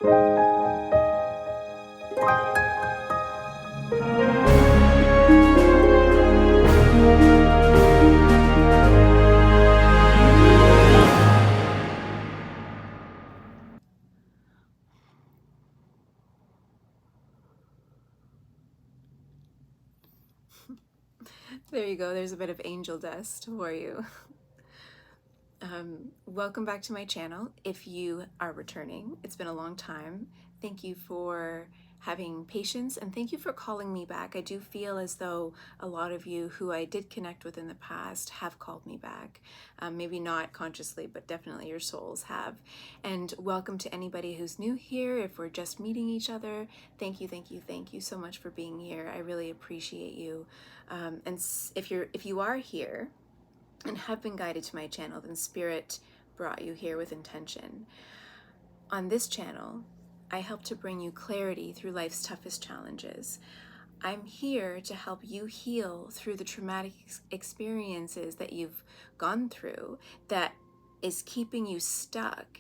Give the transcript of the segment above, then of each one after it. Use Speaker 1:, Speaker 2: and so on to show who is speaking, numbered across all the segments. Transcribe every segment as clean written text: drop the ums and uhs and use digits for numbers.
Speaker 1: There you go. There's a bit of angel dust for you. Welcome back to my channel. If you are returning, it's been a long time. Thank you for having patience and thank you for calling me back. I do feel as though a lot of you who I did connect with in the past have called me back. Maybe not consciously, but definitely your souls have. And welcome to anybody who's new here. If we're just meeting each other, thank you, thank you, thank you so much for being here. I really appreciate you. And if you are here and have been guided to my channel, then Spirit brought you here with intention. On this channel, I help to bring you clarity through life's toughest challenges. I'm here to help you heal through the traumatic experiences that you've gone through that is keeping you stuck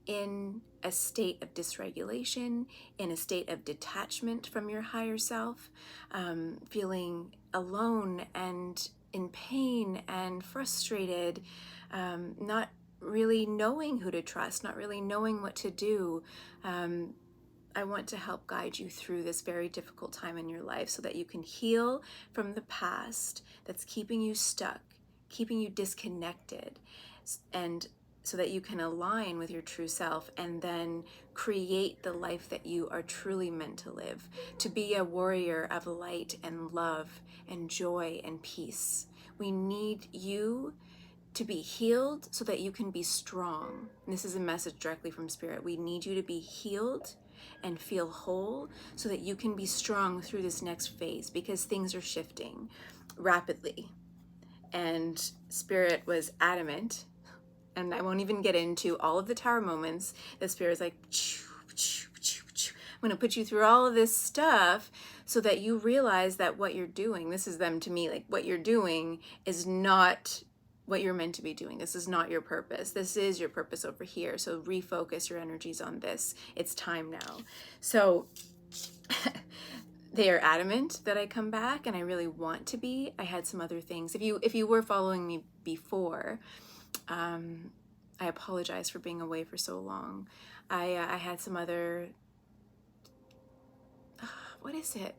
Speaker 1: in a state of dysregulation, in a state of detachment from your higher self, feeling alone and in pain and frustrated, not really knowing who to trust, not really knowing what to do. I want to help guide you through this very difficult time in your life so that you can heal from the past that's keeping you stuck, keeping you disconnected, and so that you can align with your true self and then create the life that you are truly meant to live, to be a warrior of light and love and joy and peace. We need you to be healed so that you can be strong. And this is a message directly from Spirit. We need you to be healed and feel whole so that you can be strong through this next phase, because things are shifting rapidly. And Spirit was adamant, and I won't even get into all of the tower moments. The Spirit's like, I'm going to put you through all of this stuff so that you realize that what you're doing, this is them to me, like what you're doing is not what you're meant to be doing. This is not your purpose. This is your purpose over here. So refocus your energies on this. It's time now. So they are adamant that I come back, and I really want to be. I had some other things. If you were following me before, I apologize for being away for so long. I had some other, what is it?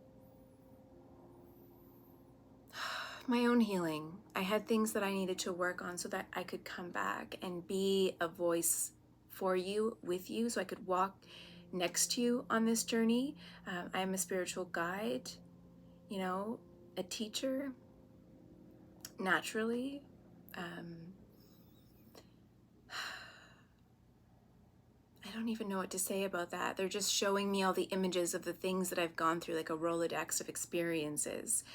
Speaker 1: My own healing. I had things that I needed to work on so that I could come back and be a voice for you, with you, so I could walk next to you on this journey. I am a spiritual guide, you know, a teacher, naturally. I don't even know what to say about that. They're just showing me all the images of the things that I've gone through, like a Rolodex of experiences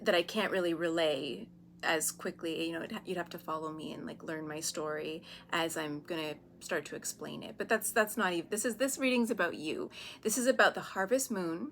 Speaker 1: that I can't really relay as quickly. You know, you'd have to follow me and like learn my story as I'm gonna start to explain it. But that's not even, this reading's about you. This is about the harvest moon.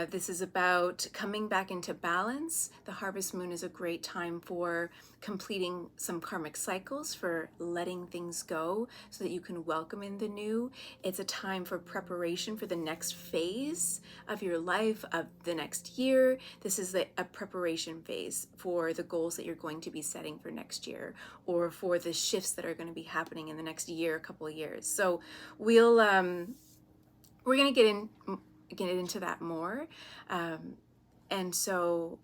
Speaker 1: This is about coming back into balance. The harvest moon is a great time for completing some karmic cycles, for letting things go so that you can welcome in the new. It's a time for preparation for the next phase of your life, of the next year. This is a preparation phase for the goals that you're going to be setting for next year, or for the shifts that are going to be happening in the next year, a couple of years. So we're going to get into that more. And so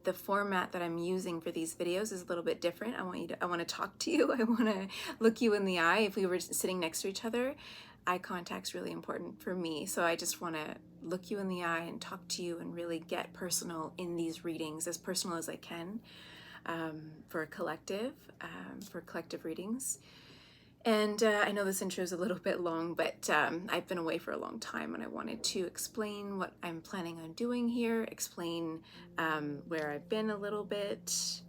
Speaker 1: the format that I'm using for these videos is a little bit different. I want to talk to you. I want to look you in the eye. If we were sitting next to each other, eye contact's really important for me. So I just want to look you in the eye and talk to you and really get personal in these readings, as personal as I can, for collective readings. And I know this intro is a little bit long, but I've been away for a long time, and I wanted to explain what I'm planning on doing here, explain where I've been a little bit,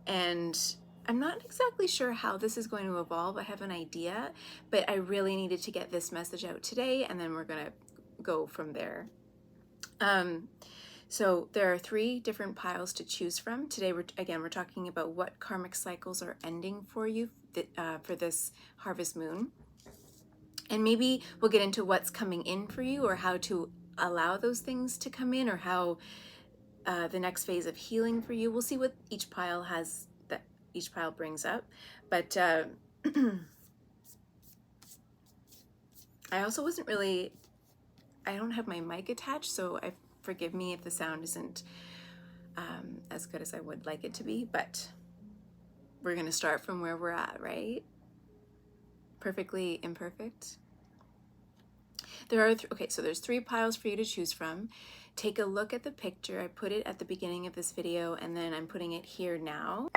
Speaker 1: and I'm not exactly sure how this is going to evolve. I have an idea, but I really needed to get this message out today, and then we're gonna go from there. So there are 3 different piles to choose from. Today, we're talking about what karmic cycles are ending for you for this harvest moon. And maybe we'll get into what's coming in for you, or how to allow those things to come in, or how the next phase of healing for you. We'll see what each pile brings up. But I also I don't have my mic attached, so forgive me if the sound isn't as good as I would like it to be, but we're going to start from where we're at, right? Perfectly imperfect. So there's 3 piles for you to choose from. Take a look at the picture. I put it at the beginning of this video, and then I'm putting it here now.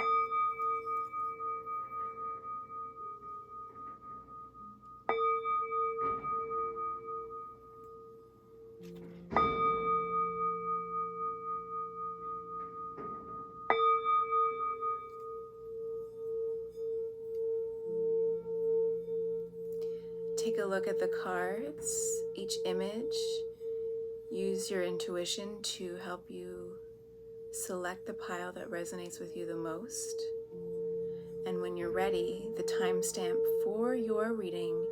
Speaker 1: Take a look at the cards, each image. Use your intuition to help you select the pile that resonates with you the most. And when you're ready, the timestamp for your reading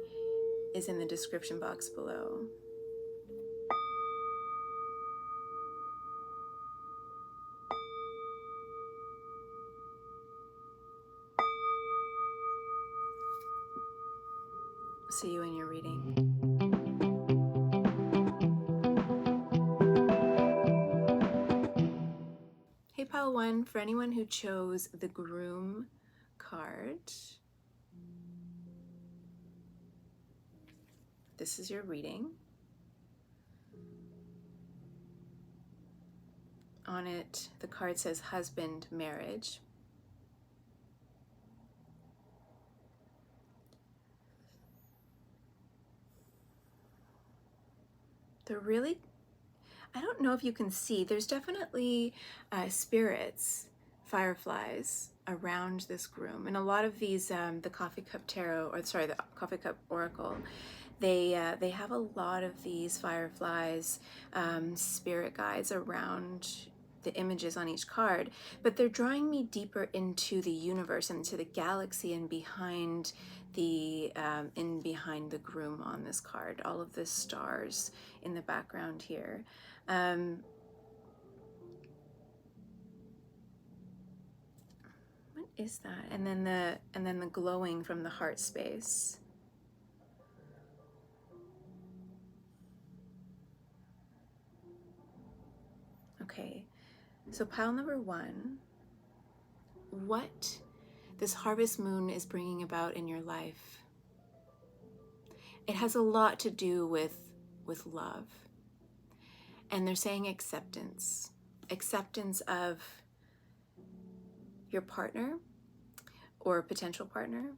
Speaker 1: is in the description box below. See you in your reading. Hey, pile 1, for anyone who chose the groom card, this is your reading. On it, the card says husband, marriage. I don't know if you can see, there's definitely spirits, fireflies around this groom. And a lot of these, the Coffee Cup Tarot, the Coffee Cup Oracle, they have a lot of these fireflies, spirit guides around the images on each card, but they're drawing me deeper into the universe, into the galaxy, and behind the groom on this card, all of the stars in the background here. What is that? And then the glowing from the heart space. Okay, so pile number 1, what this harvest moon is bringing about in your life. It has a lot to do with love. And they're saying acceptance of your partner or potential partner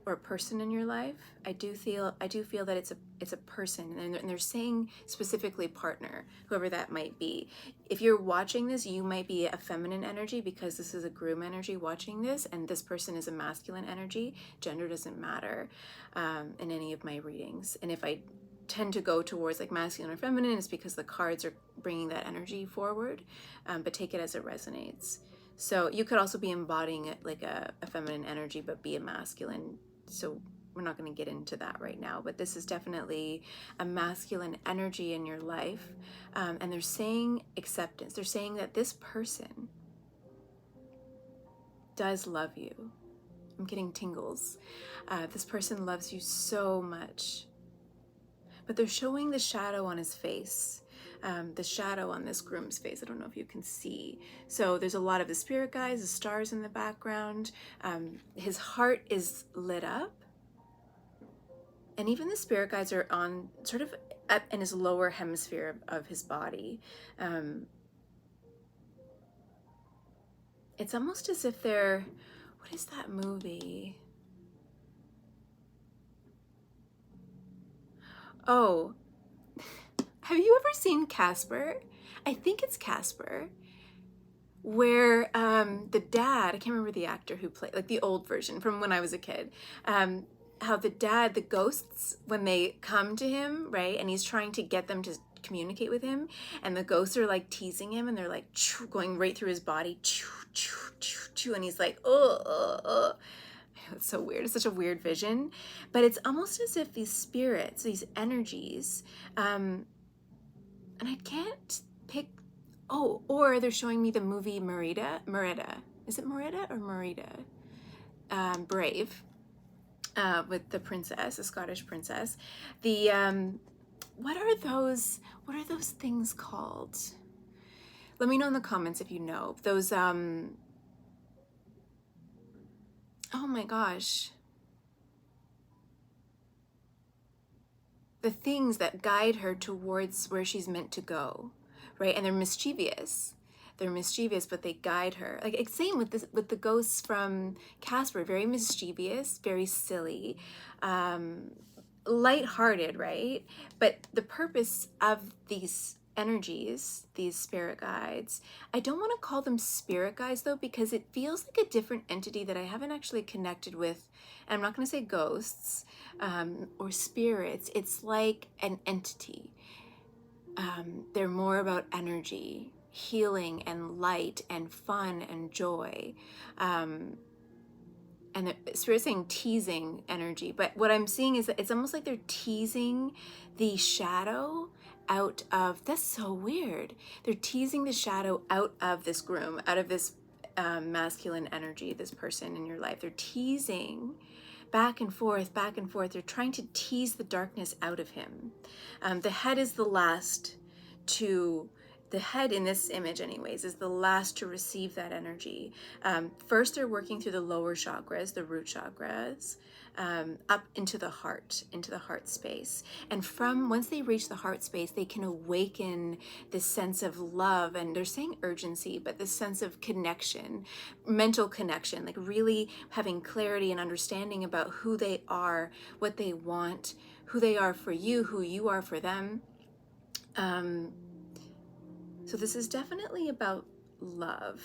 Speaker 1: or a person in your life. I do feel that it's a person, and they're saying specifically partner, whoever that might be. If you're watching this, you might be a feminine energy because this is a groom energy watching this, and this person is a masculine energy. Gender doesn't matter in any of my readings. And if I tend to go towards like masculine or feminine, it's because the cards are bringing that energy forward, but take it as it resonates. So you could also be embodying it like a feminine energy, but be a masculine. So we're not going to get into that right now, but this is definitely a masculine energy in your life. And they're saying acceptance. They're saying that this person does love you. I'm getting tingles. This person loves you so much. But they're showing the shadow on his face. The shadow on this groom's face. I don't know if you can see. So there's a lot of the spirit guides, the stars in the background. His heart is lit up. And even the spirit guides are on sort of up in his lower hemisphere of his body. It's almost as if they're, what is that movie? Oh, have you ever seen Casper? I think it's Casper, where the dad, I can't remember the actor who played, like the old version from when I was a kid, how the dad, the ghosts, when they come to him, right, and he's trying to get them to communicate with him, and the ghosts are like teasing him, and they're like going right through his body, and he's like, oh. It's so weird. It's such a weird vision, but it's almost as if these spirits, these energies, and I can't pick. Oh, or they're showing me the movie Merida. Is it Merida or Merida? Brave, with the princess, the Scottish princess. The what are those things called? Let me know in the comments if you know. Those oh my gosh. The things that guide her towards where she's meant to go, right? And they're mischievous. They're mischievous, but they guide her. Like same with this, with the ghosts from Casper, very mischievous, very silly, lighthearted, right? But the purpose of these energies, these spirit guides, I don't want to call them spirit guides though, because it feels like a different entity that I haven't actually connected with. And I'm not going to say ghosts or spirits. It's like an entity. They're more about energy, healing and light and fun and joy. And the spirit's saying teasing energy, but what I'm seeing is that it's almost like they're teasing the shadow out of, that's so weird. They're teasing the shadow out of this groom, out of this masculine energy, this person in your life. They're teasing back and forth, back and forth. They're trying to tease the darkness out of him. The head is the last to, the head in this image anyways, is the last to receive that energy. First, they're working through the lower chakras, the root chakras, up into the heart space. And from, once they reach the heart space, they can awaken this sense of love, and they're saying urgency, but this sense of connection, mental connection, like really having clarity and understanding about who they are, what they want, who they are for you, who you are for them. So this is definitely about love.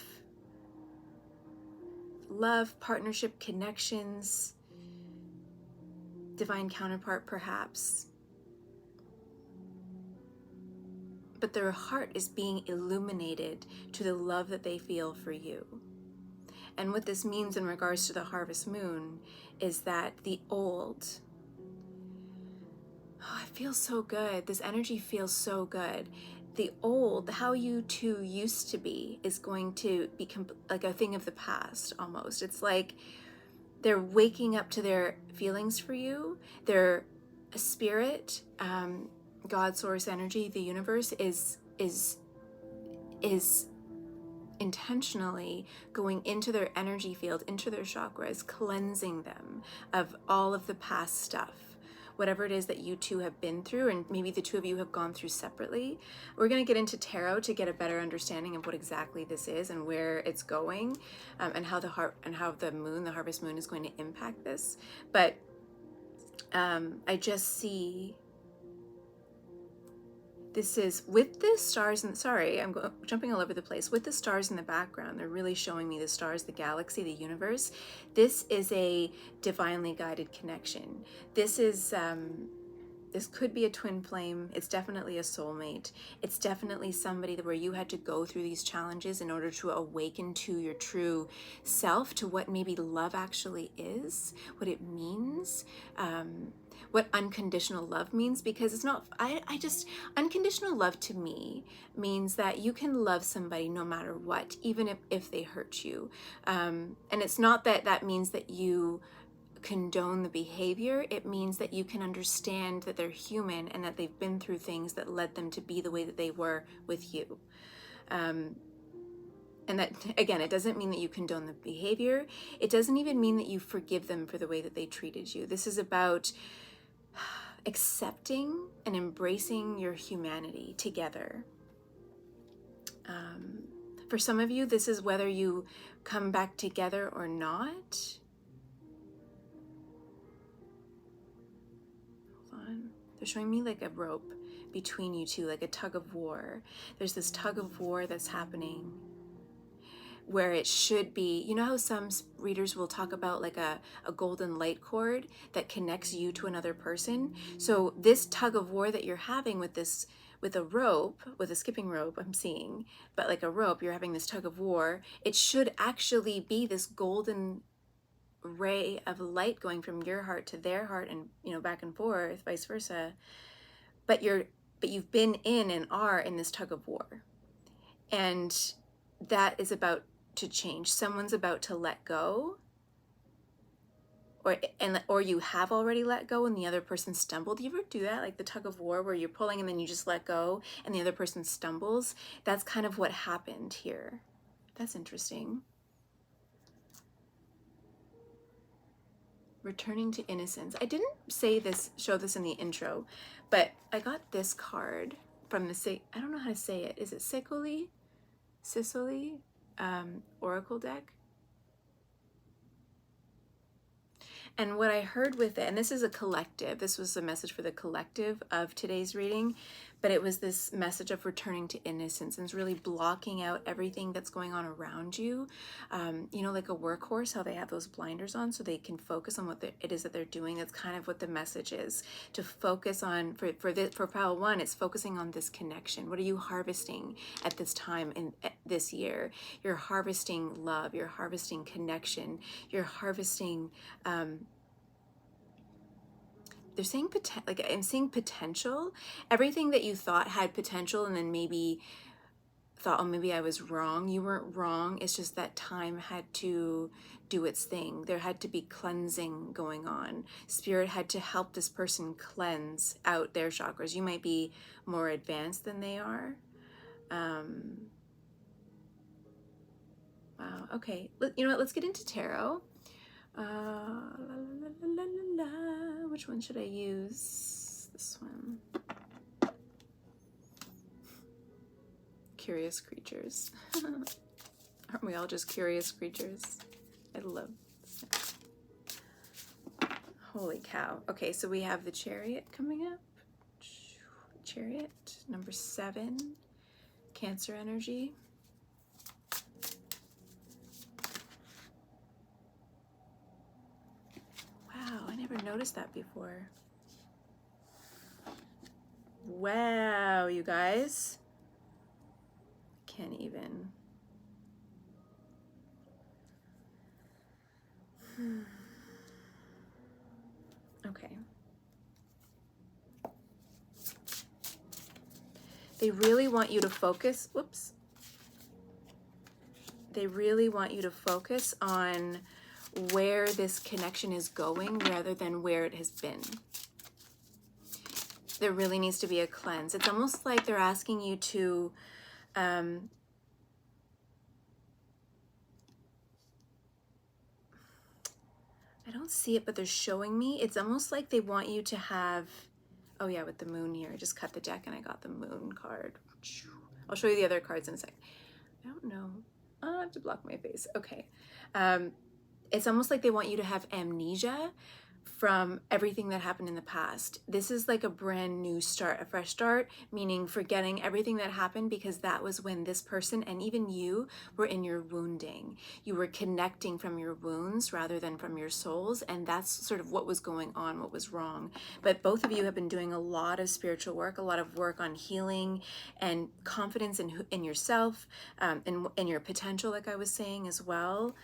Speaker 1: Love, partnership, connections, divine counterpart perhaps. But their heart is being illuminated to the love that they feel for you. And what this means in regards to the harvest moon is that the old, oh, it feels so good. This energy feels so good. The old, how you two used to be, is going to become like a thing of the past almost. It's like they're waking up to their feelings for you. Their spirit, God, source energy, the universe is intentionally going into their energy field, into their chakras, cleansing them of all of the past stuff. Whatever it is that you two have been through, and maybe the two of you have gone through separately. We're going to get into tarot to get a better understanding of what exactly this is and where it's going, and how the harvest moon is going to impact this. But I just see this is with the stars, and sorry, I'm jumping all over the place. With the stars in the background, they're really showing me the stars, the galaxy, the universe. This is a divinely guided connection. This is, this could be a twin flame. It's definitely a soulmate. It's definitely somebody where you had to go through these challenges in order to awaken to your true self, to what maybe love actually is, what it means, what unconditional love means, because it's not, unconditional love to me means that you can love somebody no matter what, even if they hurt you. And it's not that that means that you condone the behavior. It means that you can understand that they're human and that they've been through things that led them to be the way that they were with you. And that, again, it doesn't mean that you condone the behavior. It doesn't even mean that you forgive them for the way that they treated you. This is about accepting and embracing your humanity together. For some of you, this is whether you come back together or not. Hold on. They're showing me like a rope between you two, like a tug of war. There's this tug of war that's happening where it should be, you know how some readers will talk about like a golden light cord that connects you to another person? So this tug of war that you're having with this with a rope, with a skipping rope I'm seeing, but like a rope, you're having this tug of war. It should actually be this golden ray of light going from your heart to their heart, and back and forth, vice versa. But you've been in and are in this tug of war, and that is about to change. Someone's about to let go, or you have already let go and the other person stumbled. Do you ever do that, like the tug of war where you're pulling and then you just let go and the other person stumbles? That's kind of what happened here. That's interesting. Returning to innocence. I didn't show this in the intro, but I got this card from I don't know how to say it. Is it Ceccoli Oracle deck? And what I heard with it, and this is a collective, this was a message for the collective of today's reading, but it was this message of returning to innocence, and it's really blocking out everything that's going on around you. Like a workhorse, how they have those blinders on so they can focus on what it is that they're doing. That's kind of what the message is, to focus on, for pile one, it's focusing on this connection. What are you harvesting at this time in this year? You're harvesting love, you're harvesting connection, you're harvesting, they're saying like I'm seeing potential. Everything that you thought had potential and then maybe thought, oh, maybe I was wrong. You weren't wrong. It's just that time had to do its thing. There had to be cleansing going on. Spirit had to help this person cleanse out their chakras. You might be more advanced than they are. Wow. Okay. You know what? Let's get into tarot. Which one should I use? This one. Curious creatures. Aren't we all just curious creatures? I love this. Holy cow. Okay, so we have the Chariot coming up. Chariot, number 7. Cancer energy. Wow, I never noticed that before. Wow, you guys. Can't even. Okay. They really want you to focus. Whoops. They really want you to focus on where this connection is going rather than where it has been. There really needs to be a cleanse. It's almost like they're asking you to I don't see it, but they're showing me. It's almost like they want you to have, oh yeah, with the moon here. I just cut the deck and I got the moon card. I'll show you the other cards in a sec. I don't know. I have to block my face. Okay. It's almost like they want you to have amnesia from everything that happened in the past. This is like a brand new start, a fresh start, meaning forgetting everything that happened, because that was when this person and even you were in your wounding. You were connecting from your wounds rather than from your souls, and that's sort of what was going on, what was wrong. But both of you have been doing a lot of spiritual work, a lot of work on healing and confidence in yourself, in your potential, like I was saying as well.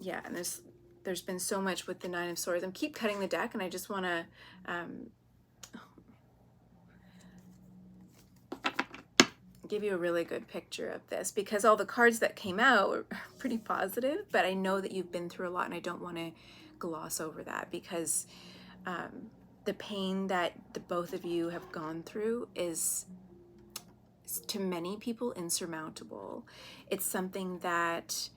Speaker 1: Yeah, and there's been so much with the 9 of Swords. I keep cutting the deck, and I just want to give you a really good picture of this, because all the cards that came out were pretty positive, but I know that you've been through a lot, and I don't want to gloss over that, because the pain that the both of you have gone through is, to many people, insurmountable. It's something that,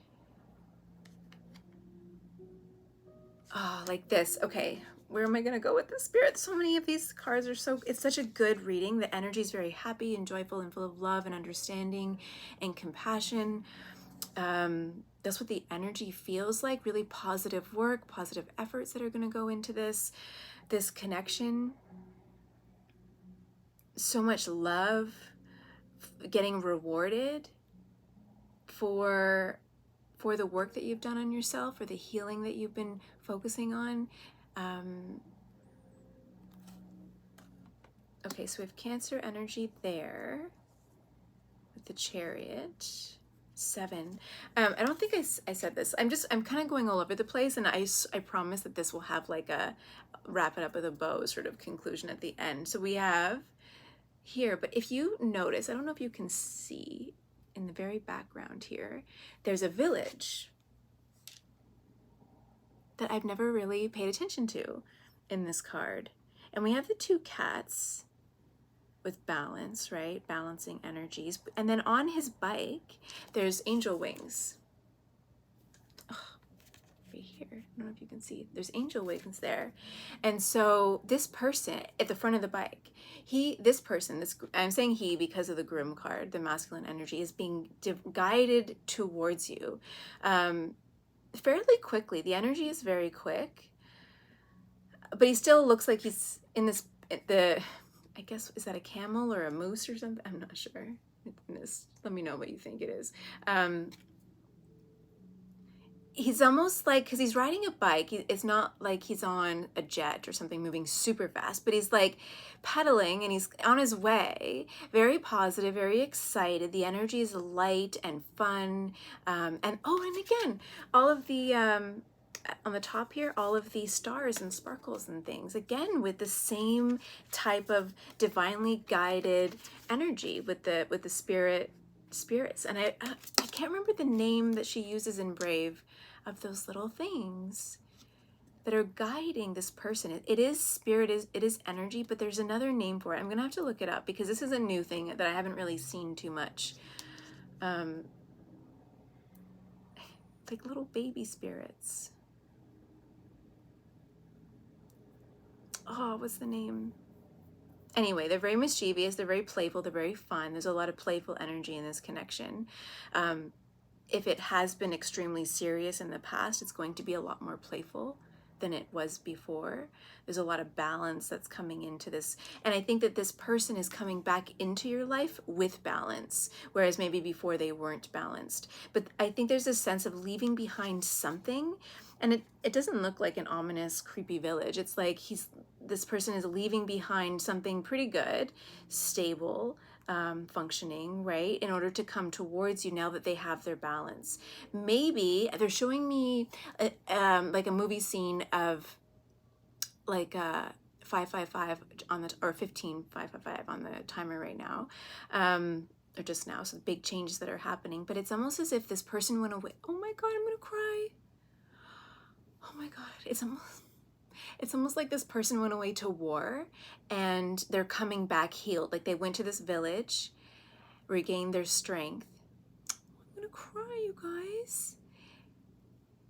Speaker 1: like this. Okay, where am I going to go with the Spirit? So many of these cards are it's such a good reading. The energy is very happy and joyful and full of love and understanding and compassion. That's what the energy feels like. Really positive work, positive efforts that are going to go into this connection. So much love, getting rewarded for the work that you've done on yourself, or the healing that you've been focusing on. Okay, so we have Cancer energy there with the Chariot. 7. I don't think I said this. I'm kind of going all over the place, and I promise that this will have like a wrap it up with a bow sort of conclusion at the end. So we have here, but if you notice, I don't know if you can see in the very background here, there's a village that I've never really paid attention to in this card. And we have the 2 cats with balance, right? Balancing energies. And then on his bike, there's angel wings. Oh, right here. I don't know if you can see. There's angel wings there. And so this person at the front of the bike, I'm saying he because of the groom card, the masculine energy, is being guided towards you fairly quickly. The energy is very quick, but he still looks like he's in I guess, is that a camel or a moose or something? I'm not sure. Let me know what you think it is. He's almost like, because he's riding a bike, it's not like he's on a jet or something moving super fast, but he's like pedaling and he's on his way, very positive, very excited. The energy is light and fun. And again, all of the, on the top here, all of these stars and sparkles and things, again, with the same type of divinely guided energy with the spirits. And I can't remember the name that she uses in Brave of those little things that are guiding this person. It is spirit, it is energy, but there's another name for it. I'm gonna have to look it up because this is a new thing that I haven't really seen too much. Like little baby spirits. Oh, what's the name? Anyway, they're very mischievous, they're very playful, they're very fun. There's a lot of playful energy in this connection. If it has been extremely serious in the past, it's going to be a lot more playful than it was before. There's a lot of balance that's coming into this. And I think that this person is coming back into your life with balance, whereas maybe before they weren't balanced. But I think there's a sense of leaving behind something. And it doesn't look like an ominous, creepy village. It's like this person is leaving behind something pretty good, stable, functioning, right, in order to come towards you now that they have their balance. Maybe they're showing me like a movie scene of like 555 on the, or 15555 on the timer right now, or just now, so big changes that are happening. But it's almost as if this person went away. Oh my God, I'm gonna cry. Oh my God, it's almost like this person went away to war and they're coming back healed. Like they went to this village, regained their strength. I'm gonna cry, you guys.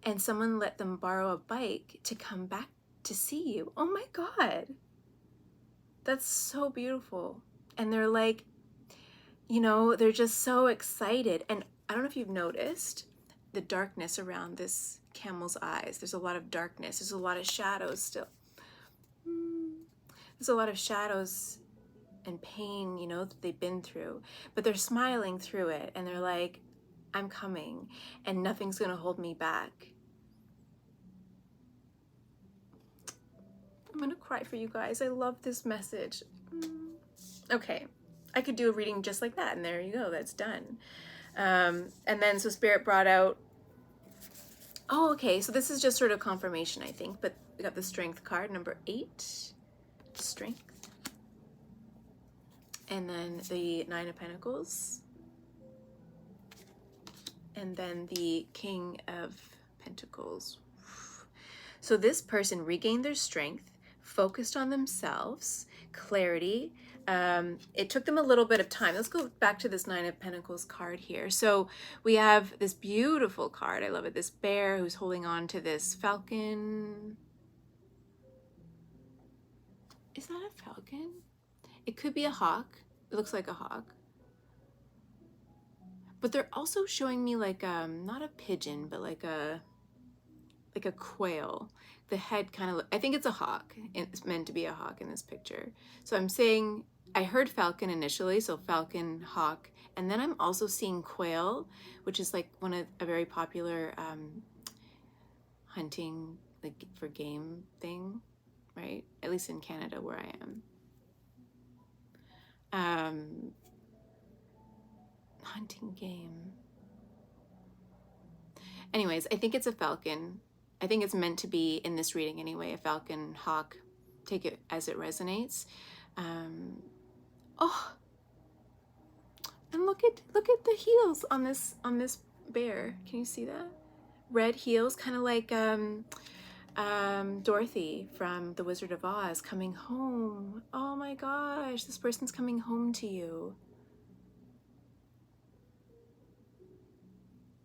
Speaker 1: And someone let them borrow a bike to come back to see you. Oh my God. That's so beautiful. And they're like, you know, they're just so excited. And I don't know if you've noticed the darkness around this camel's eyes. There's a lot of darkness. There's a lot of shadows still. There's a lot of shadows and pain, you know, that they've been through. But they're smiling through it. And they're like, I'm coming. And nothing's going to hold me back. I'm going to cry for you guys. I love this message. Okay. I could do a reading just like that. And there you go. That's done. And then, so Spirit brought out, oh, okay, so this is just sort of confirmation, I think, but we got the Strength card, number 8, Strength. And then the 9 of Pentacles. And then the King of Pentacles. So this person regained their strength, focused on themselves, clarity. It took them a little bit of time. Let's go back to this 9 of Pentacles card here. So we have this beautiful card. I love it. This bear who's holding on to this falcon. Is that a falcon? It could be a hawk. It looks like a hawk. But they're also showing me like, not a pigeon, but like a quail. The head kind of, I think it's a hawk. It's meant to be a hawk in this picture. So I'm saying, I heard falcon initially, so falcon, hawk, and then I'm also seeing quail, which is like a very popular hunting like for game thing, right? At least in Canada where I am. Hunting game. Anyways, I think it's a falcon. I think it's meant to be in this reading anyway, a falcon, hawk. Take it as it resonates. Oh, and look at the heels on this bear. Can you see that? Red heels, kind of like Dorothy from The Wizard of Oz coming home. Oh my gosh, this person's coming home to you.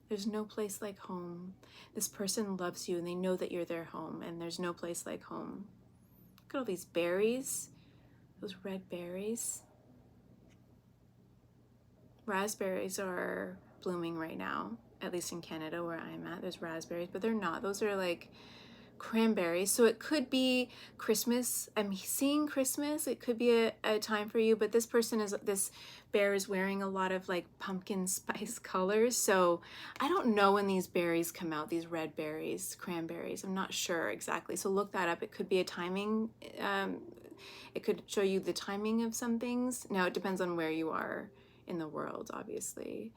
Speaker 1: There's no place like home. This person loves you and they know that you're their home, and there's no place like home. Look at all these berries, those red berries. Raspberries are blooming right now, at least in Canada where I'm at. There's raspberries, but they're not. Those are like cranberries. So it could be Christmas. I'm seeing Christmas. It could be a time for you, but this bear is wearing a lot of like pumpkin spice colors. So I don't know when these berries come out, these red berries, cranberries. I'm not sure exactly. So look that up. It could be a timing. It could show you the timing of some things. Now it depends on where you are in the world, obviously.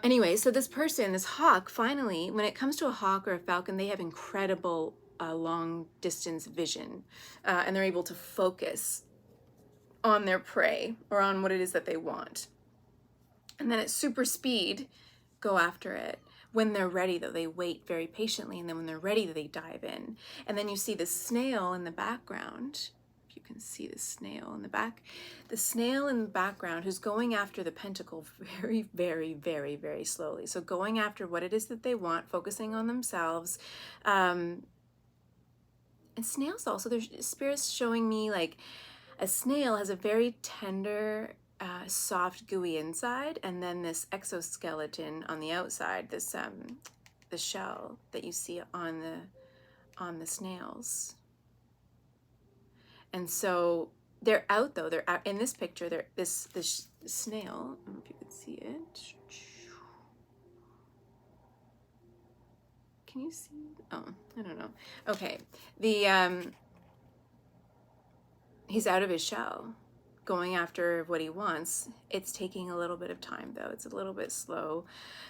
Speaker 1: Anyway, so this person, this hawk, finally, when it comes to a hawk or a falcon, they have incredible long distance vision, and they're able to focus on their prey or on what it is that they want. And then at super speed, go after it. When they're ready, though, they wait very patiently, and then when they're ready, they dive in. And then you see the snail in the background. You can see the snail in the back. The snail in the background who's going after the pentacle very, very, very, very slowly. So going after what it is that they want, focusing on themselves. And snails also, there's spirits showing me like a snail has a very tender, soft, gooey inside, and then this exoskeleton on the outside, this the shell that you see on the snails. And so they're out, though. They're out in this picture. They're this snail. I don't know if you can see it. Can you see? Oh, I don't know. Okay, he's out of his shell, going after what he wants. It's taking a little bit of time, though. It's a little bit slow,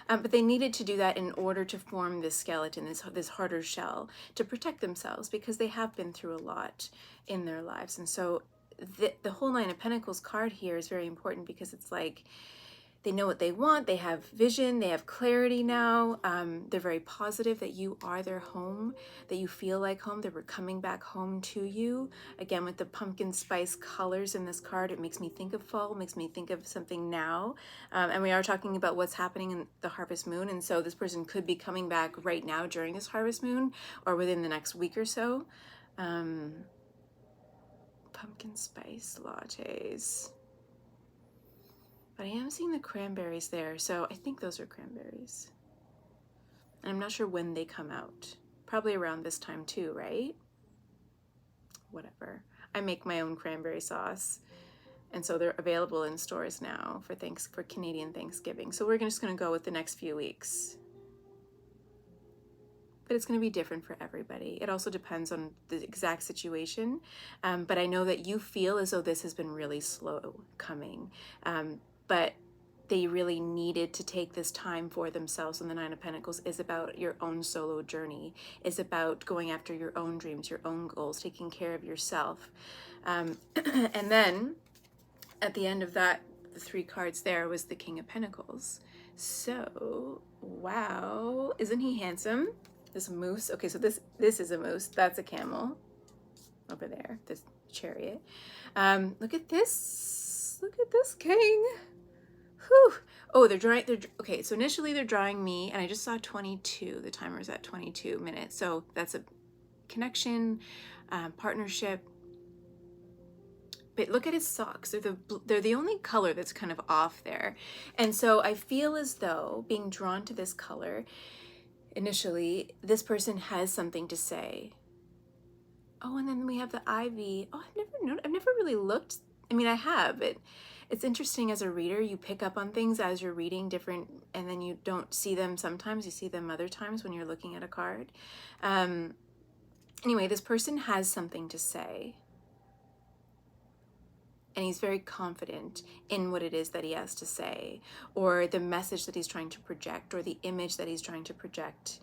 Speaker 1: but they needed to do that in order to form this skeleton, this harder shell, to protect themselves, because they have been through a lot in their lives. And so the whole Nine of Pentacles card here is very important, because it's like they know what they want, they have vision, they have clarity now. They're very positive that you are their home, that you feel like home, that we're coming back home to you. Again, with the pumpkin spice colors in this card, it makes me think of fall, makes me think of something now. And we are talking about what's happening in the harvest moon. And so this person could be coming back right now during this harvest moon, or within the next week or so. Pumpkin spice lattes. But I am seeing the cranberries there, so I think those are cranberries. And I'm not sure when they come out. Probably around this time too, right? Whatever. I make my own cranberry sauce, and so they're available in stores now for Canadian Thanksgiving. So we're just going to go with the next few weeks. But it's going to be different for everybody. It also depends on the exact situation. But I know that you feel as though this has been really slow coming. But they really needed to take this time for themselves. And the Nine of Pentacles is about your own solo journey, is about going after your own dreams, your own goals, taking care of yourself. And then at the end of that, the 3 cards there was the King of Pentacles. So, wow, isn't he handsome? This moose. Okay, so this is a moose. That's a camel over there, this chariot. Look at this. Look at this king. Whew. Oh, okay, so initially they're drawing me, and I just saw 22. The timer is at 22 minutes. So that's a connection, partnership. But look at his socks. They're the only color that's kind of off there. And so I feel as though being drawn to this color, initially, this person has something to say. Oh, and then we have the ivy. Oh, I've never really looked. I mean, I have, It's interesting as a reader, you pick up on things as you're reading different, and then you don't see them sometimes, you see them other times when you're looking at a card. Anyway, this person has something to say, and he's very confident in what it is that he has to say, or the message that he's trying to project, or the image that he's trying to project.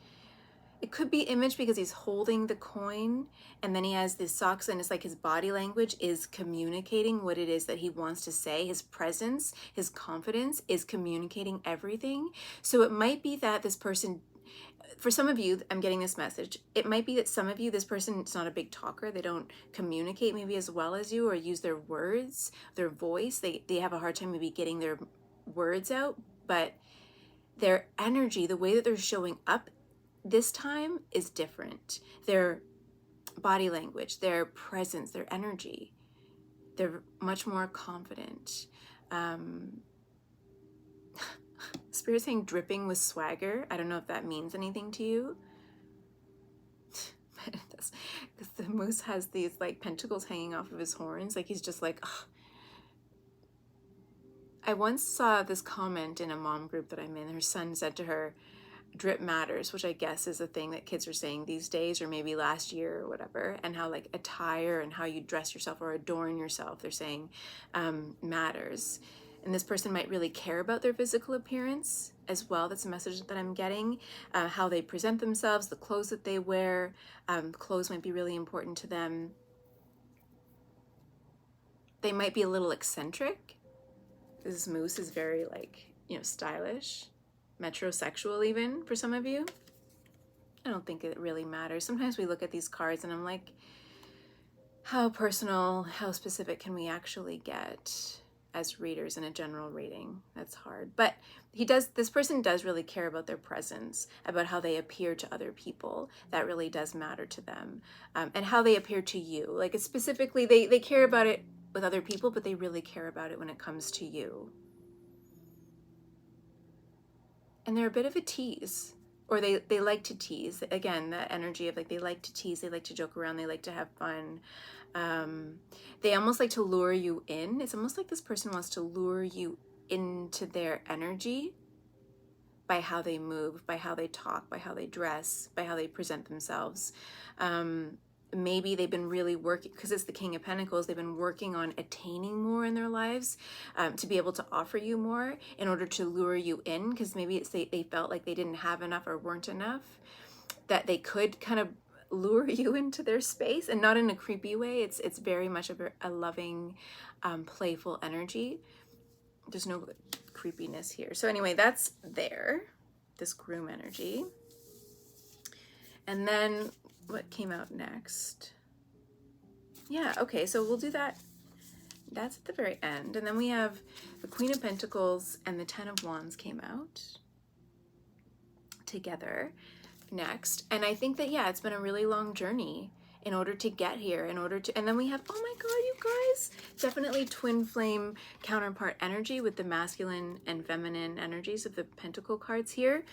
Speaker 1: It could be image because he's holding the coin, and then he has these socks, and it's like his body language is communicating what it is that he wants to say. His presence, his confidence is communicating everything. So it might be that this person, for some of you, I'm getting this message. It might be that some of you, this person is not a big talker. They don't communicate maybe as well as you, or use their words, their voice. They have a hard time maybe getting their words out, but their energy, the way that they're showing up this time is different. Their body language, their presence, their energy, they're much more confident. Spirit saying dripping with swagger. I don't know if that means anything to you. But it does, because the moose has these like pentacles hanging off of his horns. Like he's just like, ugh. I once saw this comment in a mom group that I'm in. Her son said to her, drip matters, which I guess is a thing that kids are saying these days, or maybe last year or whatever, and how like attire and how you dress yourself or adorn yourself, they're saying matters. And this person might really care about their physical appearance as well. That's a message that I'm getting. How they present themselves, the clothes that they wear. Clothes might be really important to them. They might be a little eccentric. This moose is very like, stylish. Metrosexual even for some of you. I don't think it really matters. Sometimes we look at these cards and I'm like, how personal, how specific can we actually get as readers in a general reading? That's hard. But this person does really care about their presence, about how they appear to other people. That really does matter to them. And how they appear to you. Like it's specifically, they care about it with other people, but they really care about it when it comes to you. And they're a bit of a tease, or they like to tease. Again, that energy of like, they like to tease, they like to joke around, they like to have fun. They almost like to lure you in. It's almost like this person wants to lure you into their energy by how they move, by how they talk, by how they dress, by how they present themselves. Maybe they've been really working, because it's the King of Pentacles, they've been working on attaining more in their lives to be able to offer you more in order to lure you in, because maybe it's they felt like they didn't have enough or weren't enough, that they could kind of lure you into their space, and not in a creepy way. It's very much a loving, playful energy. There's no creepiness here. So anyway, that's there, this groom energy. And then what came out next? Yeah, okay, so we'll do that. That's at the very end. And then we have the Queen of Pentacles and the Ten of Wands came out together next. And I think that, yeah, it's been a really long journey in order to get here, and then we have, oh my God, you guys, definitely twin flame counterpart energy with the masculine and feminine energies of the Pentacle cards here.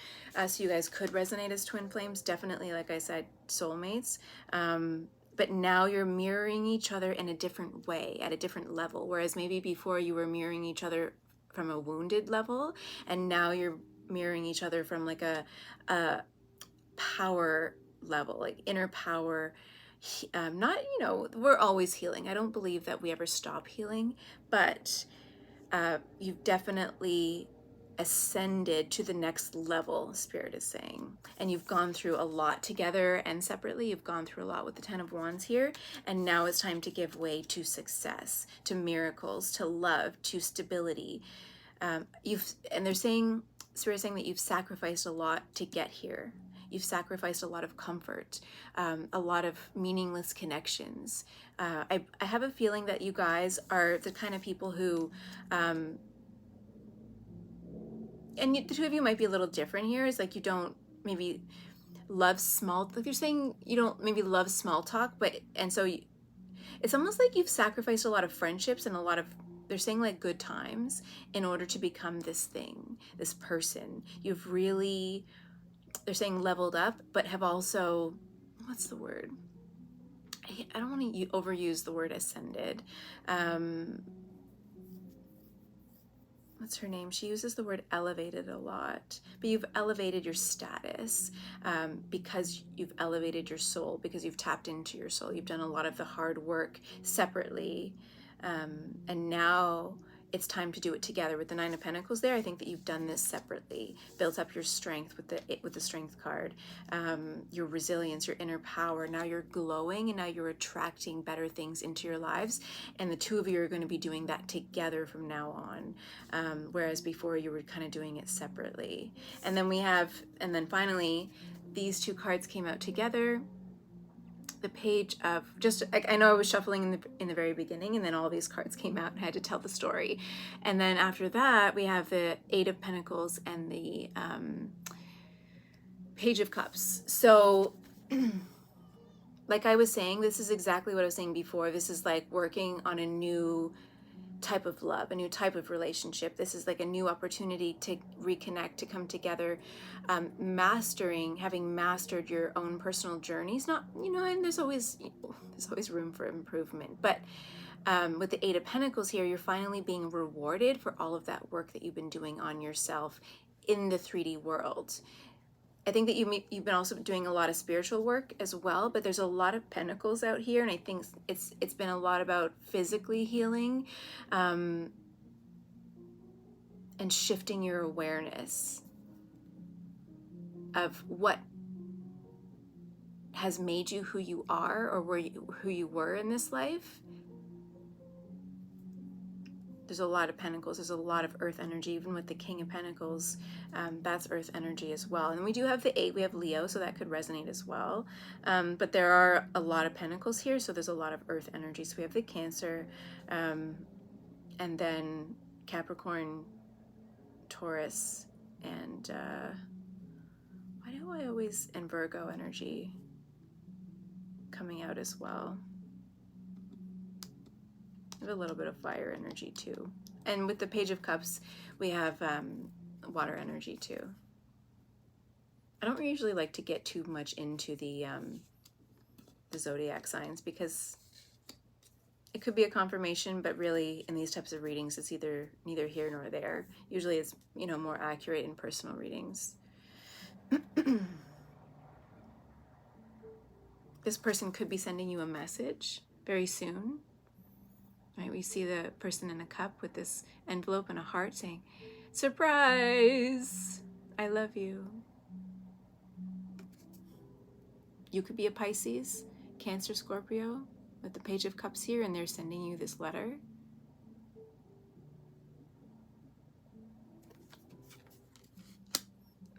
Speaker 1: So you guys could resonate as twin flames, definitely, like I said, soulmates. But now you're mirroring each other in a different way, at a different level. Whereas maybe before you were mirroring each other from a wounded level, and now you're mirroring each other from like a power level, like inner power. Not, we're always healing. I don't believe that we ever stop healing, but you've definitely ascended to the next level, Spirit is saying. And you've gone through a lot together and separately. You've gone through a lot with the Ten of Wands here. And now it's time to give way to success, to miracles, to love, to stability. And they're saying, Spirit is saying that you've sacrificed a lot to get here. You've sacrificed a lot of comfort, a lot of meaningless connections. I have a feeling that you guys are the kind of people who, and the two of you might be a little different here. Is like you don't maybe love like you're saying you don't maybe love small talk, so it's almost like you've sacrificed a lot of friendships and a lot of, they're saying like good times in order to become this thing, this person. You've really, they're saying leveled up, but have also, what's the word? I don't want to overuse the word ascended. what's her name? She uses the word elevated a lot, but you've elevated your status because you've elevated your soul, because you've tapped into your soul. You've done a lot of the hard work separately, and now it's time to do it together. With the Nine of Pentacles there, I think that you've done this separately, built up your strength with the Strength card, your resilience, your inner power. Now you're glowing, and now you're attracting better things into your lives, and the two of you are going to be doing that together from now on, whereas before you were kind of doing it separately. And then finally, these two cards came out together. The page of, just, I know I was shuffling in the very beginning, and then all these cards came out and I had to tell the story. And then after that, we have the Eight of Pentacles and the Page of Cups. So like I was saying, this is exactly what I was saying before. This is like working on a new type of love, a new type of relationship. This is like a new opportunity to reconnect, to come together, having mastered your own personal journeys. Not, and there's always room for improvement. But with the Eight of Pentacles here, you're finally being rewarded for all of that work that you've been doing on yourself in the 3D world. I think that you've been also doing a lot of spiritual work as well, but there's a lot of pentacles out here, and I think it's been a lot about physically healing, and shifting your awareness of what has made you who you are, or who you were in this life. There's a lot of pentacles. There's a lot of earth energy, even with the King of Pentacles. That's earth energy as well. And we do have the 8. We have Leo, so that could resonate as well. But there are a lot of pentacles here, so there's a lot of earth energy. So we have the Cancer, and then Capricorn, Taurus, and why do I always, and Virgo energy coming out as well. I have a little bit of fire energy too. And with the Page of Cups, we have water energy too. I don't usually like to get too much into the zodiac signs, because it could be a confirmation, but really in these types of readings, it's either neither here nor there. Usually it's, more accurate in personal readings. This person could be sending you a message very soon. Right, we see the person in a cup with this envelope and a heart saying, "Surprise! I love you." You could be a Pisces, Cancer, Scorpio, with the Page of Cups here, and they're sending you this letter.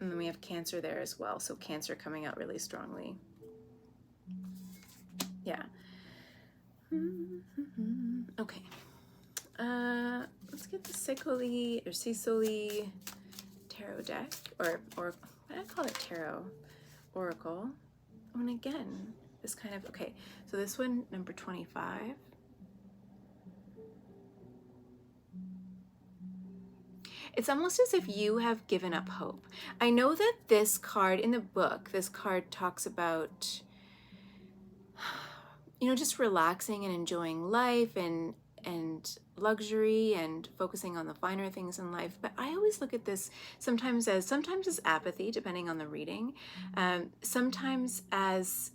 Speaker 1: And then we have Cancer there as well, so Cancer coming out really strongly. Yeah. Okay. Let's get the Ceccoli tarot deck, or what do I call it? Tarot Oracle. Oh, and again, this kind of, okay, so this one, number 25. It's almost as if you have given up hope. I know that this card in the book, this card talks about, just relaxing and enjoying life and luxury and focusing on the finer things in life. But I always look at this sometimes as apathy, depending on the reading. Sometimes as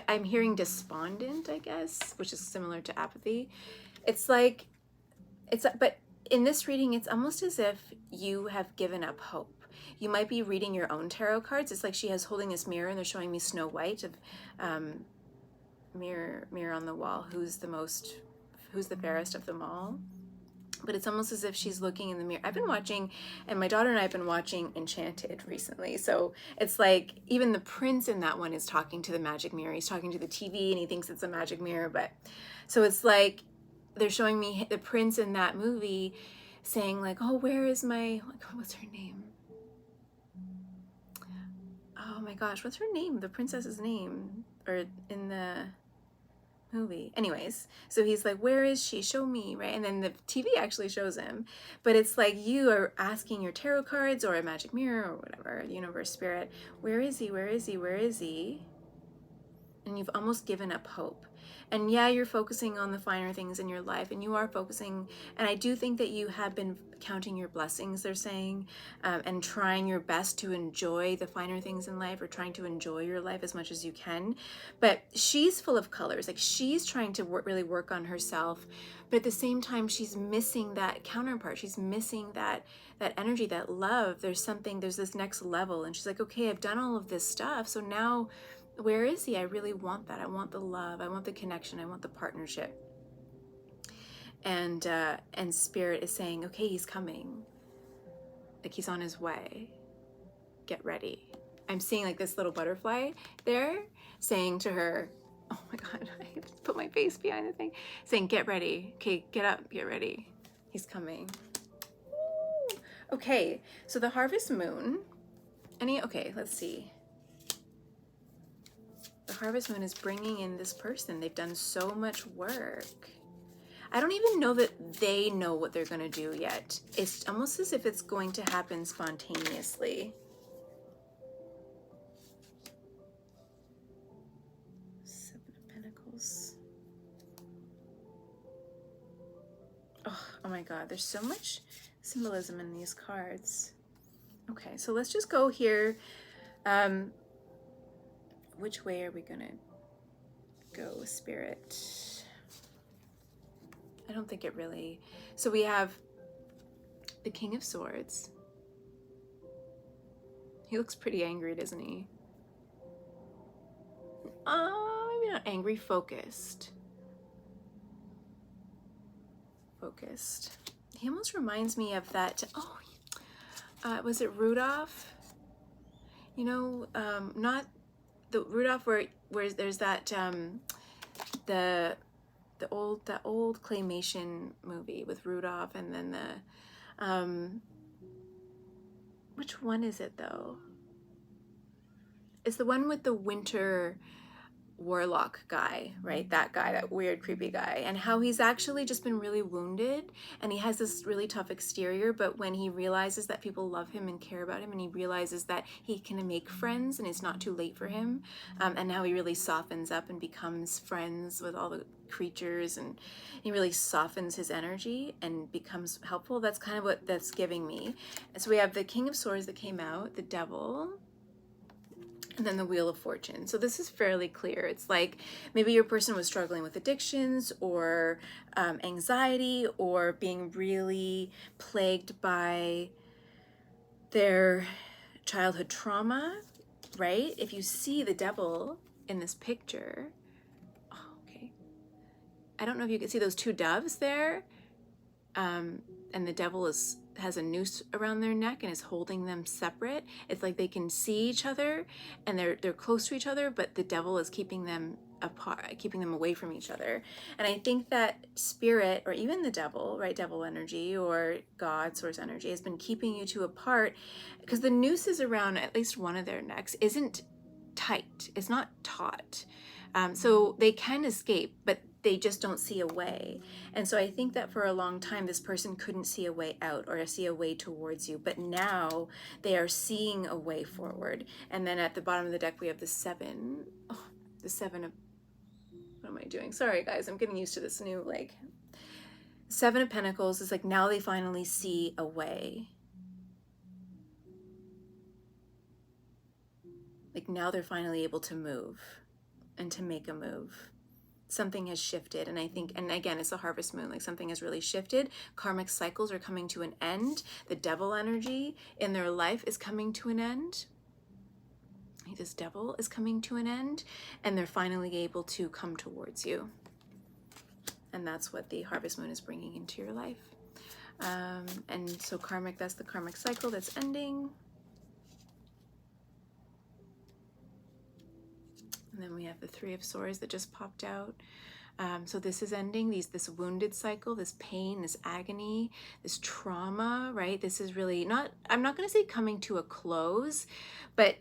Speaker 1: I'm hearing despondent, I guess, which is similar to apathy. But in this reading, it's almost as if you have given up hope. You might be reading your own tarot cards. It's like she has holding this mirror, and they're showing me Snow White of mirror on the wall. Who's the fairest of them all? But it's almost as if she's looking in the mirror. I've been watching, and my daughter and I have been watching Enchanted recently. So it's like even the prince in that one is talking to the magic mirror. He's talking to the TV, and he thinks it's a magic mirror. But so it's like they're showing me the prince in that movie saying like, "Oh, where is my, what's her name? Oh my gosh, what's her name? The princess's name, or in the movie." Anyways, so he's like, "Where is she? Show me," right? And then the TV actually shows him. But it's like you are asking your tarot cards or a magic mirror or whatever, universe, spirit, "Where is he? Where is he? Where is he?" And you've almost given up hope. And yeah, you're focusing on the finer things in your life, and you are focusing, and I do think that you have been counting your blessings, they're saying, and trying your best to enjoy the finer things in life, or trying to enjoy your life as much as you can. But she's full of colors, like she's trying to really work on herself, but at the same time she's missing that counterpart. She's missing that energy, that love. There's this next level, and she's like, okay, I've done all of this stuff, so now where is he? I really want that. I want the love. I want the connection. I want the partnership. And Spirit is saying, okay, he's coming. Like he's on his way. Get ready. I'm seeing like this little butterfly there saying to her, oh my God, I just put my face behind the thing, saying, get ready. Okay, get up, get ready. He's coming. Woo. Okay, so the harvest moon, okay, let's see. The harvest moon is bringing in this person. They've done so much work. I don't even know that they know what they're going to do yet. It's almost as if it's going to happen spontaneously. Seven of Pentacles. Oh my God, there's so much symbolism in these cards. Okay, so let's just go here. Which way are we going to go, Spirit? I don't think it really. So we have the King of Swords. He looks pretty angry, doesn't he? Maybe not angry, focused. Focused. He almost reminds me of that. Was it Rudolph? You know, not the Rudolph where there's that the old claymation movie with Rudolph, and then the which one is it though? It's the one with the winter warlock guy, right? That guy, that weird creepy guy, and how he's actually just been really wounded, and he has this really tough exterior, but when he realizes that people love him and care about him, and he realizes that he can make friends and it's not too late for him, and now he really softens up and becomes friends with all the creatures, and he really softens his energy and becomes helpful. That's kind of what that's giving me. And so we have the King of Swords that came out, the Devil, and then the Wheel of Fortune. So this is fairly clear. It's like maybe your person was struggling with addictions or anxiety, or being really plagued by their childhood trauma, right? If you see the Devil in this picture, okay. I don't know if you can see those two doves there, and the Devil has a noose around their neck and is holding them separate. It's like they can see each other and they're close to each other, but the Devil is keeping them apart, keeping them away from each other. And I think that Spirit, or even the Devil, right, Devil energy or God, source energy, has been keeping you two apart because the noose is around at least one of their necks isn't tight. It's not taut. So they can escape, but they just don't see a way. And so I think that for a long time, this person couldn't see a way out or see a way towards you, but now they are seeing a way forward. And then at the bottom of the deck, we have the Seven. Oh, the Seven of, what am I doing? Sorry, guys, I'm getting used to this new, Seven of Pentacles is like, now they finally see a way. Like now they're finally able to move and to make a move. Something has shifted, and I think, and again, it's a harvest moon, like something has really shifted. Karmic cycles are coming to an end. The Devil energy in their life is coming to an end. This Devil is coming to an end, and they're finally able to come towards you. And that's what the harvest moon is bringing into your life. And so karmic, that's the karmic cycle that's ending. And then we have the Three of Swords that just popped out. So this is ending this wounded cycle, this pain, this agony, this trauma, right? This is really not, I'm not going to say coming to a close, but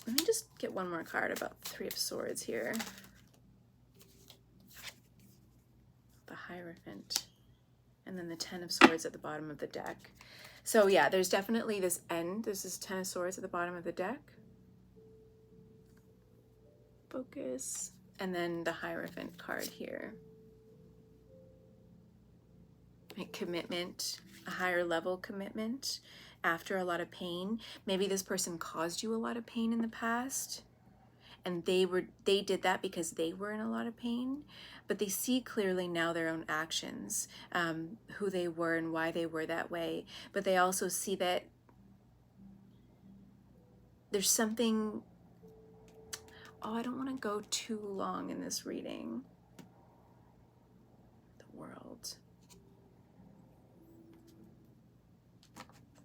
Speaker 1: let me just get one more card about the Three of Swords here. The Hierophant. And then the Ten of Swords at the bottom of the deck. So yeah, there's definitely this end. There's this Ten of Swords at the bottom of the deck. Focus. And then the Hierophant card here. Like commitment, a higher level commitment after a lot of pain. Maybe this person caused you a lot of pain in the past, and they did that because they were in a lot of pain, but they see clearly now their own actions, who they were and why they were that way. But they also see that there's something, oh, I don't want to go too long in this reading. The World.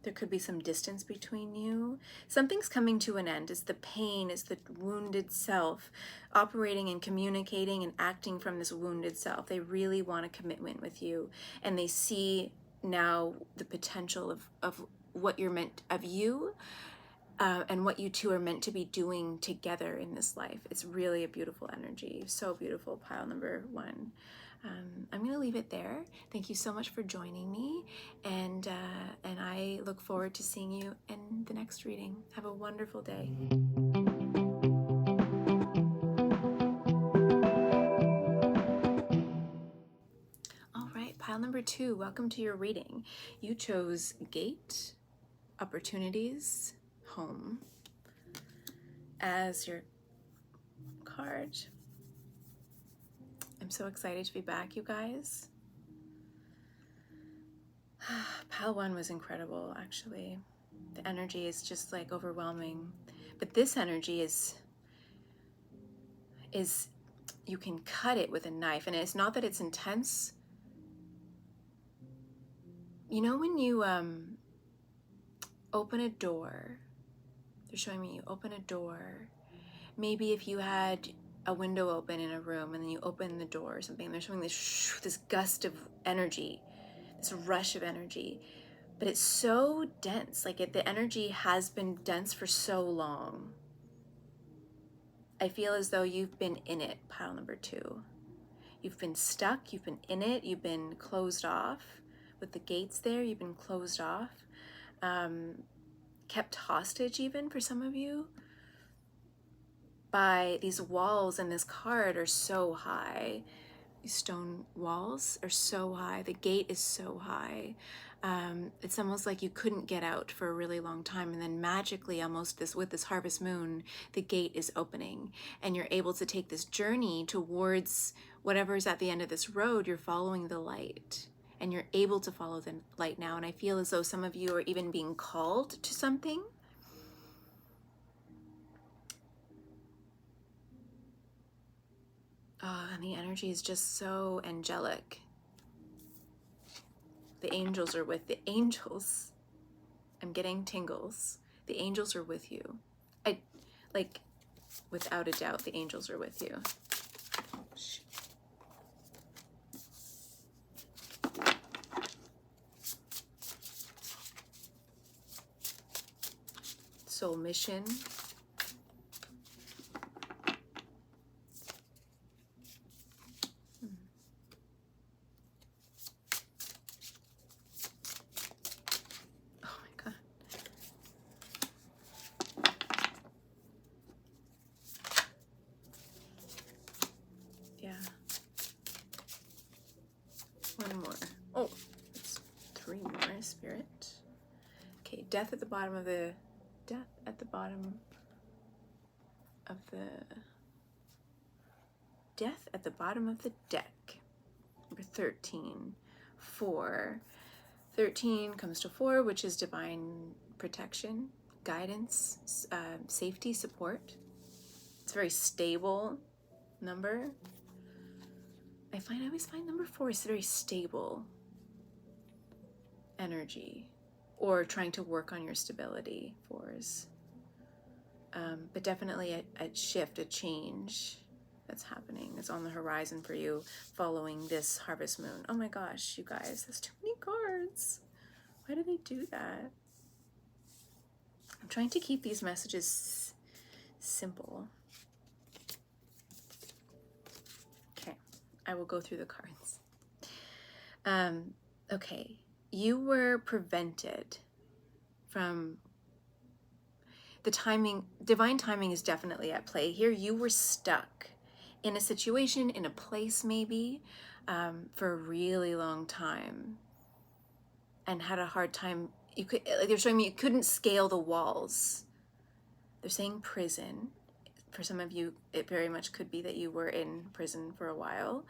Speaker 1: There could be some distance between you. Something's coming to an end. It's the pain, it's the wounded self operating and communicating and acting from this wounded self. They really want a commitment with you, and they see now the potential of what you're meant, of you, and what you two are meant to be doing together in this life. It's really a beautiful energy. So beautiful, pile number 1. I'm going to leave it there. Thank you so much for joining me, and I look forward to seeing you in the next reading. Have a wonderful day. All right, pile number 2, welcome to your reading. You chose Gate, Opportunities, Home as your card. I'm so excited to be back, you guys. Pile 1 was incredible, actually. The energy is just like overwhelming. But this energy is you can cut it with a knife, and it's not that it's intense. You know when you open a door, they're showing me you open a door. Maybe if you had a window open in a room and then you open the door or something, and they're showing this gust of energy, this rush of energy, but it's so dense. Like the energy has been dense for so long. I feel as though you've been in it, pile number 2. You've been stuck, you've been in it, you've been closed off. With the gates there, you've been closed off. Kept hostage even for some of you by these walls, and this card are so high. These stone walls are so high. The gate is so high. It's almost like you couldn't get out for a really long time, and then magically, almost with this harvest moon, the gate is opening, and you're able to take this journey towards whatever is at the end of this road. You're following the light, and you're able to follow the light now. And I feel as though some of you are even being called to something. Oh, and the energy is just so angelic. The angels are with the angels. I'm getting tingles. The angels are with you. Without a doubt, the angels are with you. Soul mission. One more. Oh, it's 3 more, Spirit. Okay, death at the bottom of the deck. Number 13. 4. 13 comes to 4, which is divine protection, guidance, safety, support. It's a very stable number. I always find number 4 is very stable energy, or trying to work on your stability, 4s. But definitely a shift, a change that's happening. It's on the horizon for you following this harvest moon. Oh my gosh, you guys, there's too many cards. Why do they do that? I'm trying to keep these messages simple. I will go through the cards. Okay, you were prevented from the timing. Divine timing is definitely at play here. You were stuck in a situation, in a place maybe, for a really long time, and had a hard time. They're showing me you couldn't scale the walls. They're saying prison. For some of you, it very much could be that you were in prison for a while.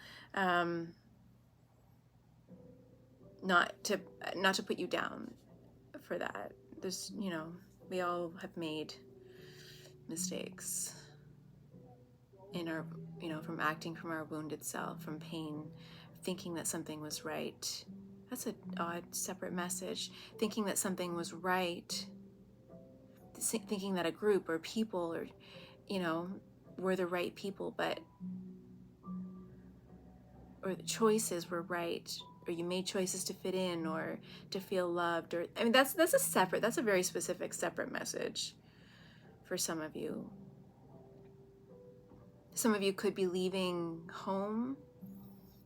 Speaker 1: Not to put you down for that. There's, we all have made mistakes in our, from acting from our wounded self, from pain, thinking that something was right. That's an odd separate message. Thinking that something was right, thinking that a group or people or, were the right people, or the choices were right, or you made choices to fit in or to feel loved, or, that's a very specific separate message for some of you. Some of you could be leaving home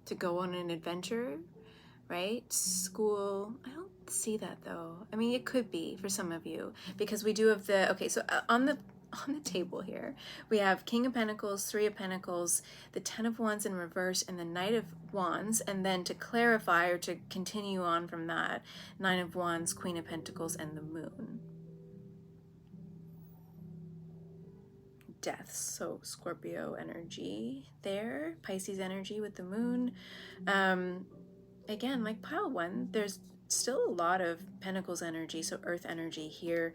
Speaker 1: to go on an adventure, right? School. I don't see that though. It could be for some of you, because we do have on the table here, we have King of Pentacles, Three of Pentacles, the Ten of Wands in reverse, and the Knight of Wands. And then to clarify or to continue on from that, Nine of Wands, Queen of Pentacles, and the Moon. Death. So Scorpio energy there, Pisces energy with the Moon. Again, like pile one, there's still a lot of Pentacles energy, so Earth energy here,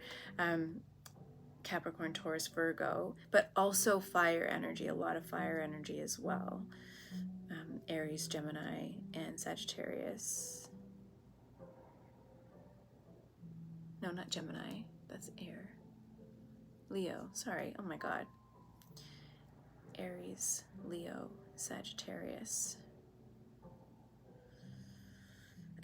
Speaker 1: Capricorn, Taurus, Virgo, but also fire energy, a lot of fire energy as well. Aries, Gemini, and Sagittarius. No, not Gemini, that's air. Leo, sorry, oh my God. Aries, Leo, Sagittarius.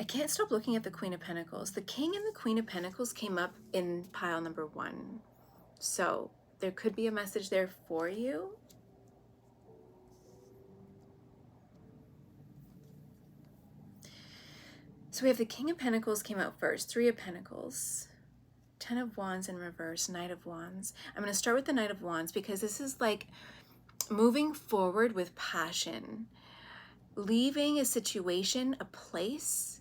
Speaker 1: I can't stop looking at the Queen of Pentacles. The King and the Queen of Pentacles came up in pile number 1. So there could be a message there for you. So we have the King of Pentacles came out first, Three of Pentacles, Ten of Wands in reverse, Knight of Wands. I'm going to start with the Knight of Wands because this is like moving forward with passion, leaving a situation, a place,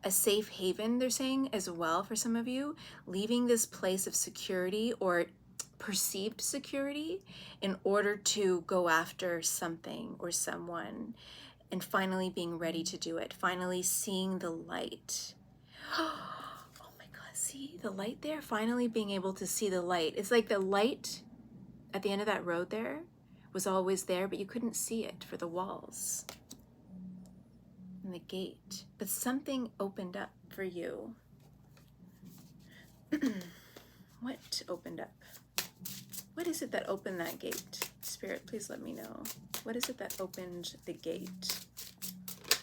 Speaker 1: a safe haven, they're saying as well for some of you, leaving this place of security or perceived security in order to go after something or someone, and finally being ready to do it, finally seeing the light. Oh my God, see the light there? Finally being able to see the light. It's like the light at the end of that road there was always there, but you couldn't see it for the walls and the gate. But something opened up for you. What opened up? What is it that opened that gate? Spirit, please let me know. What is it that opened the gate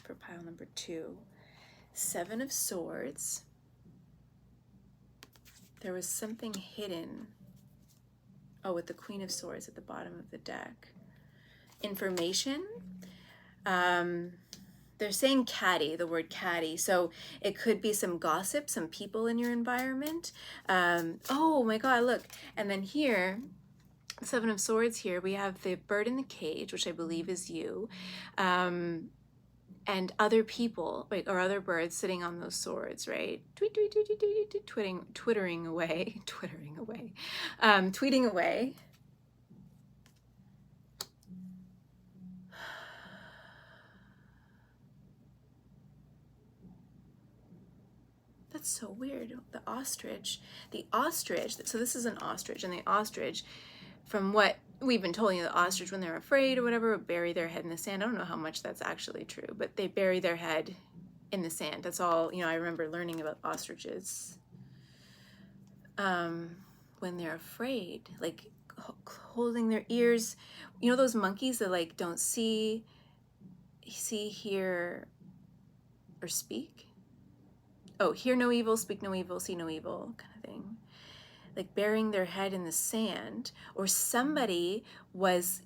Speaker 1: for pile number 2? Seven of Swords. There was something hidden. Oh, with the Queen of Swords at the bottom of the deck. Information. They're saying catty, the word catty. So it could be some gossip, some people in your environment. Oh my God, look. And then here, the Seven of Swords here, we have the bird in the cage, which I believe is you. And other people, right, or other birds sitting on those swords, right? Tweet, tweet, tweet, tweet, tweet, tweet, twittering away, tweeting away. That's so weird. The ostrich, so this is an ostrich, and the ostrich, from what we've been told, the ostrich, when they're afraid or whatever, bury their head in the sand. I don't know how much that's actually true, but they bury their head in the sand. That's all, I remember learning about ostriches. When they're afraid, like holding their ears, those monkeys that like don't see, hear, or speak? Oh, hear no evil, speak no evil, see no evil kind of thing. Like burying their head in the sand, or somebody was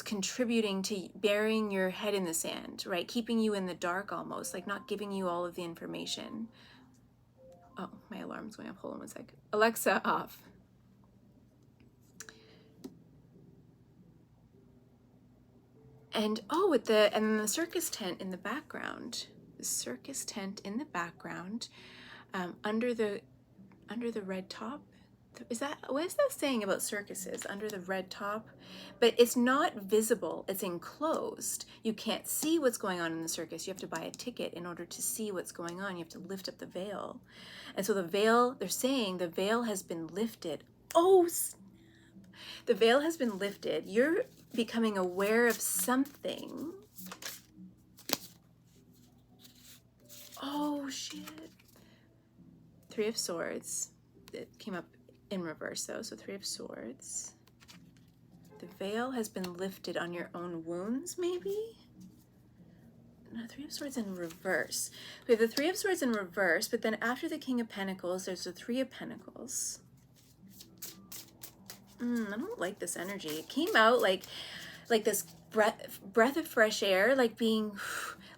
Speaker 1: contributing to burying your head in the sand, right? Keeping you in the dark almost, like not giving you all of the information. Oh, my alarm's going off. Hold on one sec. Alexa, off. And oh, with the, and then the circus tent in the background, the circus tent in the background, under the red top. Is that, what is that saying about circuses? Under the red top? But it's not visible, it's enclosed. You can't see what's going on in the circus. You have to buy a ticket in order to see what's going on. You have to lift up the veil. And so the veil, they're saying the veil has been lifted. Oh, the veil has been lifted. You're becoming aware of something. Oh, shit. Three of Swords. It came up in reverse though, so Three of Swords. The veil has been lifted on your own wounds, maybe? No, Three of Swords in reverse. We have the Three of Swords in reverse, but then after the King of Pentacles, there's the Three of Pentacles. I don't like this energy. It came out like this breath of fresh air, like being,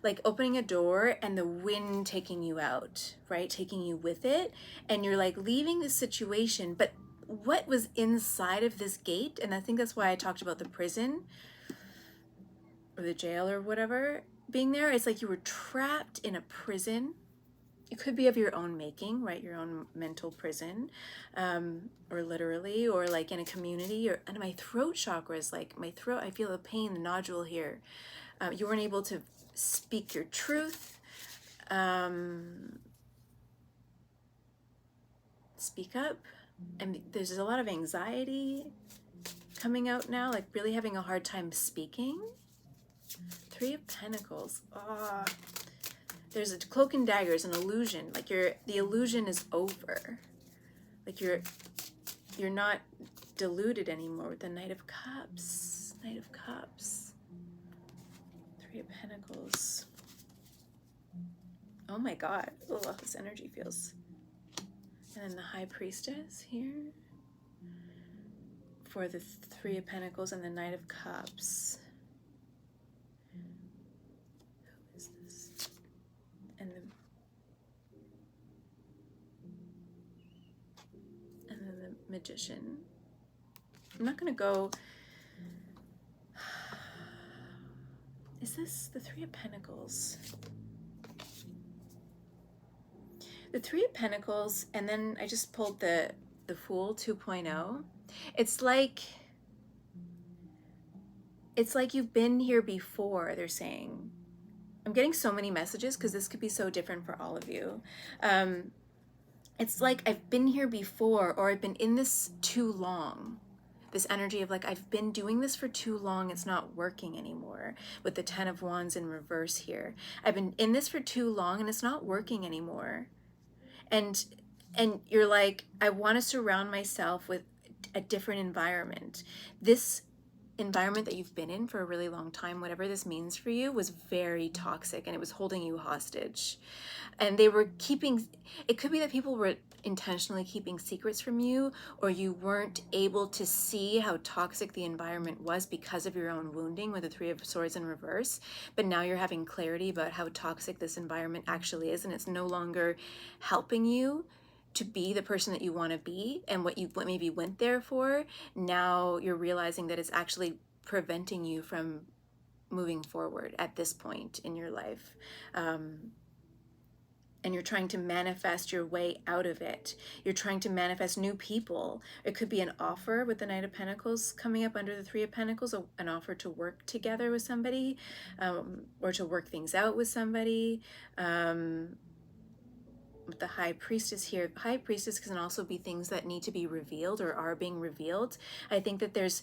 Speaker 1: like opening a door and the wind taking you out, right? Taking you with it. And you're like leaving this situation, but what was inside of this gate, and I think that's why I talked about the prison or the jail or whatever being there, it's like you were trapped in a prison. It could be of your own making, right? Your own mental prison, or literally, or like in a community. Or, and my throat chakra is like, my throat, I feel the pain, the nodule here. You weren't able to speak your truth, speak up. And there's a lot of anxiety coming out now, like really having a hard time speaking. Three of Pentacles. Oh, there's a cloak and daggers, an illusion. Like the illusion is over. Like you're not deluded anymore with the Knight of Cups. Knight of Cups. Three of Pentacles. Oh my God. Oh, this energy feels. And then the High Priestess here. For the Three of Pentacles and the Knight of Cups. Who is this? And then the Magician. I'm not gonna go. Is this the Three of Pentacles? The Three of Pentacles, and then I just pulled the Fool 2.0. It's like you've been here before, they're saying. I'm getting so many messages because this could be so different for all of you. It's like I've been here before, or I've been in this too long. This energy of like, I've been doing this for too long, it's not working anymore. With the Ten of Wands in reverse here. I've been in this for too long and it's not working anymore. And you're like, I want to surround myself with a different environment. This environment that you've been in for a really long time, whatever this means for you, was very toxic and it was holding you hostage. And they were keeping, it could be that people were intentionally keeping secrets from you, or you weren't able to see how toxic the environment was because of your own wounding with the Three of Swords in reverse. But now you're having clarity about how toxic this environment actually is, and it's no longer helping you to be the person that you want to be and what maybe went there for. Now you're realizing that it's actually preventing you from moving forward at this point in your life. And you're trying to manifest your way out of it. You're trying to manifest new people. It could be an offer with the Knight of Pentacles coming up under the Three of Pentacles, an offer to work together with somebody, or to work things out with somebody. With the High Priestess here, High Priestess can also be things that need to be revealed or are being revealed. I think that there's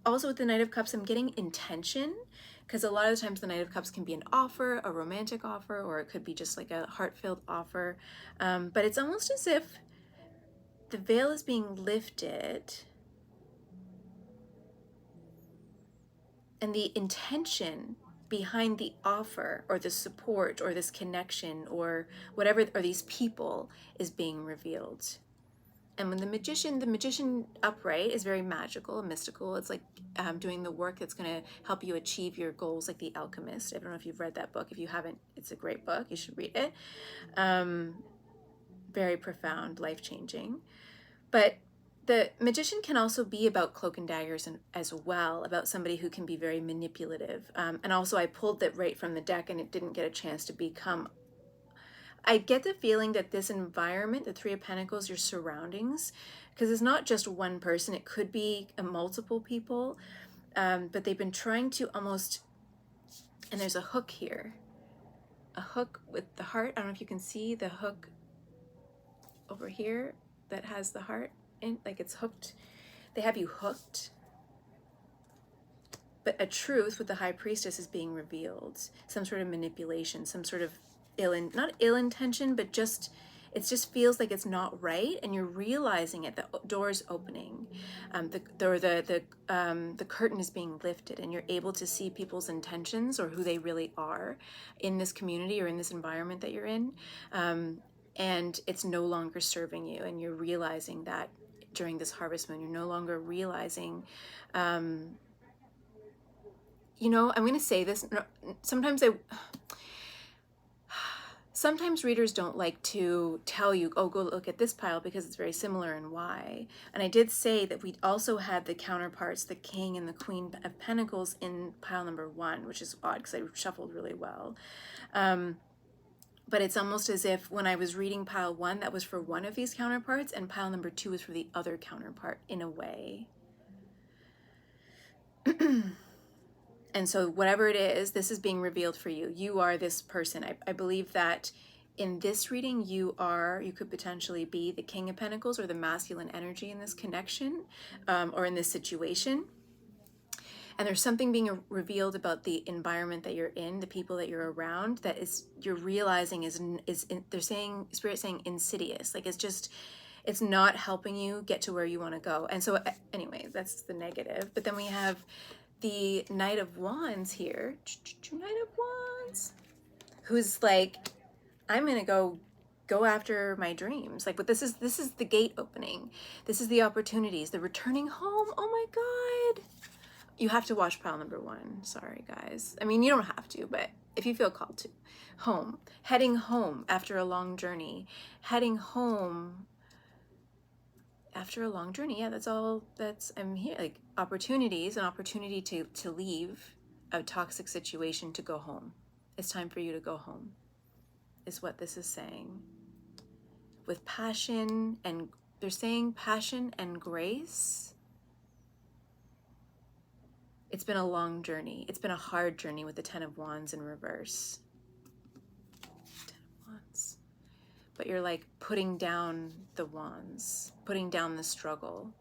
Speaker 1: also with the Knight of Cups, I'm getting intention, because a lot of the times the Knight of Cups can be an offer, a romantic offer, or it could be just like a heart-filled offer. But it's almost as if the veil is being lifted and the intention behind the offer or the support or this connection or whatever, or these people, is being revealed. And when the magician upright is very magical and mystical. It's like doing the work that's going to help you achieve your goals, like The Alchemist. I don't know if you've read that book. If you haven't, it's a great book. You should read it. Very profound, life-changing. But The Magician can also be about cloak and daggers as well, about somebody who can be very manipulative. And also I pulled that right from the deck and it didn't get a chance to become. I get the feeling that this environment, the Three of Pentacles, your surroundings, because it's not just one person, it could be multiple people, but they've been trying to almost, and there's a hook here, a hook with the heart. I don't know if you can see the hook over here that has the heart in, like it's hooked. They have you hooked. But a truth with the High Priestess is being revealed. Some sort of manipulation, some sort of not ill intention, but just, it just feels like it's not right, and you're realizing it. The door's opening, the curtain is being lifted, and you're able to see people's intentions or who they really are in this community or in this environment that you're in, and it's no longer serving you. And you're realizing that during this harvest moon, you're no longer realizing. You know, I'm going to say this. Sometimes readers don't like to tell you, oh, go look at this pile because it's very similar and why. And I did say that we also had the counterparts, the King and the Queen of Pentacles, in pile number 1, which is odd because I shuffled really well. But it's almost as if when I was reading pile 1, that was for one of these counterparts, and pile number 2 was for the other counterpart in a way. And so whatever it is, this is being revealed for you. You are this person. I believe that in this reading, you could potentially be the King of Pentacles or the masculine energy in this connection, or in this situation. And there's something being revealed about the environment that you're in, the people that you're around, that you're realizing they're saying, Spirit saying insidious. Like it's not helping you get to where you want to go. And so anyway, that's the negative. But then we have the Knight of Wands here, Knight of Wands, who's like, I'm gonna go after my dreams. Like, but this is the gate opening. This is the opportunities, the returning home. Oh my God. You have to watch pile number 1. Sorry, guys. I mean, you don't have to, but if you feel called to. Home. Heading home after a long journey. Heading home after a long journey. Yeah, I'm here. Like, opportunities, an opportunity to leave a toxic situation, to go home. It's time for you to go home, is what this is saying. With passion, and they're saying passion and grace. It's been a long journey. It's been a hard journey with the Ten of Wands in reverse. Ten of Wands. But you're like putting down the wands, putting down the struggle.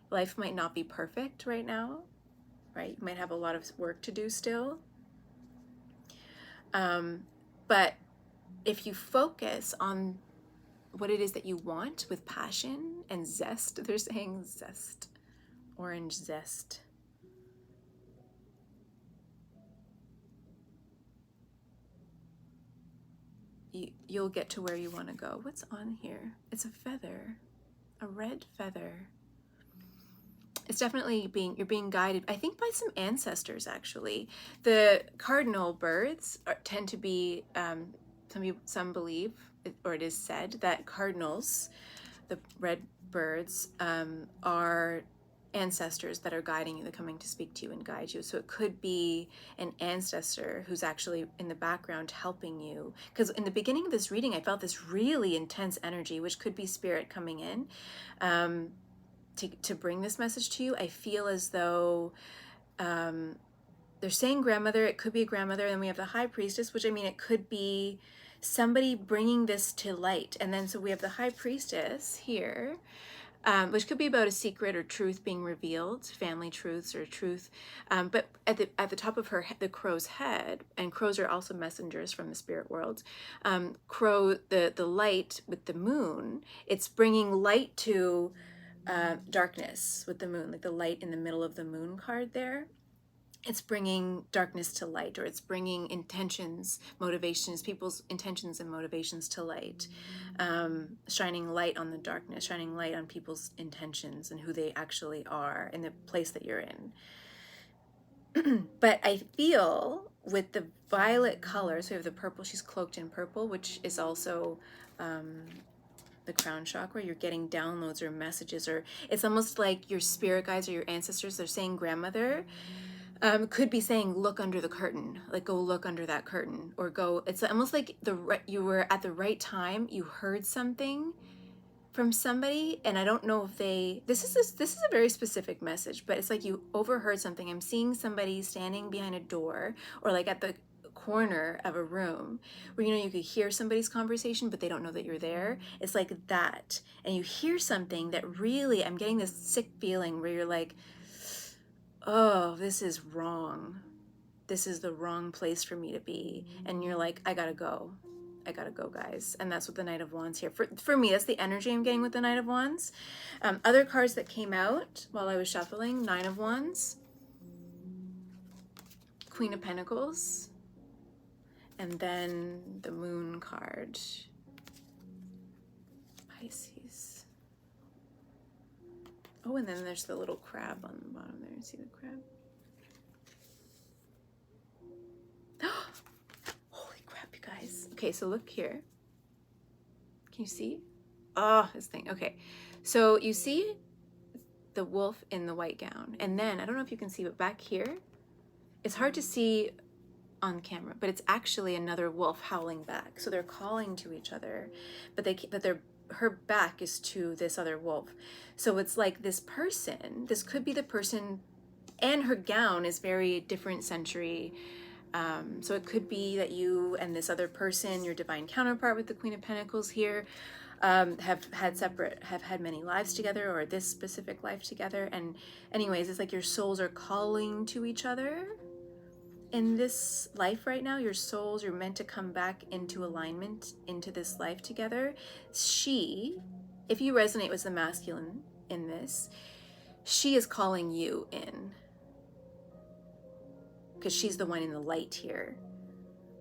Speaker 1: Life might not be perfect right now, right? You might have a lot of work to do still. But if you focus on what it is that you want with passion and zest, they're saying zest, orange zest. You'll get to where you want to go. What's on here? It's a feather, a red feather. It's definitely you're being guided, I think, by some ancestors, actually. The cardinal birds tend to be, some believe, or it is said, that cardinals, the red birds, are ancestors that are guiding you, they're coming to speak to you and guide you. So it could be an ancestor who's actually in the background helping you. Because in the beginning of this reading, I felt this really intense energy, which could be Spirit coming in to bring this message to you. I feel as though they're saying grandmother, it could be a grandmother, and then we have the High Priestess, which, I mean, it could be somebody bringing this to light. And then so we have the High Priestess here, which could be about a secret or truth being revealed, family truths or truth. But at the top of the crow's head, and crows are also messengers from the spirit world. Crow, the light with the moon, it's bringing light to darkness with the moon, like the light in the middle of the moon card there. It's bringing darkness to light, or it's bringing intentions, motivations, people's intentions and motivations to light, shining light on the darkness, shining light on people's intentions and who they actually are in the place that you're in. But I feel with the violet color, so we have the purple, she's cloaked in purple, which is also the crown chakra, you're getting downloads or messages, or it's almost like your spirit guides or your ancestors, they're saying grandmother, could be saying, look under the curtain, like go look under that curtain, or go, it's almost like you were at the right time, you heard something from somebody, and I don't know if this is a very specific message, but it's like you overheard something. I'm seeing somebody standing behind a door, or like at the corner of a room where, you know, you could hear somebody's conversation, but they don't know that you're there. It's like that. And you hear something that really, I'm getting this sick feeling where you're like, oh, this is wrong. This is the wrong place for me to be. And you're like, I gotta go, guys. And that's what the Knight of Wands here. For me, that's the energy I'm getting with the Knight of Wands. Other cards that came out while I was shuffling, Nine of Wands, Queen of Pentacles, and then the Moon card, Pisces. Oh, and then there's the little crab on the bottom there. See the crab? Holy crap, you guys. Okay, so look here. Can you see? Oh, this thing. Okay, so you see the wolf in the white gown, and then I don't know if you can see, but back here, it's hard to see on camera, but it's actually another wolf howling back. So they're calling to each other, but her back is to this other wolf. So it's like this person, this could be the person, and her gown is very different century. So it could be that you and this other person, your divine counterpart with the Queen of Pentacles here, have had many lives together, or this specific life together. And anyways, it's like your souls are calling to each other in this life right now. Your souls are meant to come back into alignment into this life together. She, if you resonate with the masculine in this, she is calling you in, because she's the one in the light here.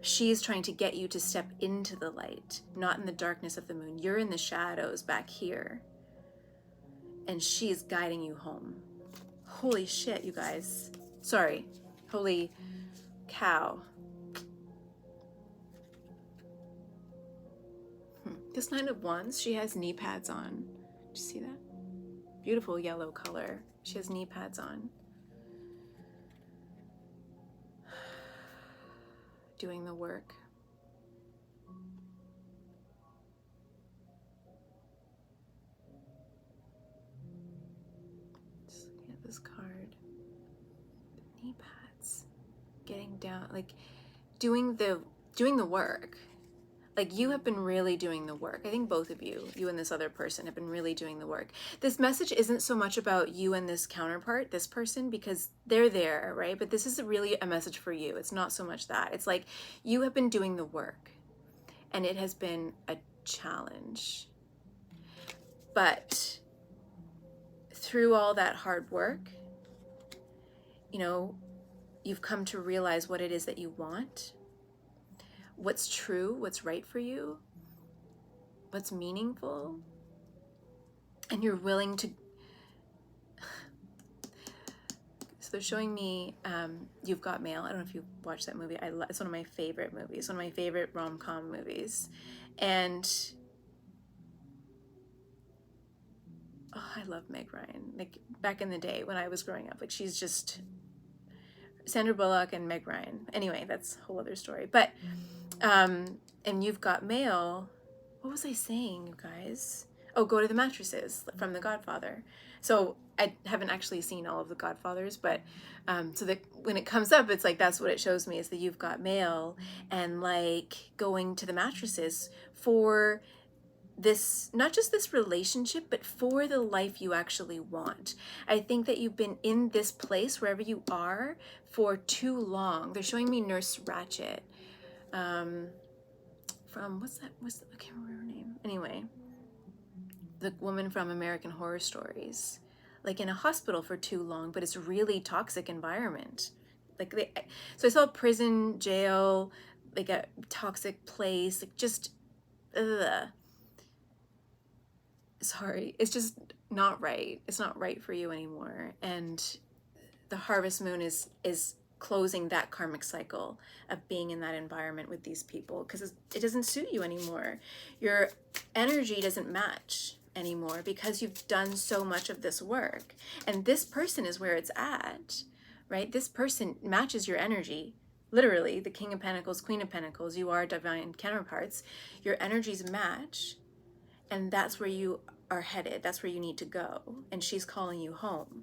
Speaker 1: She is trying to get you to step into the light, not in the darkness of the moon. You're in the shadows back here, and she is guiding you home. Holy shit, you guys. Sorry. Holy cow. This Knight of Wands, she has knee pads on. Did you see that? Beautiful yellow color. She has knee pads on. Doing the work. Just looking at this card. The knee pads. Getting down, like doing the work. Like you have been really doing the work. I think both of you and this other person have been really doing the work. This message isn't so much about you and this counterpart, this person, because they're there, right? But this is really a message for you. It's not so much that. It's like you have been doing the work, and it has been a challenge. But through all that hard work, you know, you've come to realize what it is that you want, what's true, what's right for you, what's meaningful, and you're willing to. So they're showing me You've Got Mail. I don't know if you've watched that movie. It's one of my favorite movies, one of my favorite rom-com movies. And oh, I love Meg Ryan. Like back in the day when I was growing up, like she's just Sandra Bullock and Meg Ryan. Anyway, that's a whole other story. But and You've Got Mail. What was I saying, you guys? Oh, go to the mattresses from The Godfather. So I haven't actually seen all of The Godfathers, but so that when it comes up, it's like that's what it shows me, is the You've Got Mail, and like going to the mattresses for this, not just this relationship, but for the life you actually want. I think that you've been in this place, wherever you are, for too long. They're showing me Nurse Ratched. From, I can't remember her name. Anyway, the woman from American Horror Stories, like in a hospital for too long, but it's really toxic environment. Like so I saw prison, jail, like a toxic place, like just, sorry, it's just not right. It's not right for you anymore. And the harvest moon is closing that karmic cycle of being in that environment with these people, because it doesn't suit you anymore. Your energy doesn't match anymore because you've done so much of this work. And this person is where it's at, right? This person matches your energy. Literally, the King of Pentacles, Queen of Pentacles, you are divine counterparts. Your energies match, and that's where you are headed. That's where you need to go. And she's calling you home.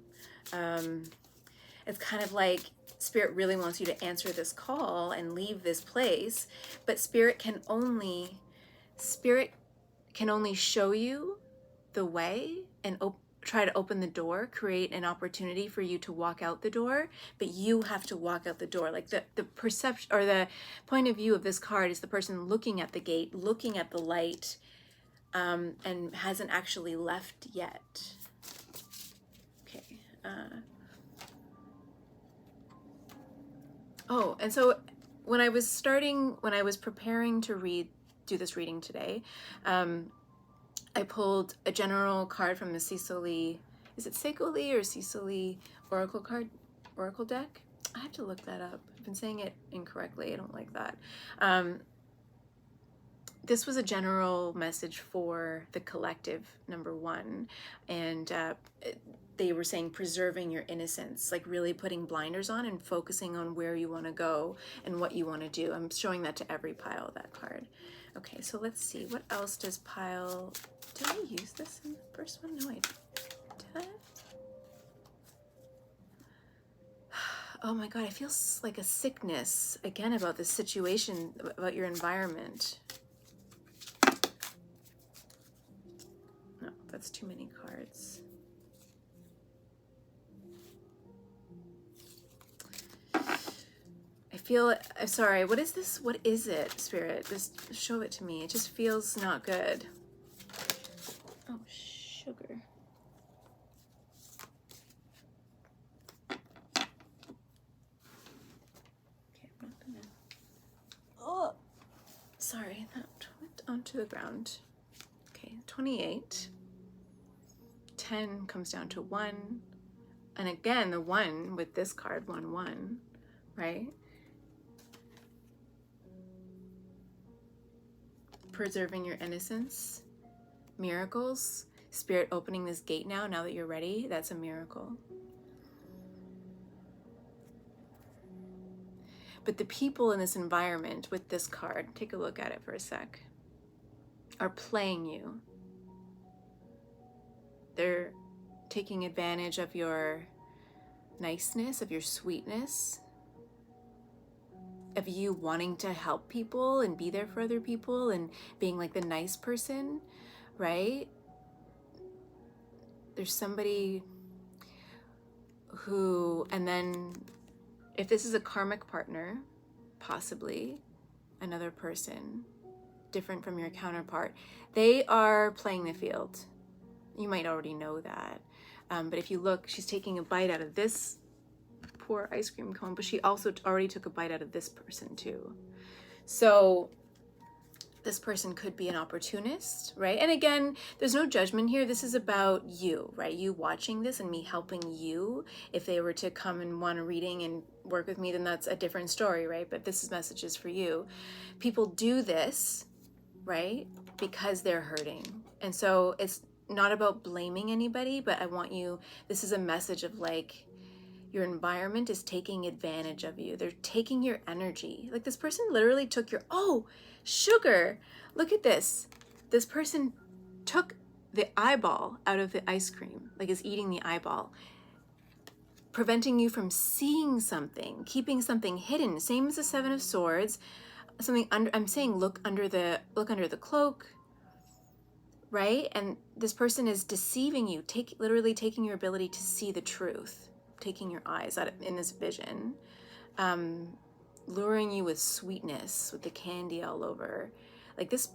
Speaker 1: It's kind of like Spirit really wants you to answer this call and leave this place, but Spirit can only show you the way and try to open the door, create an opportunity for you to walk out the door, but you have to walk out the door. Like the perception or the point of view of this card is the person looking at the gate, looking at the light, and hasn't actually left yet. Okay. Oh, and so when I was preparing to do this reading today, I pulled a general card from the Ceccoli, is it Ceccoli or Ceccoli Oracle deck? I have to look that up. I've been saying it incorrectly. I don't like that. This was a general message for the collective, number one, and they were saying preserving your innocence, like really putting blinders on and focusing on where you want to go and what you want to do. I'm showing that to every pile of that card. Okay, so let's see. What else does pile... Did I use this in the first one? No, I did. Did I? Oh my God, I feel like a sickness again about this situation, about your environment. No, that's too many cards. I'm sorry, what is this? What is it, Spirit? Just show it to me. It just feels not good. Oh, sugar. Okay, I'm not gonna... Oh, sorry, that went onto the ground. Okay, 28. 10 comes down to 1. And again, the 1 with this card, 1, 1, right? Preserving your innocence, miracles, Spirit opening this gate now that you're ready, that's a miracle. But the people in this environment with this card, take a look at it for a sec, are playing you. They're taking advantage of your niceness, of your sweetness, of you wanting to help people and be there for other people and being like the nice person, right? There's somebody who, and then if this is a karmic partner, possibly another person different from your counterpart, they are playing the field. You might already know that. But if you look, she's taking a bite out of this poor ice cream cone, but she also already took a bite out of this person too. So this person could be an opportunist, right? And again, there's no judgment here. This is about you, right? You watching this and me helping you. If they were to come and want a reading and work with me, then that's a different story, right? But this is messages for you. People do this, right? Because they're hurting. And so it's not about blaming anybody, but I want you, this is a message of like, your environment is taking advantage of you. They're taking your energy. Like this person literally took your, oh, sugar. Look at this. This person took the eyeball out of the ice cream, like is eating the eyeball, preventing you from seeing something, keeping something hidden. Same as the Seven of Swords. Something under, I'm saying look under the cloak, right? And this person is deceiving you, literally taking your ability to see the truth. Taking your eyes out of, in this vision, luring you with sweetness, with the candy all over. Like this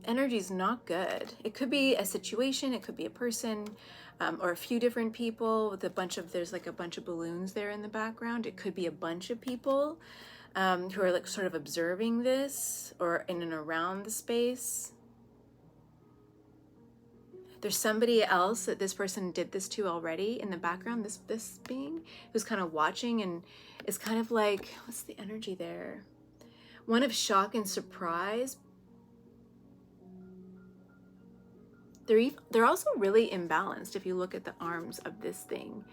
Speaker 1: energy is not good. It could be a situation, it could be a person, or a few different people with there's like a bunch of balloons there in the background. It could be a bunch of people who are like sort of observing this or in and around the space. There's somebody else that this person did this to already in the background, this being who's kind of watching, and is kind of like, what's the energy there? One of shock and surprise. They're also really imbalanced if you look at the arms of this thing.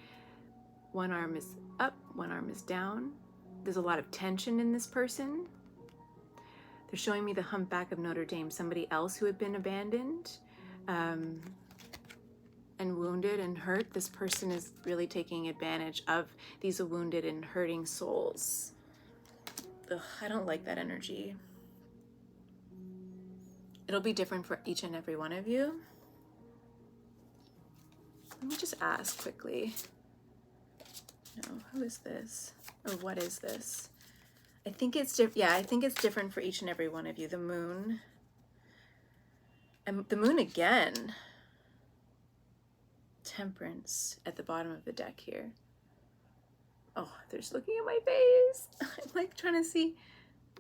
Speaker 1: One arm is up, one arm is down. There's a lot of tension in this person. They're showing me the humpback of Notre Dame, somebody else who had been abandoned and wounded and hurt. This person is really taking advantage of these wounded and hurting souls. Ugh, I don't like that energy. It'll be different for each and every one of you. Let me just ask quickly. No, who is this? Or what is this? I think it's different. Yeah, I think it's different for each and every one of you. The moon. And the moon again. Temperance at the bottom of the deck here. Oh, they're just looking at my face. I'm like trying to see.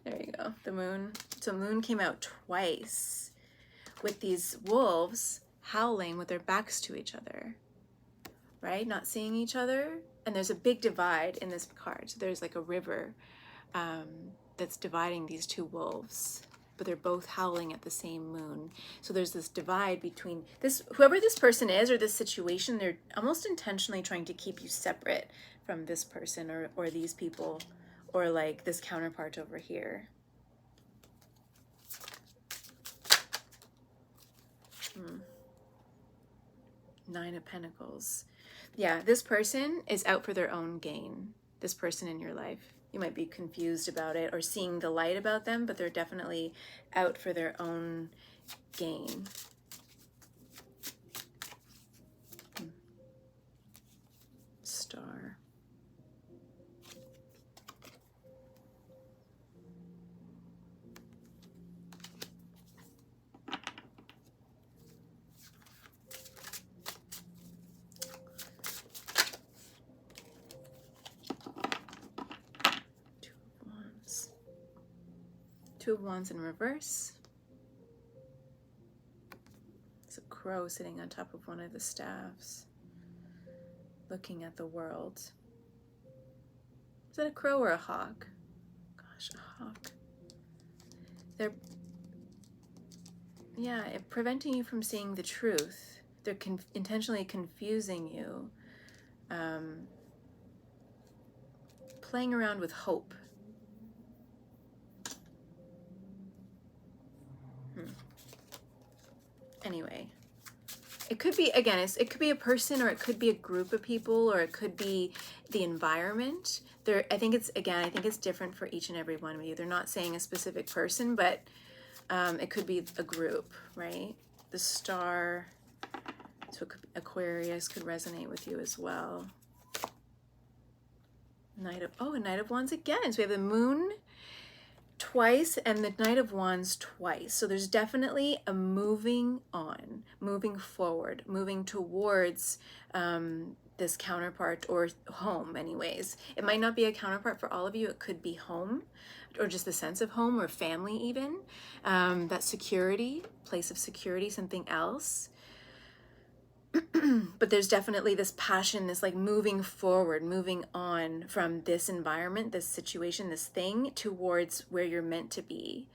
Speaker 1: There you go. The moon. So moon came out twice with these wolves howling with their backs to each other. Right? Not seeing each other. And there's a big divide in this card. So there's like a river that's dividing these two wolves, but they're both howling at the same moon. So there's this divide between this, whoever this person is or this situation, they're almost intentionally trying to keep you separate from this person or these people or like this counterpart over here. Nine of Pentacles. Yeah, this person is out for their own gain. This person in your life. You might be confused about it or seeing the light about them, but they're definitely out for their own gain. Star. Two of Wands in reverse. It's a crow sitting on top of one of the staffs, looking at the world. Is that a crow or a hawk? Gosh, a hawk. They're, yeah, preventing you from seeing the truth. They're intentionally confusing you. Playing around with hope. Anyway, it could be, again, it could be a person or it could be a group of people or it could be the environment. I think it's different for each and every one of you. They're not saying a specific person, but it could be a group, right? The star, so Aquarius could resonate with you as well. A Knight of Wands again. So we have the moon twice and the Knight of Wands twice. So there's definitely a moving on, moving forward, moving towards this counterpart or home anyways. It might not be a counterpart for all of you. It could be home or just the sense of home or family even. That security, place of security, something else. But there's definitely this passion, this like moving forward, moving on from this environment, this situation, this thing towards where you're meant to be.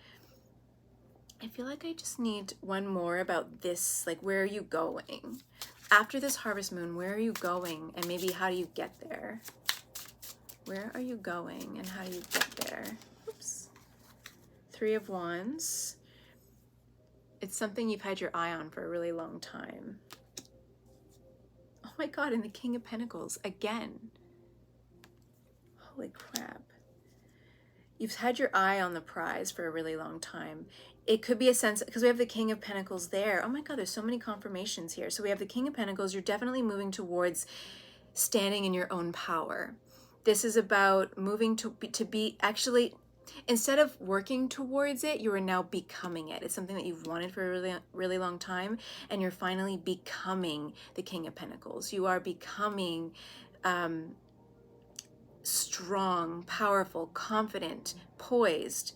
Speaker 1: I feel like I just need one more about this, like where are you going? After this harvest moon, where are you going? And maybe how do you get there? Where are you going and how do you get there? Oops. Three of Wands. It's something you've had your eye on for a really long time. Oh my God, and the King of Pentacles again. Holy crap. You've had your eye on the prize for a really long time. It could be a sense, because we have the King of Pentacles there. Oh my God, there's so many confirmations here. So we have the King of Pentacles. You're definitely moving towards standing in your own power. This is about moving to be actually, instead of working towards it, you are now becoming it. It's something that you've wanted for a really, really long time, and you're finally becoming the King of Pentacles. You are becoming strong, powerful, confident, poised.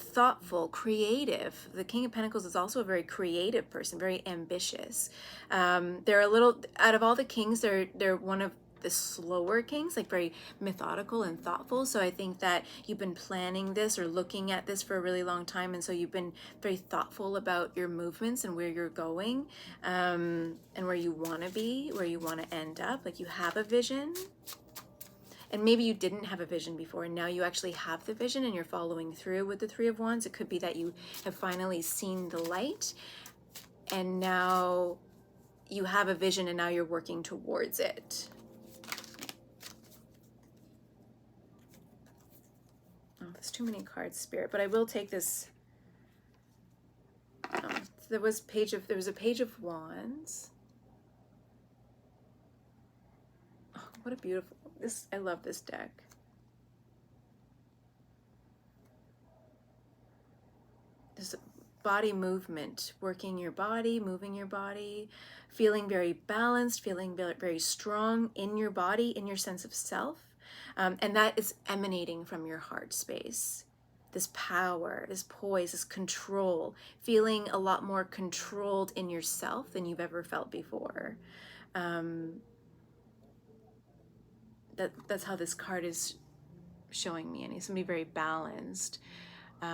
Speaker 1: thoughtful, creative. The King of Pentacles is also a very creative person, very ambitious. They're a little, out of all the kings, they're one of the slower kings, like very methodical and thoughtful. So I think that you've been planning this or looking at this for a really long time, and so you've been very thoughtful about your movements and where you're going, and where you want to be, where you want to end up. Like, you have a vision. And maybe you didn't have a vision before, and now you actually have the vision and you're following through with the Three of Wands. It could be that you have finally seen the light, and now you have a vision and now you're working towards it. Oh, there's too many cards, Spirit, but I will take this. There was a Page of Wands. Oh, what a beautiful, I love this deck. There's body movement, working your body, moving your body, feeling very balanced, feeling very strong in your body, in your sense of self. And that is emanating from your heart space. This power, this poise, this control, feeling a lot more controlled in yourself than you've ever felt before. That's how this card is showing me, and he's gonna be very balanced. You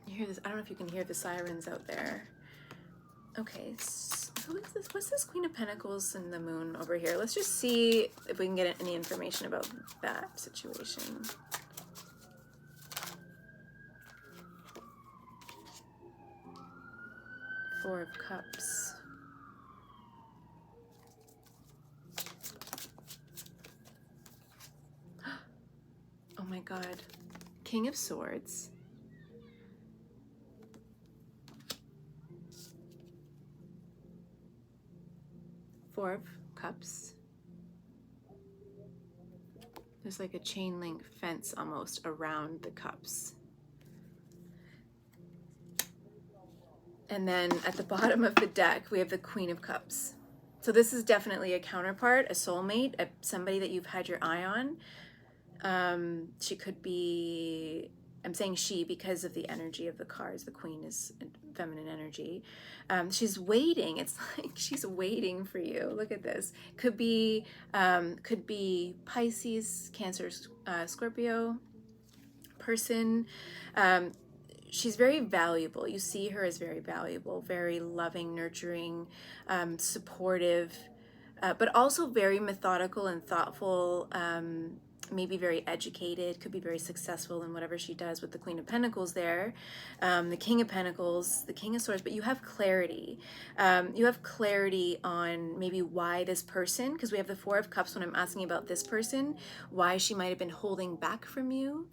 Speaker 1: hear this? I don't know if you can hear the sirens out there. Okay, so who is this? What's this Queen of Pentacles and the Moon over here? Let's just see if we can get any information about that situation. Four of Cups. Oh my God. King of Swords. Four of Cups. There's like a chain link fence almost around the cups. And then at the bottom of the deck, we have the Queen of Cups. So this is definitely a counterpart, a soulmate, somebody that you've had your eye on. She could be, I'm saying she because of the energy of the cards. The Queen is feminine energy. She's waiting. It's like she's waiting for you. Look at this. Could be Pisces, Cancer, Scorpio person. She's very valuable. You see her as very valuable, very loving, nurturing, supportive, but also very methodical and thoughtful, maybe very educated, could be very successful in whatever she does with the Queen of Pentacles there, the King of Pentacles, the King of Swords, but you have clarity. You have clarity on maybe why this person, because we have the Four of Cups when I'm asking about this person, why she might have been holding back from you,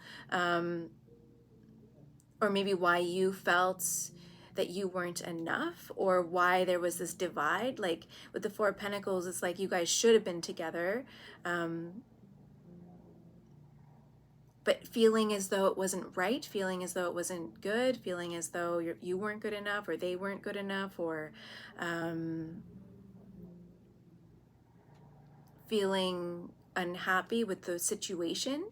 Speaker 1: or maybe why you felt that you weren't enough, or why there was this divide. Like with the Four of Pentacles, it's like you guys should have been together, but feeling as though it wasn't right, feeling as though it wasn't good, feeling as though you weren't good enough, or they weren't good enough, or feeling unhappy with the situation.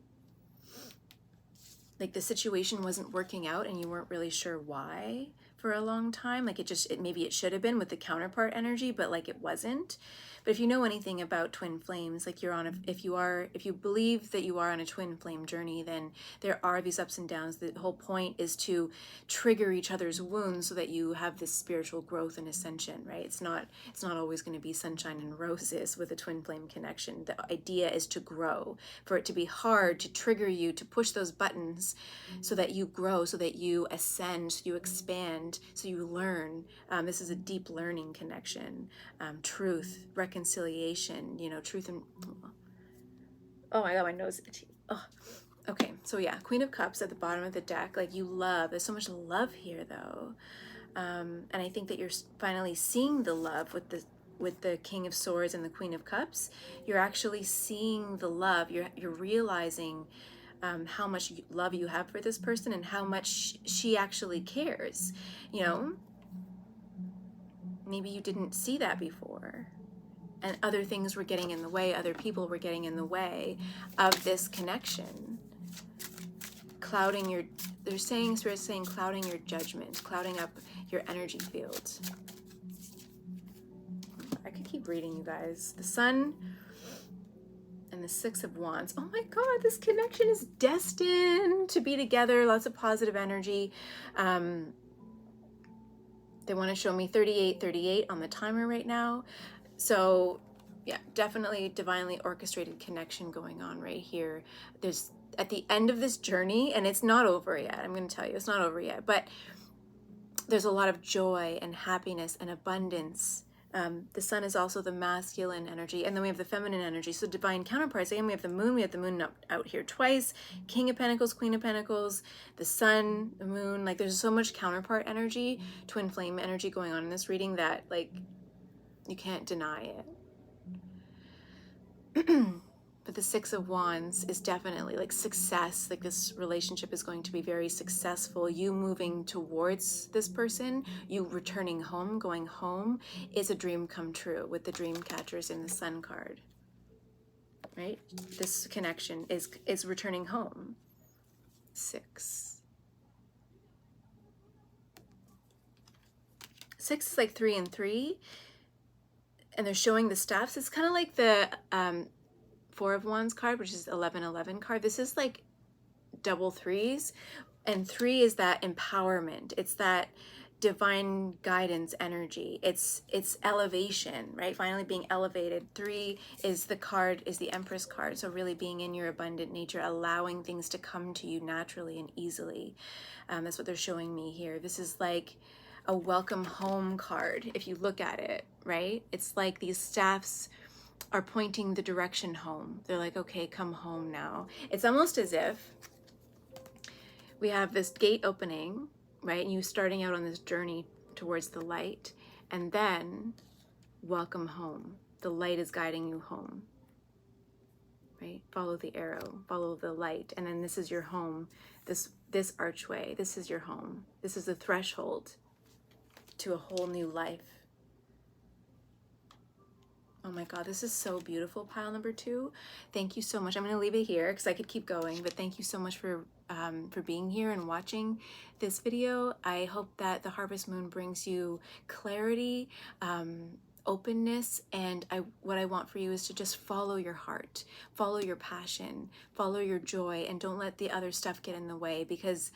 Speaker 1: Like the situation wasn't working out and you weren't really sure why for a long time. Like maybe it should have been with the counterpart energy, but like it wasn't. But if you know anything about twin flames, like you're on if you believe that you are on a twin flame journey, then there are these ups and downs. The whole point is to trigger each other's wounds so that you have this spiritual growth and ascension, right? It's not always going to be sunshine and roses with a twin flame connection. The idea is to grow, for it to be hard, to trigger you, to push those buttons so that you grow, so that you ascend, so you expand, so you learn. This is a deep learning connection. Truth, reconciliation, truth and, oh my God, my nose is itchy. Oh. Okay, so yeah, Queen of Cups at the bottom of the deck, like you love, there's so much love here though. And I think that you're finally seeing the love with the King of Swords and the Queen of Cups. You're actually seeing the love, you're realizing how much love you have for this person and how much she actually cares. Maybe you didn't see that before. and other things were getting in the way, other people were getting in the way of this connection, clouding your, they're saying, Spirit's saying, clouding your judgment, clouding up your energy field. I could keep reading, you guys. The Sun and the Six of Wands. Oh my God, this connection is destined to be together. Lots of positive energy. They want to show me 38 on the timer right now. So yeah, definitely divinely orchestrated connection going on right here. There's at the end of this journey, and it's not over yet. I'm going to tell you, it's not over yet, but there's a lot of joy and happiness and abundance. The Sun is also the masculine energy, and then we have the feminine energy. So divine counterparts. Again, we have the moon out here twice. King of Pentacles, Queen of Pentacles, the Sun, the moon. Like there's so much counterpart energy, twin flame energy going on in this reading that like you can't deny it. But the Six of Wands is definitely like success. Like this relationship is going to be very successful. You moving towards this person, you returning home, going home is a dream come true with the dream catchers in the Sun card, right? This connection is returning home. 6. 6 is like 3 and 3. And they're showing the staffs. It's kind of like the Four of Wands card, which is 11 card. This is like double 3s, and 3 is that empowerment. It's that divine guidance energy. It's elevation, right? Finally being elevated. 3 is the Empress card. So really being in your abundant nature, allowing things to come to you naturally and easily. That's what they're showing me here. This is like a welcome home card if you look at it, right? It's like these staffs are pointing the direction home. They're like, okay, come home now. It's almost as if we have this gate opening, right? And you starting out on this journey towards the light, and then welcome home. The light is guiding you home, right? Follow the arrow, follow the light. And then this is your home. This archway, this is your home. This is the threshold to a whole new life. Oh my God, this is so beautiful, pile number 2. Thank you so much. I'm going to leave it here because I could keep going, but thank you so much for being here and watching this video. I hope that the Harvest Moon brings you clarity, openness, and what I want for you is to just follow your heart, follow your passion, follow your joy, and don't let the other stuff get in the way, because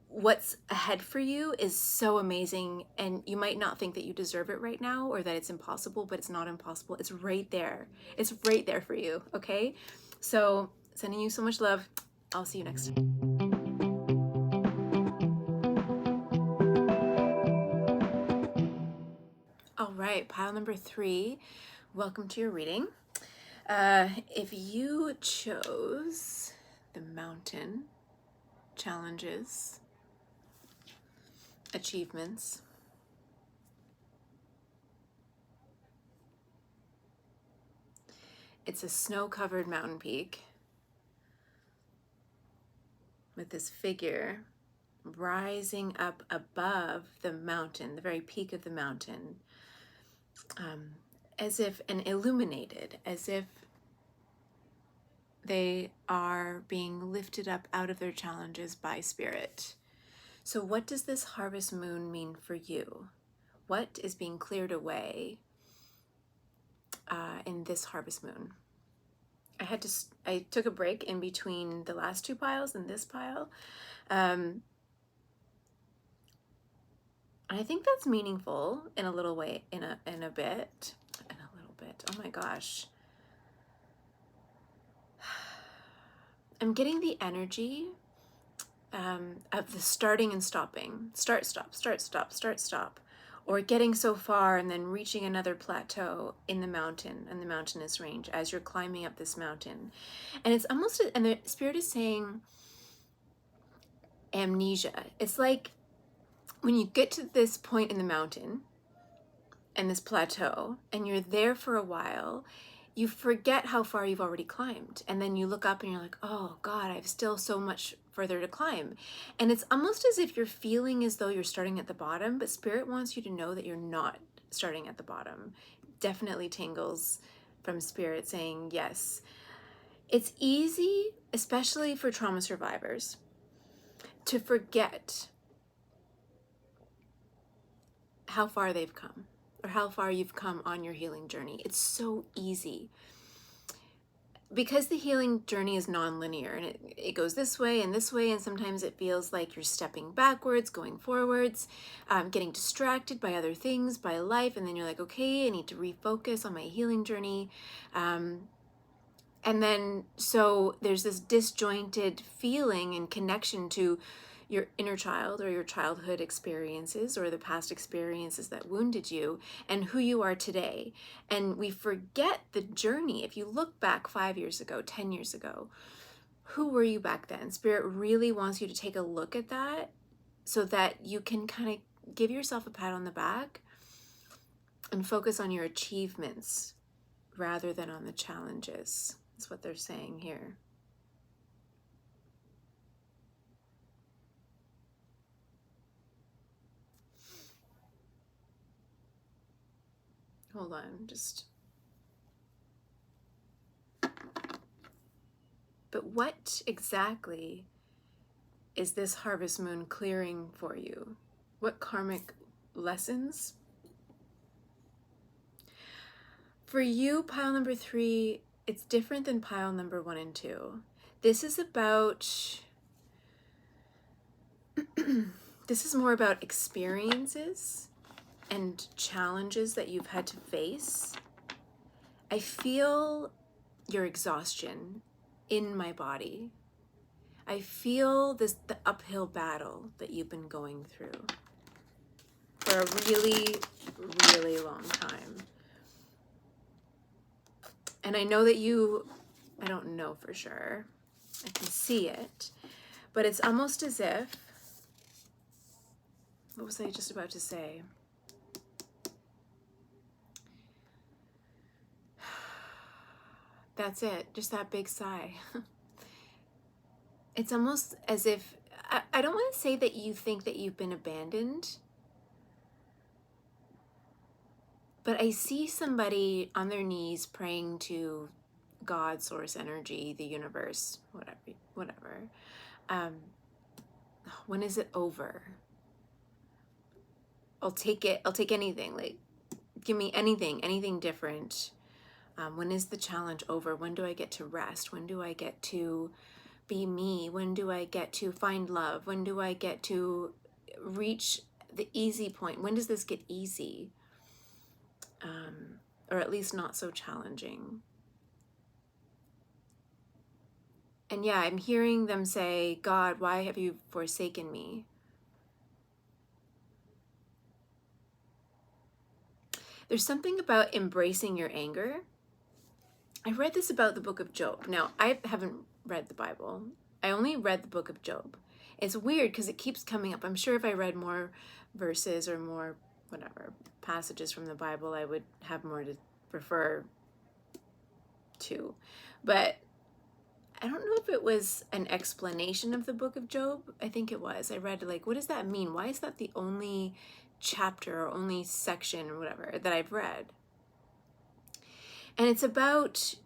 Speaker 1: what's ahead for you is so amazing, and you might not think that you deserve it right now or that it's impossible, but it's not impossible. It's right there. It's right there for you, okay? So sending you so much love. I'll see you next time. All right, pile number 3, welcome to your reading. If you chose the Mountain, challenges, achievements, it's a snow-covered mountain peak with this figure rising up above the mountain, the very peak of the mountain, as if and illuminated, as if they are being lifted up out of their challenges by Spirit. So what does this Harvest Moon mean for you? What is being cleared away in this Harvest Moon? I took a break in between the last 2 piles and this pile. I think that's meaningful in a little way, in a bit. Oh my gosh. I'm getting the energy of the starting and stopping. Start, stop, start, stop, start, stop. Or getting so far and then reaching another plateau in the mountain, in the mountainous range, as you're climbing up this mountain. And it's almost, and the Spirit is saying amnesia. It's like when you get to this point in the mountain and this plateau, and you're there for a while, you forget how far you've already climbed. And then you look up and you're like, oh God, I have still so much further to climb. And it's almost as if you're feeling as though you're starting at the bottom, but Spirit wants you to know that you're not starting at the bottom. definitely tingles from spirit saying yes. It's easy, especially for trauma survivors, to forget how far they've come or how far you've come on your healing journey. It's so easy because the healing journey is non-linear, and it goes this way, and sometimes it feels like you're stepping backwards, going forwards, getting distracted by other things, by life, and then you're like, okay, I need to refocus on my healing journey. And then, so there's this disjointed feeling and connection to your inner child or your childhood experiences or the past experiences that wounded you and who you are today. And we forget the journey. If you look back 5 years ago, 10 years ago, who were you back then? Spirit really wants you to take a look at that so that you can kind of give yourself a pat on the back and focus on your achievements rather than on the challenges. That's what they're saying here. Hold on, just. But what exactly is this harvest moon clearing for you? What karmic lessons? For you, pile number 3, it's different than pile number 1 and 2. This is about, this is more about experiences and challenges that you've had to face. I feel your exhaustion in my body. I feel the uphill battle that you've been going through for a really, really long time. And I know that I don't know for sure, I can see it, but it's almost as if, what was I just about to say? That's it, just that big sigh. It's almost as if, I don't want to say that you think that you've been abandoned, but I see somebody on their knees praying to God, source energy, the universe, whatever. When is it over? I'll take it. I'll take anything. Like, give me anything different. When is the challenge over? When do I get to rest? When do I get to be me? When do I get to find love? When do I get to reach the easy point? When does this get easy? Or at least not so challenging. And yeah, I'm hearing them say, God, why have you forsaken me? There's something about embracing your anger. I read this about the book of Job. Now, I haven't read the Bible. I only read the book of Job. It's weird because it keeps coming up. I'm sure if I read more verses or more, whatever, passages from the Bible, I would have more to refer to. But I don't know if it was an explanation of the book of Job. I think it was. I read, like, what does that mean? Why is that the only chapter or only section or whatever that I've read? And it's about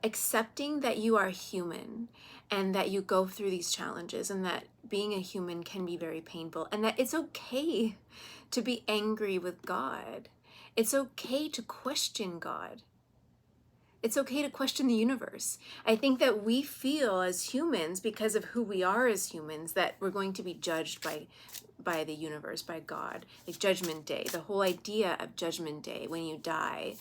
Speaker 1: accepting that you are human and that you go through these challenges and that being a human can be very painful and that it's okay to be angry with God. It's okay to question God. It's okay to question the universe. I think that we feel as humans, because of who we are as humans, that we're going to be judged by the universe, by God. Like Judgment Day, the whole idea of Judgment Day, when you die,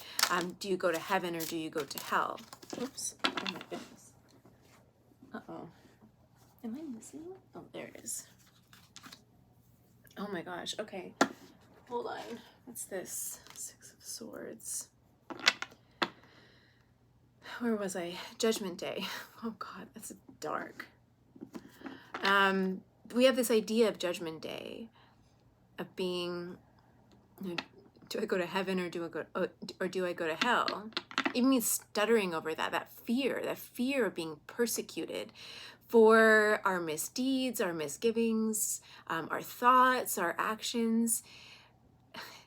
Speaker 1: do you go to heaven or do you go to hell? Oops, oh my goodness. Uh-oh. Am I missing one? Oh, there it is. Oh my gosh, okay. Hold on. What's this? 6 of Swords. Where was I? Judgment Day. Oh God, that's dark. We have this idea of Judgment Day, of being, do I go to heaven or do I go to hell? Even me stuttering over that fear of being persecuted for our misdeeds, our misgivings, our thoughts, our actions.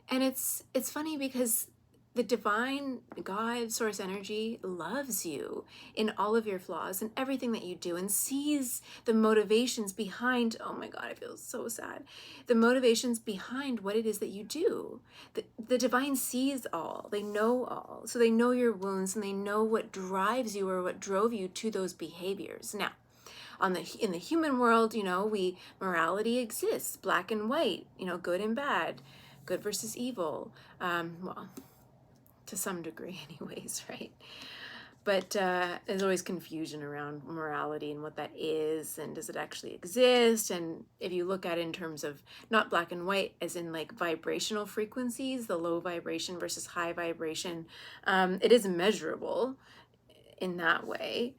Speaker 1: And it's funny because the divine God, source energy loves you in all of your flaws and everything that you do, and sees the motivations behind, oh my God, I feel so sad. The motivations behind what it is that you do. The divine sees all, they know all. So they know your wounds and they know what drives you or what drove you to those behaviors. Now, in the human world, morality exists, black and white, good and bad, good versus evil. Well, to some degree anyways, right? But there's always confusion around morality and what that is, and does it actually exist? And if you look at it in terms of not black and white, as in like vibrational frequencies, the low vibration versus high vibration, it is measurable in that way.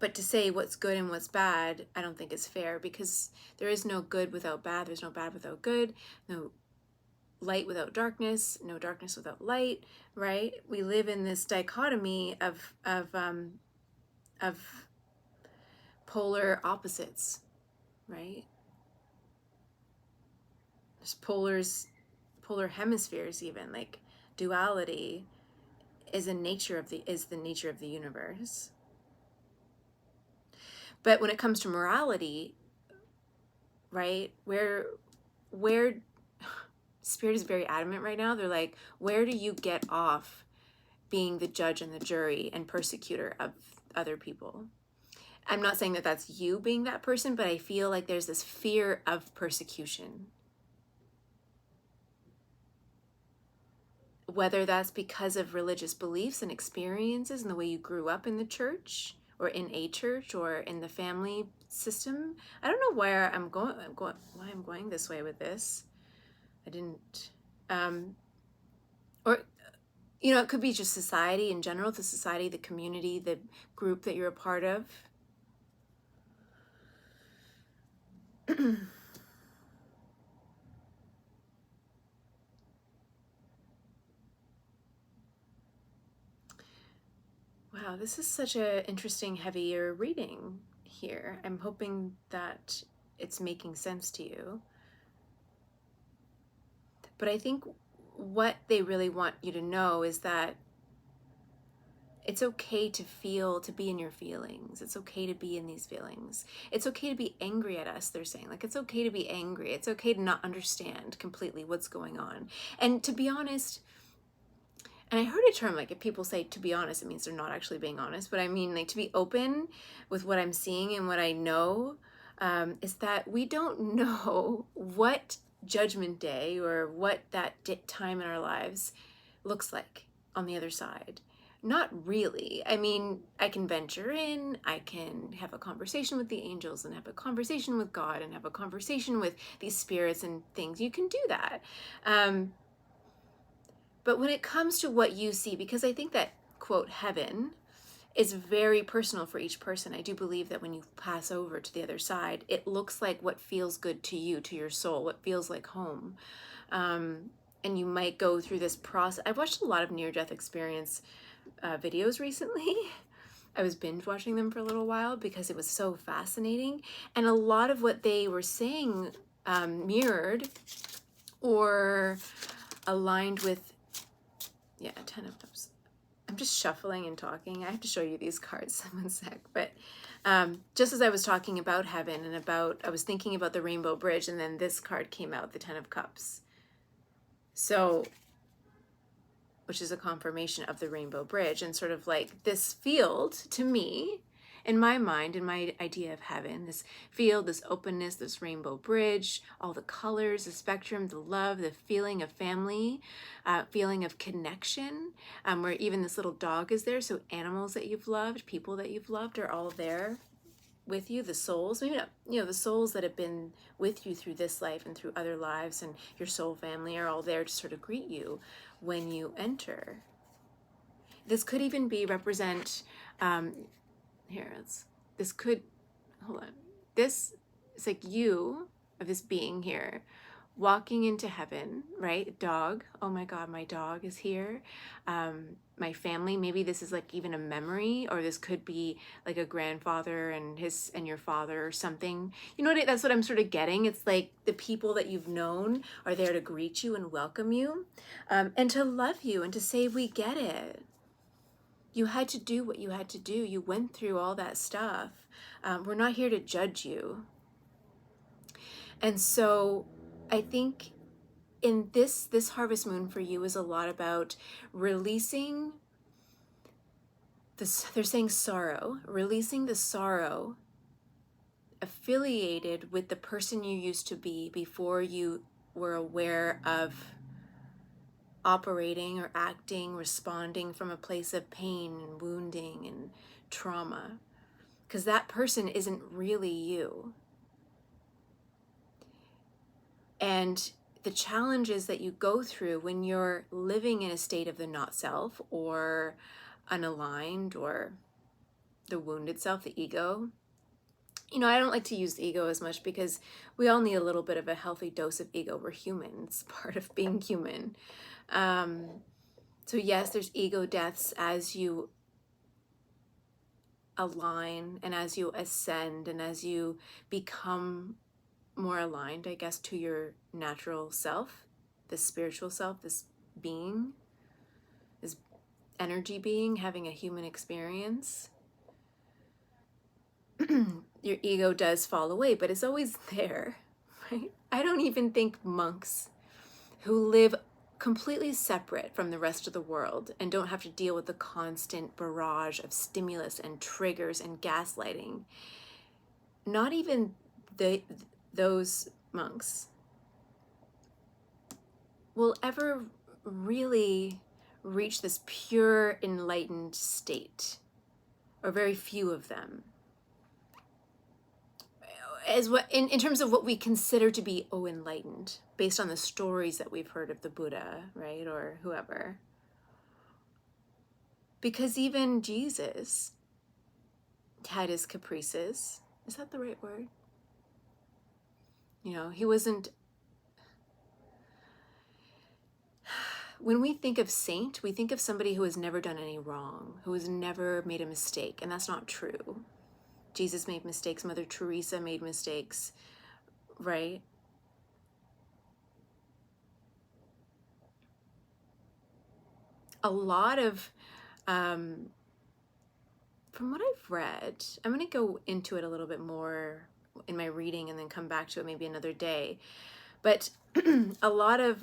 Speaker 1: But to say what's good and what's bad, I don't think is fair, because there is no good without bad. There's no bad without good. No light without darkness, no darkness without light, right? We live in this dichotomy of polar opposites, right? There's polar hemispheres, even like duality is the nature of the universe. But when it comes to morality, right, where Spirit is very adamant right now. They're like, where do you get off being the judge and the jury and persecutor of other people? I'm not saying that that's you being that person, but I feel like there's this fear of persecution. Whether that's because of religious beliefs and experiences and the way you grew up in the church or in a church or in the family system. I don't know where why I'm going this way with this. I didn't, or, it could be just society in general, the society, the community, the group that you're a part of. Wow, this is such an interesting, heavier reading here. I'm hoping that it's making sense to you. But I think what they really want you to know is that it's okay to be in your feelings. It's okay to be in these feelings. It's okay to be angry at us, they're saying. Like, it's okay to be angry. It's okay to not understand completely what's going on. And to be honest, and I heard a term, like if people say to be honest, it means they're not actually being honest. But I mean, like, to be open with what I'm seeing and what I know, is that we don't know what Judgment Day or what that time in our lives looks like on the other side. Not really. I mean, I can venture in, I can have a conversation with the angels and have a conversation with God and have a conversation with these spirits and things. You can do that. But when it comes to what you see, because I think that, quote, heaven is very personal for each person. I do believe that when you pass over to the other side, it looks like what feels good to you, to your soul, what feels like home. And you might go through this process. I've watched a lot of near-death experience videos recently. I was binge watching them for a little while because it was so fascinating. And a lot of what they were saying mirrored or aligned with, 10 of Cups. I'm just shuffling and talking. I have to show you these cards in 1 sec. But just as I was talking about heaven and I was thinking about the Rainbow Bridge, and then this card came out, the 10 of Cups. So, which is a confirmation of the Rainbow Bridge, and sort of like this field to me, in my mind, in my idea of heaven, this field, this openness, this rainbow bridge, all the colors, the spectrum, the love, the feeling of family, feeling of connection, where even this little dog is there. So animals that you've loved, people that you've loved are all there with you, the souls, maybe not, the souls that have been with you through this life and through other lives, and your soul family are all there to sort of greet you when you enter. This could even be represent, this could, hold on. This is like you, of this being here, walking into heaven, right? Dog. Oh my God, my dog is here. My family, maybe this is like even a memory, or this could be like a grandfather and your father or something. You know what? That's what I'm sort of getting. It's like the people that you've known are there to greet you and welcome you, and to love you and to say, we get it. You had to do what you had to do. You went through all that stuff. We're not here to judge you. And so I think in this harvest moon for you is a lot about releasing this. They're saying sorrow, releasing the sorrow affiliated with the person you used to be before you were aware of operating or acting, responding from a place of pain and wounding and trauma, because that person isn't really you. And the challenges that you go through when you're living in a state of the not self, or unaligned, or the wounded self, the ego. You know, I don't like to use ego as much because we all need a little bit of a healthy dose of ego. We're human. It's part of being human. So yes, there's ego deaths as you align and as you ascend and as you become more aligned, I guess, to your natural self, this spiritual self, this being, this energy being, having a human experience. Your ego does fall away, but it's always there, right? I don't even think monks who live completely separate from the rest of the world and don't have to deal with the constant barrage of stimulus and triggers and gaslighting, not even those monks will ever really reach this pure enlightened state, or very few of them, as what in terms of what we consider to be enlightened, based on the stories that we've heard of the Buddha, right, or whoever. Because even Jesus had his caprices. Is that the right word? You know, he wasn't. When we think of saint, we think of somebody who has never done any wrong, who has never made a mistake, and that's not true. Jesus made mistakes, Mother Teresa made mistakes, right? A lot of, from what I've read, I'm going to go into it a little bit more in my reading and then come back to it maybe another day. But a lot of,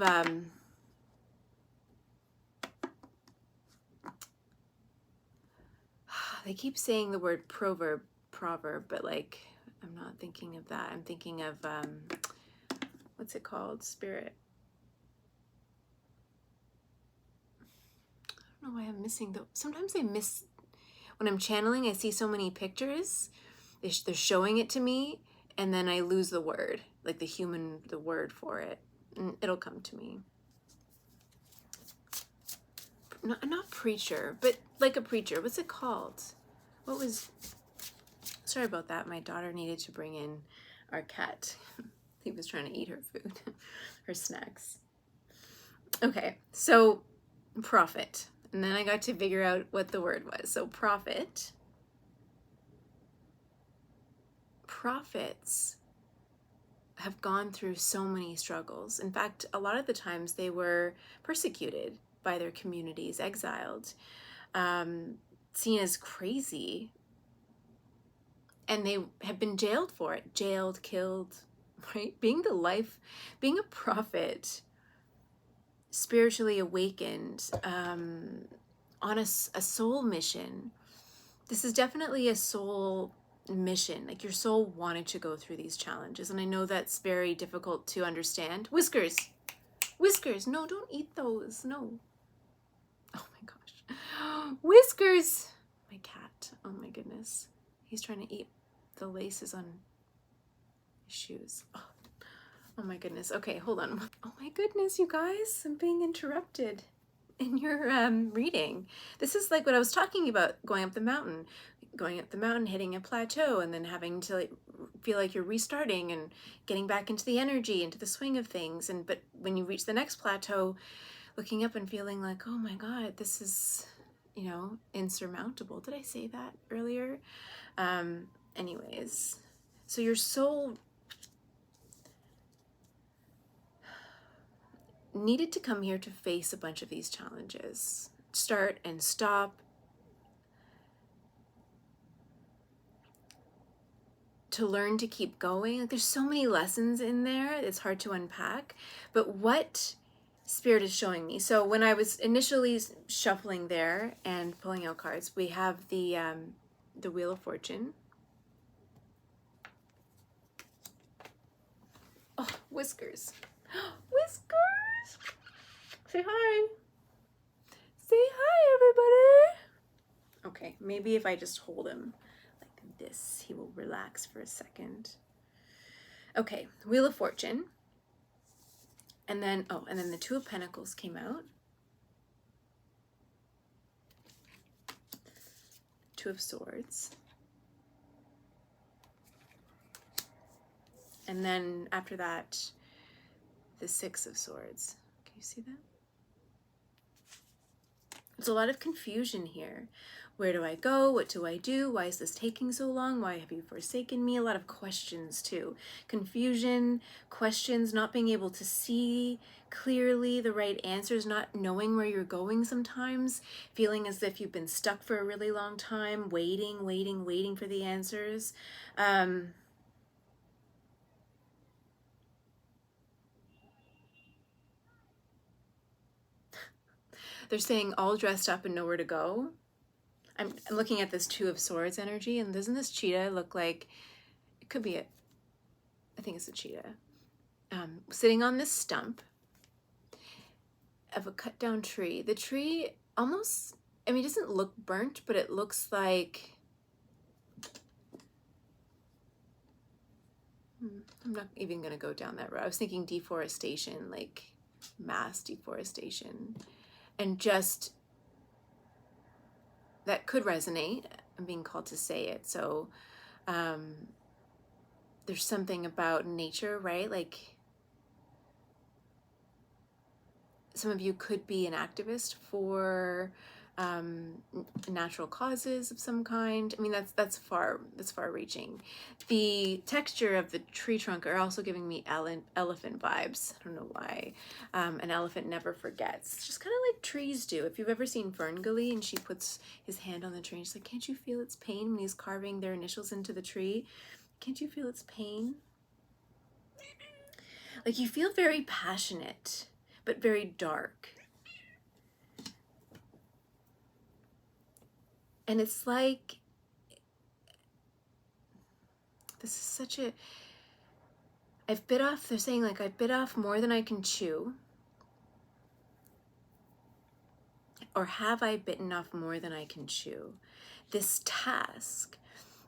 Speaker 1: they keep saying the word proverb, but like, I'm not thinking of that. I'm thinking of, what's it called? Spirit. I don't know why I'm missing sometimes I miss, when I'm channeling, I see so many pictures, they're showing it to me, and then I lose the word, like the word for it. And it'll come to me. Not preacher, but like a preacher. What's it called? Sorry about that. My daughter needed to bring in our cat. He was trying to eat her food, her snacks. Okay, so prophet. And then I got to figure out what the word was. So prophets have gone through so many struggles. In fact, a lot of the times they were persecuted by their communities, exiled, seen as crazy, and they have been jailed for it, killed, right? Being a prophet, spiritually awakened, on a soul mission. This is definitely a soul mission. Like, your soul wanted to go through these challenges, and I know that's very difficult to understand. Whiskers, no, don't eat those, no. Oh my gosh, Whiskers, my cat, oh my goodness, he's trying to eat the laces on his shoes. Oh my goodness. Okay, hold on. Oh my goodness, you guys, I'm being interrupted. in your reading. This is like what I was talking about, going up the mountain, hitting a plateau, and then having to like, feel like you're restarting and getting back into the energy, into the swing of things. And but when you reach the next plateau, looking up and feeling like, oh my God, this is, insurmountable. Did I say that earlier? Anyways, so your soul needed to come here to face a bunch of these challenges, start and stop, to learn to keep going. Like, there's so many lessons in there, it's hard to unpack. But what Spirit is showing me, so when I was initially shuffling there and pulling out cards, we have the Wheel of Fortune. Oh, Whiskers. Whiskers! Say hi. Say hi, everybody. Okay, maybe if I just hold him like this, he will relax for a second. Okay, Wheel of Fortune. And then, and then the Two of Pentacles came out. Two of Swords. And then after that, the Six of Swords. Can you see that? There's a lot of confusion here. Where do I go? What do I do? Why is this taking so long? Why have you forsaken me? A lot of questions too. Confusion, questions, not being able to see clearly the right answers, not knowing where you're going sometimes, feeling as if you've been stuck for a really long time, waiting for the answers. They're saying all dressed up and nowhere to go. I'm looking at this Two of Swords energy, and doesn't this cheetah look like, it could be I think it's a cheetah, sitting on this stump of a cut down tree. The tree almost, it doesn't look burnt, but it looks like, I'm not even gonna go down that road. I was thinking deforestation, like mass deforestation, and just, that could resonate. I'm being called to say it. So there's something about nature, right? Like, some of you could be an activist for natural causes of some kind. That's far reaching. The texture of the tree trunk are also giving me elephant vibes. I don't know why. An elephant never forgets, just kind of like trees do. If you've ever seen Ferngully and she puts his hand on the tree and she's like, can't you feel its pain when he's carving their initials into the tree? Can't you feel its pain? Like, you feel very passionate, but very dark. And it's like, this is such a, I've bit off, they're saying like, I've bit off more than I can chew. Or have I bitten off more than I can chew? This task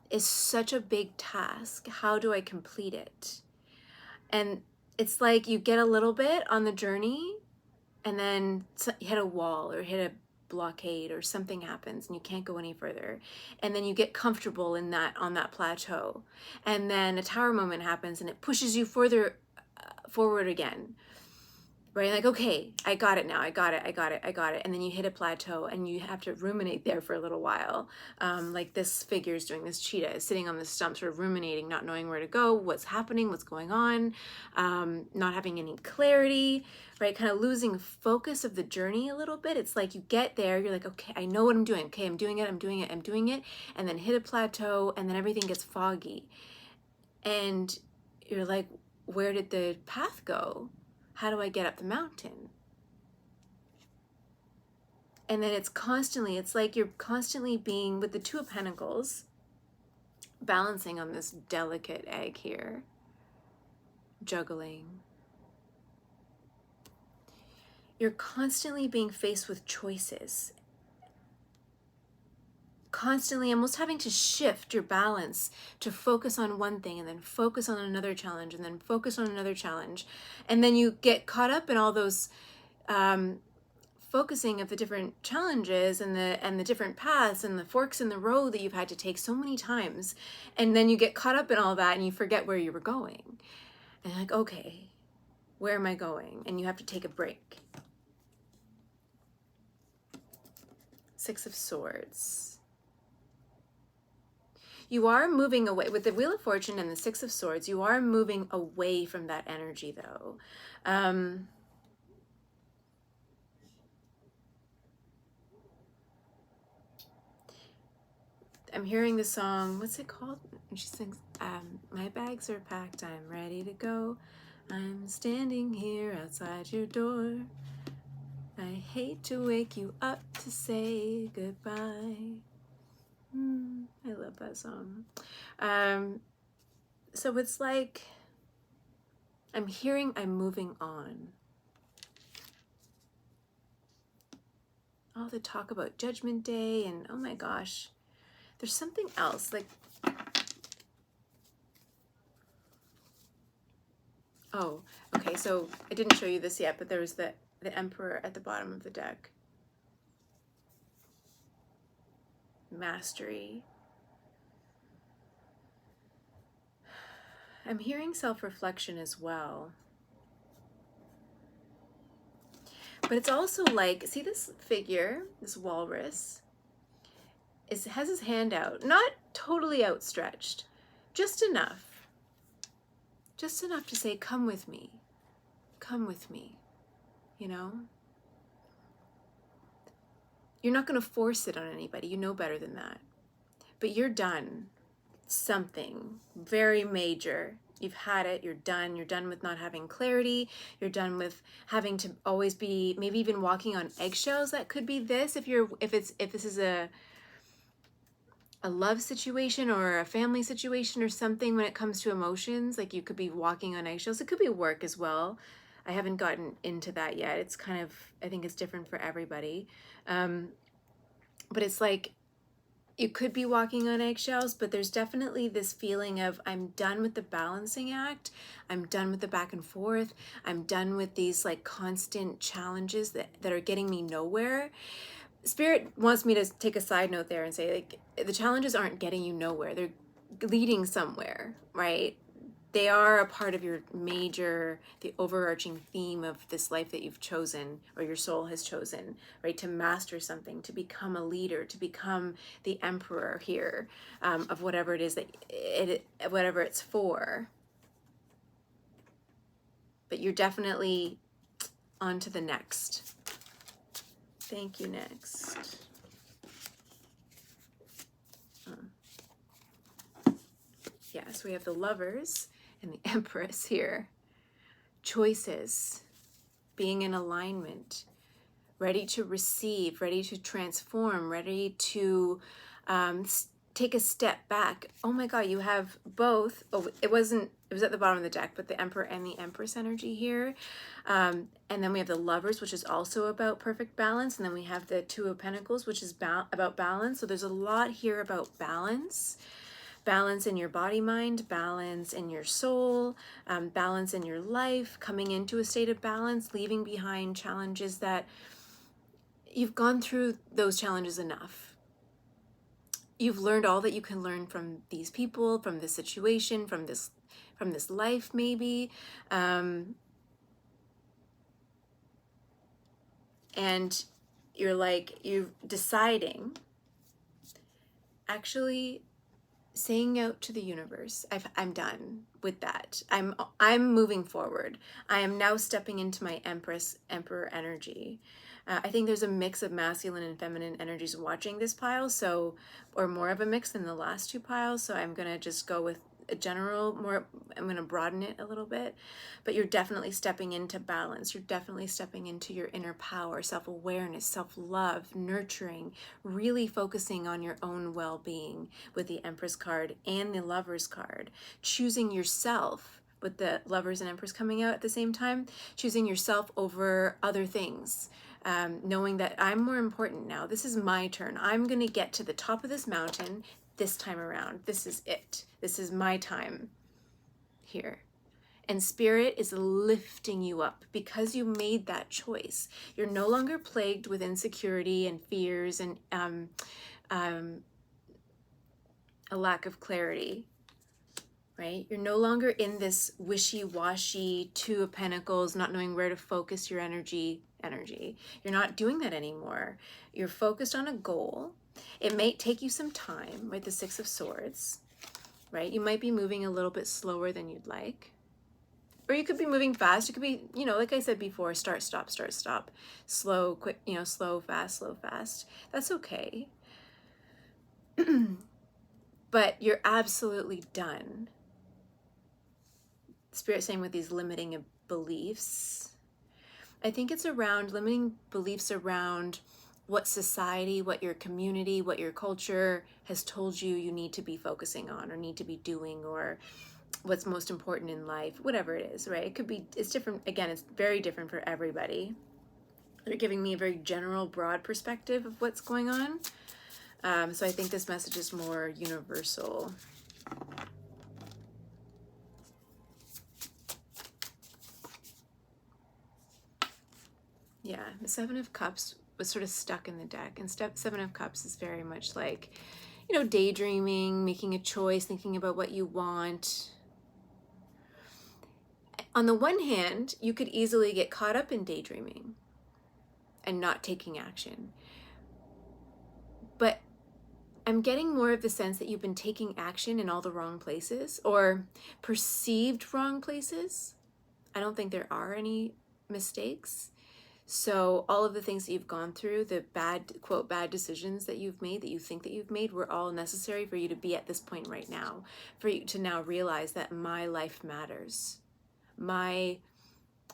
Speaker 1: is such a big task. How do I complete it? And it's like you get a little bit on the journey and then you hit a wall or hit a blockade or something happens and you can't go any further, and then you get comfortable in that, on that plateau, and then a tower moment happens and it pushes you further forward again, right? Like, okay, I got it now, I got it, and then you hit a plateau and you have to ruminate there for a little while. Like this figure's doing, this cheetah is sitting on the stump, sort of ruminating, not knowing where to go, what's happening, what's going on, not having any clarity, right? Kind of losing focus of the journey a little bit. It's like you get there, you're like, okay, I know what I'm doing. Okay, I'm doing it, and then hit a plateau, and then everything gets foggy. And you're like, where did the path go? How do I get up the mountain? And then it's like you're constantly being, with the Two of Pentacles, balancing on this delicate egg here, juggling. You're constantly being faced with choices. Constantly almost having to shift your balance to focus on one thing and then focus on another challenge and then focus on another challenge. And then you get caught up in all those focusing of the different challenges and the different paths and the forks in the road that you've had to take so many times, and then you get caught up in all that and you forget where you were going, and you're like, okay, where am I going? And you have to take a break. Six of Swords. You are moving away with the Wheel of Fortune and the Six of Swords. You are moving away from that energy, though. I'm hearing the song, what's it called? And she sings, my bags are packed, I'm ready to go. I'm standing here outside your door. I hate to wake you up to say goodbye. I love that song. So it's like, I'm hearing I'm moving on. All the talk about Judgment Day and oh my gosh, there's something else like, oh, okay, so I didn't show you this yet, but there was the Emperor at the bottom of the deck. Mastery. I'm hearing self-reflection as well. But it's also like, see this figure, this walrus, has his hand out, not totally outstretched, just enough to say, come with me, you know? You're not going to force it on anybody, you know better than that. But you're done. Something very major. You've had it, you're done with not having clarity, you're done with having to always be, maybe even walking on eggshells. That could be this, if this is a love situation or a family situation or something. When it comes to emotions, like you could be walking on eggshells. It could be work as well. I haven't gotten into that yet. It's kind of, I think it's different for everybody. But it's like, you could be walking on eggshells, but there's definitely this feeling of, I'm done with the balancing act. I'm done with the back and forth. I'm done with these like constant challenges that are getting me nowhere. Spirit wants me to take a side note there and say, like, the challenges aren't getting you nowhere. They're leading somewhere, right? They are a part of your the overarching theme of this life that you've chosen, or your soul has chosen, right? To master something, to become a leader, to become the emperor here, of whatever it is whatever it's for. But you're definitely on to the next. Thank you, next. Yes, we have the Lovers and the Empress here. Choices, being in alignment, ready to receive, ready to transform, ready to take a step back. Oh my God, you have both. Oh, it was at the bottom of the deck, but the Emperor and the Empress energy here. And then we have the Lovers, which is also about perfect balance. And then we have the Two of Pentacles, which is about balance. So there's a lot here about balance. Balance in your body, mind, balance in your soul, balance in your life, coming into a state of balance, leaving behind challenges that you've gone through. Those challenges enough. You've learned all that you can learn from these people, from this situation, from this life maybe. And you're deciding, actually saying out to the universe, I'm done with that. I'm moving forward. I am now stepping into my Emperor energy. I think there's a mix of masculine and feminine energies watching this pile, or more of a mix than the last two piles. So I'm gonna just go with a general, I'm gonna broaden it a little bit, but you're definitely stepping into balance. You're definitely stepping into your inner power, self-awareness, self-love, nurturing, really focusing on your own well-being with the Empress card and the Lovers card, choosing yourself with the Lovers and Empress coming out at the same time, choosing yourself over other things. Knowing that I'm more important now. This is my turn. I'm gonna get to the top of this mountain this time around. This is it. This is my time here. And Spirit is lifting you up because you made that choice. You're no longer plagued with insecurity and fears and a lack of clarity, right? You're no longer in this wishy-washy Two of Pentacles, not knowing where to focus your energy. You're not doing that anymore. You're focused on a goal. It may take you some time, right? The Six of Swords, right? You might be moving a little bit slower than you'd like. Or you could be moving fast. It could be, you know, like I said before, start, stop, start, stop. Slow, quick, you know, slow, fast, slow, fast. That's okay. But you're absolutely done. Spirit saying with these limiting beliefs. I think it's around limiting beliefs around what society, what your community, what your culture has told you you need to be focusing on or need to be doing, or what's most important in life, whatever it is, right? It could be, it's different. Again, it's very different for everybody. They're giving me a very general, broad perspective of what's going on. So I think this message is more universal. Yeah, the Seven of Cups was sort of stuck in the deck. And Seven of Cups is very much like, you know, daydreaming, making a choice, thinking about what you want. On the one hand, you could easily get caught up in daydreaming and not taking action. But I'm getting more of the sense that you've been taking action in all the wrong places, or perceived wrong places. I don't think there are any mistakes. So all of the things that you've gone through, the bad, quote, bad decisions that you've made, that you think that you've made, were all necessary for you to be at this point right now, for you to now realize that my life matters. My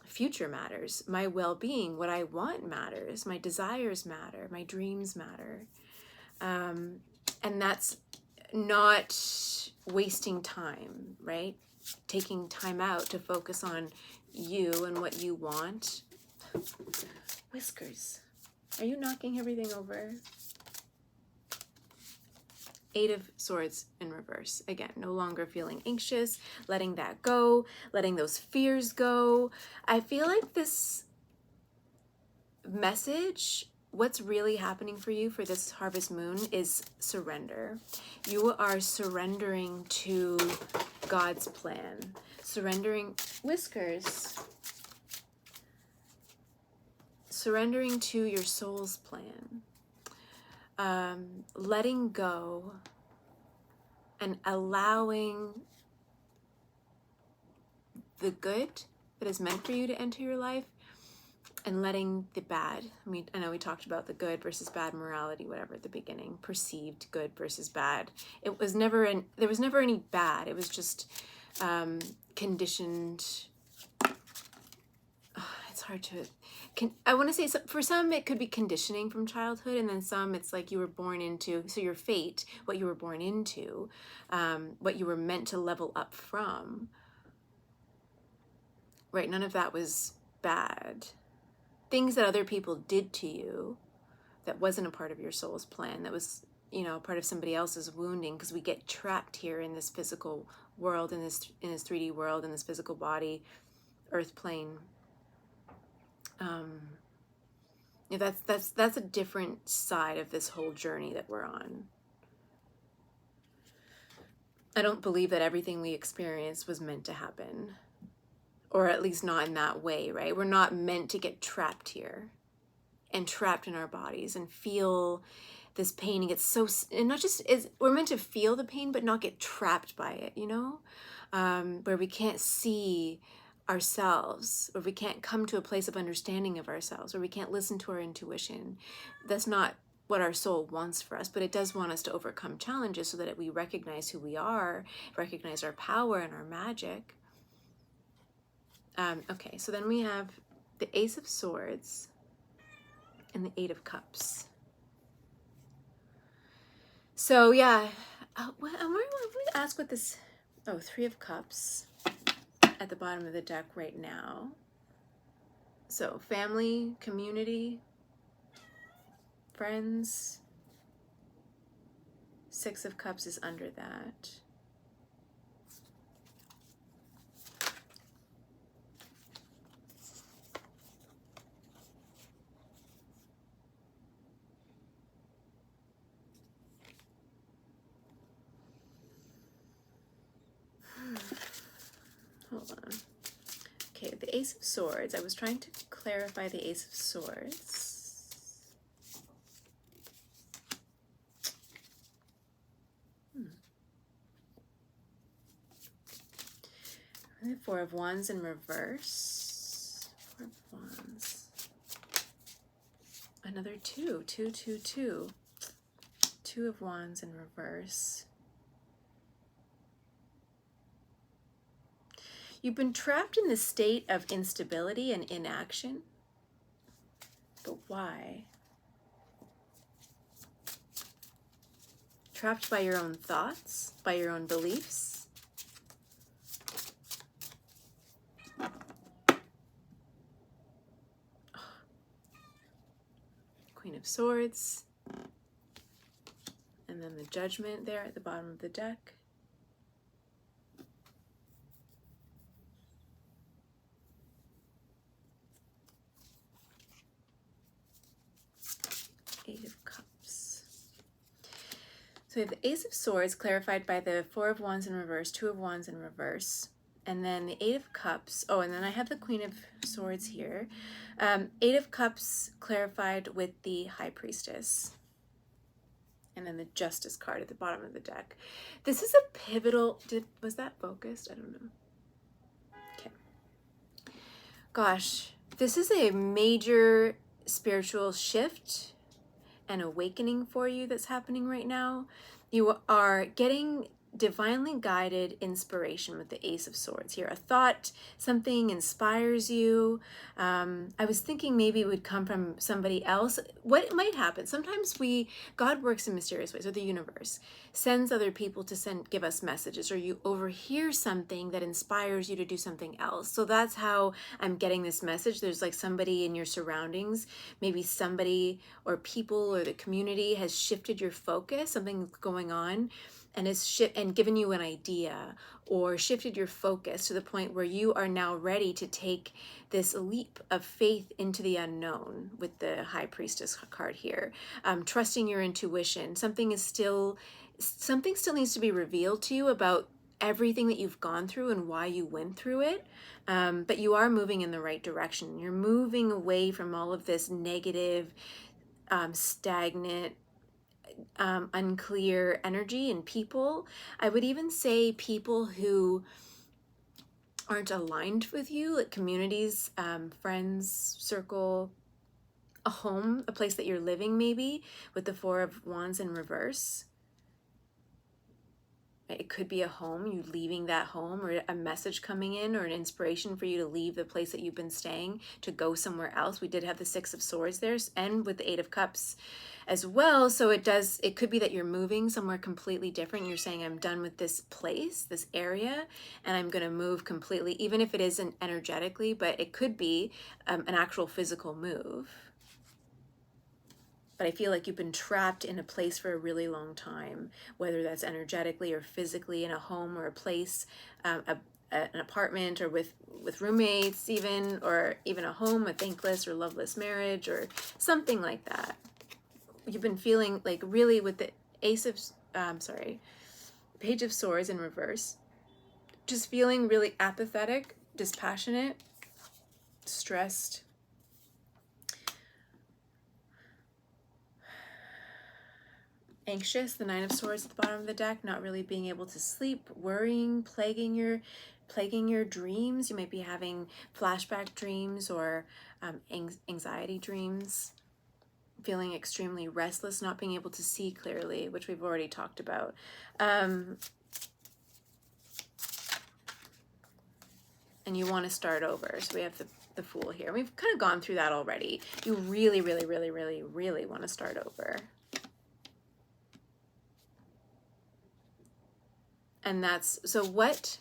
Speaker 1: future matters. My well-being, what I want matters. My desires matter. My dreams matter. And that's not wasting time, right? Taking time out to focus on you and what you want. Whiskers, are you knocking everything over? Eight of Swords in reverse. Again, no longer feeling anxious, letting that go, letting those fears go. I feel like this message, what's really happening for you for this harvest moon is surrender. You are surrendering to God's plan. Surrendering, Whiskers. Surrendering to your soul's plan. Letting go and allowing the good that is meant for you to enter your life, and letting the bad. I mean, I know we talked about the good versus bad morality, whatever, at the beginning. Perceived good versus bad. It was never there was never any bad. It was just conditioned. It's hard to. I want to say, for some it could be conditioning from childhood, and then some it's like you were born into. So your fate, what you were born into, what you were meant to level up from. Right? None of that was bad. Things that other people did to you that wasn't a part of your soul's plan, that was, you know, part of somebody else's wounding, because we get trapped here in this physical world, in this 3D world, in this physical body, earth plane. Yeah, that's a different side of this whole journey that we're on. I don't believe that everything we experience was meant to happen. Or at least not in that way, right? We're not meant to get trapped here and trapped in our bodies and feel this pain and get so, and not just, we're meant to feel the pain, but not get trapped by it, you know? Where we can't see ourselves, or we can't come to a place of understanding of ourselves, or we can't listen to our intuition. That's not what our soul wants for us, but it does want us to overcome challenges so that we recognize who we are, recognize our power and our magic. Okay, so then we have the Ace of Swords and the Eight of Cups. So yeah, I'm going to ask what this, Three of Cups at the bottom of the deck right now. So family, community, friends. Six of Cups is under that. Ace of Swords, I was trying to clarify the Ace of Swords. The Four of Wands in reverse. Four of Wands. Another two. Two, two, two. Two of Wands in reverse. You've been trapped in this state of instability and inaction. But why? Trapped by your own thoughts, by your own beliefs. Queen of Swords, and then the Judgment there at the bottom of the deck. Eight of Cups. So we have the Ace of Swords clarified by the Four of Wands in reverse, Two of Wands in reverse, and then the Eight of Cups. Oh, and then I have the Queen of Swords here. Eight of Cups clarified with the High Priestess. And then the Justice card at the bottom of the deck. This is a pivotal... Was that focused? I don't know. Okay. Gosh, this is a major spiritual shift and awakening for you that's happening right now. You are getting divinely guided inspiration with the Ace of Swords here. A thought, something inspires you. I was thinking maybe it would come from somebody else. What might happen? Sometimes God works in mysterious ways, or the universe sends other people to give us messages, or you overhear something that inspires you to do something else. So that's how I'm getting this message. There's like somebody in your surroundings, maybe somebody or people or the community has shifted your focus, something's going on, and and given you an idea or shifted your focus to the point where you are now ready to take this leap of faith into the unknown with the High Priestess card here. Trusting your intuition. Something still needs to be revealed to you about everything that you've gone through and why you went through it. But you are moving in the right direction. You're moving away from all of this negative, stagnant, unclear energy and people. I would even say people who aren't aligned with you, like communities, friends, circle, a home, a place that you're living maybe, with the Four of Wands in reverse. It could be a home, you leaving that home, or a message coming in, or an inspiration for you to leave the place that you've been staying to go somewhere else. We did have the Six of Swords there, and with the Eight of Cups as well. So it could be that you're moving somewhere completely different. You're saying, I'm done with this place, this area, and I'm going to move completely, even if it isn't energetically, but it could be an actual physical move. But I feel like you've been trapped in a place for a really long time, whether that's energetically or physically, in a home or a place, an apartment, or with roommates even, or even a home, a thankless or loveless marriage, or something like that. You've been feeling like really with the Page of Swords in reverse, just feeling really apathetic, dispassionate, stressed. Anxious, the Nine of Swords at the bottom of the deck, not really being able to sleep, worrying, plaguing your dreams. You might be having flashback dreams or anxiety dreams, feeling extremely restless, not being able to see clearly, which we've already talked about. And you want to start over. So we have the Fool here. We've kind of gone through that already. You really, really, really, really, really want to start over. And that's, so what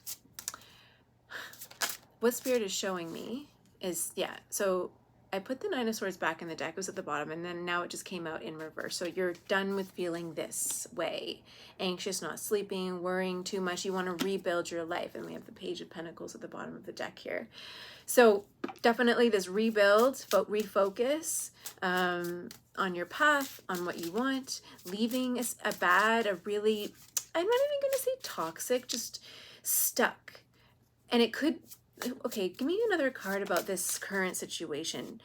Speaker 1: Spirit is showing me is, yeah, so I put the Nine of Swords back in the deck. It was at the bottom, and then now it just came out in reverse. So you're done with feeling this way. Anxious, not sleeping, worrying too much. You want to rebuild your life. And we have the Page of Pentacles at the bottom of the deck here. So definitely this rebuild, but refocus on your path, on what you want, leaving a really, I'm not even going to say toxic, just stuck. And it could, okay, give me another card about this current situation.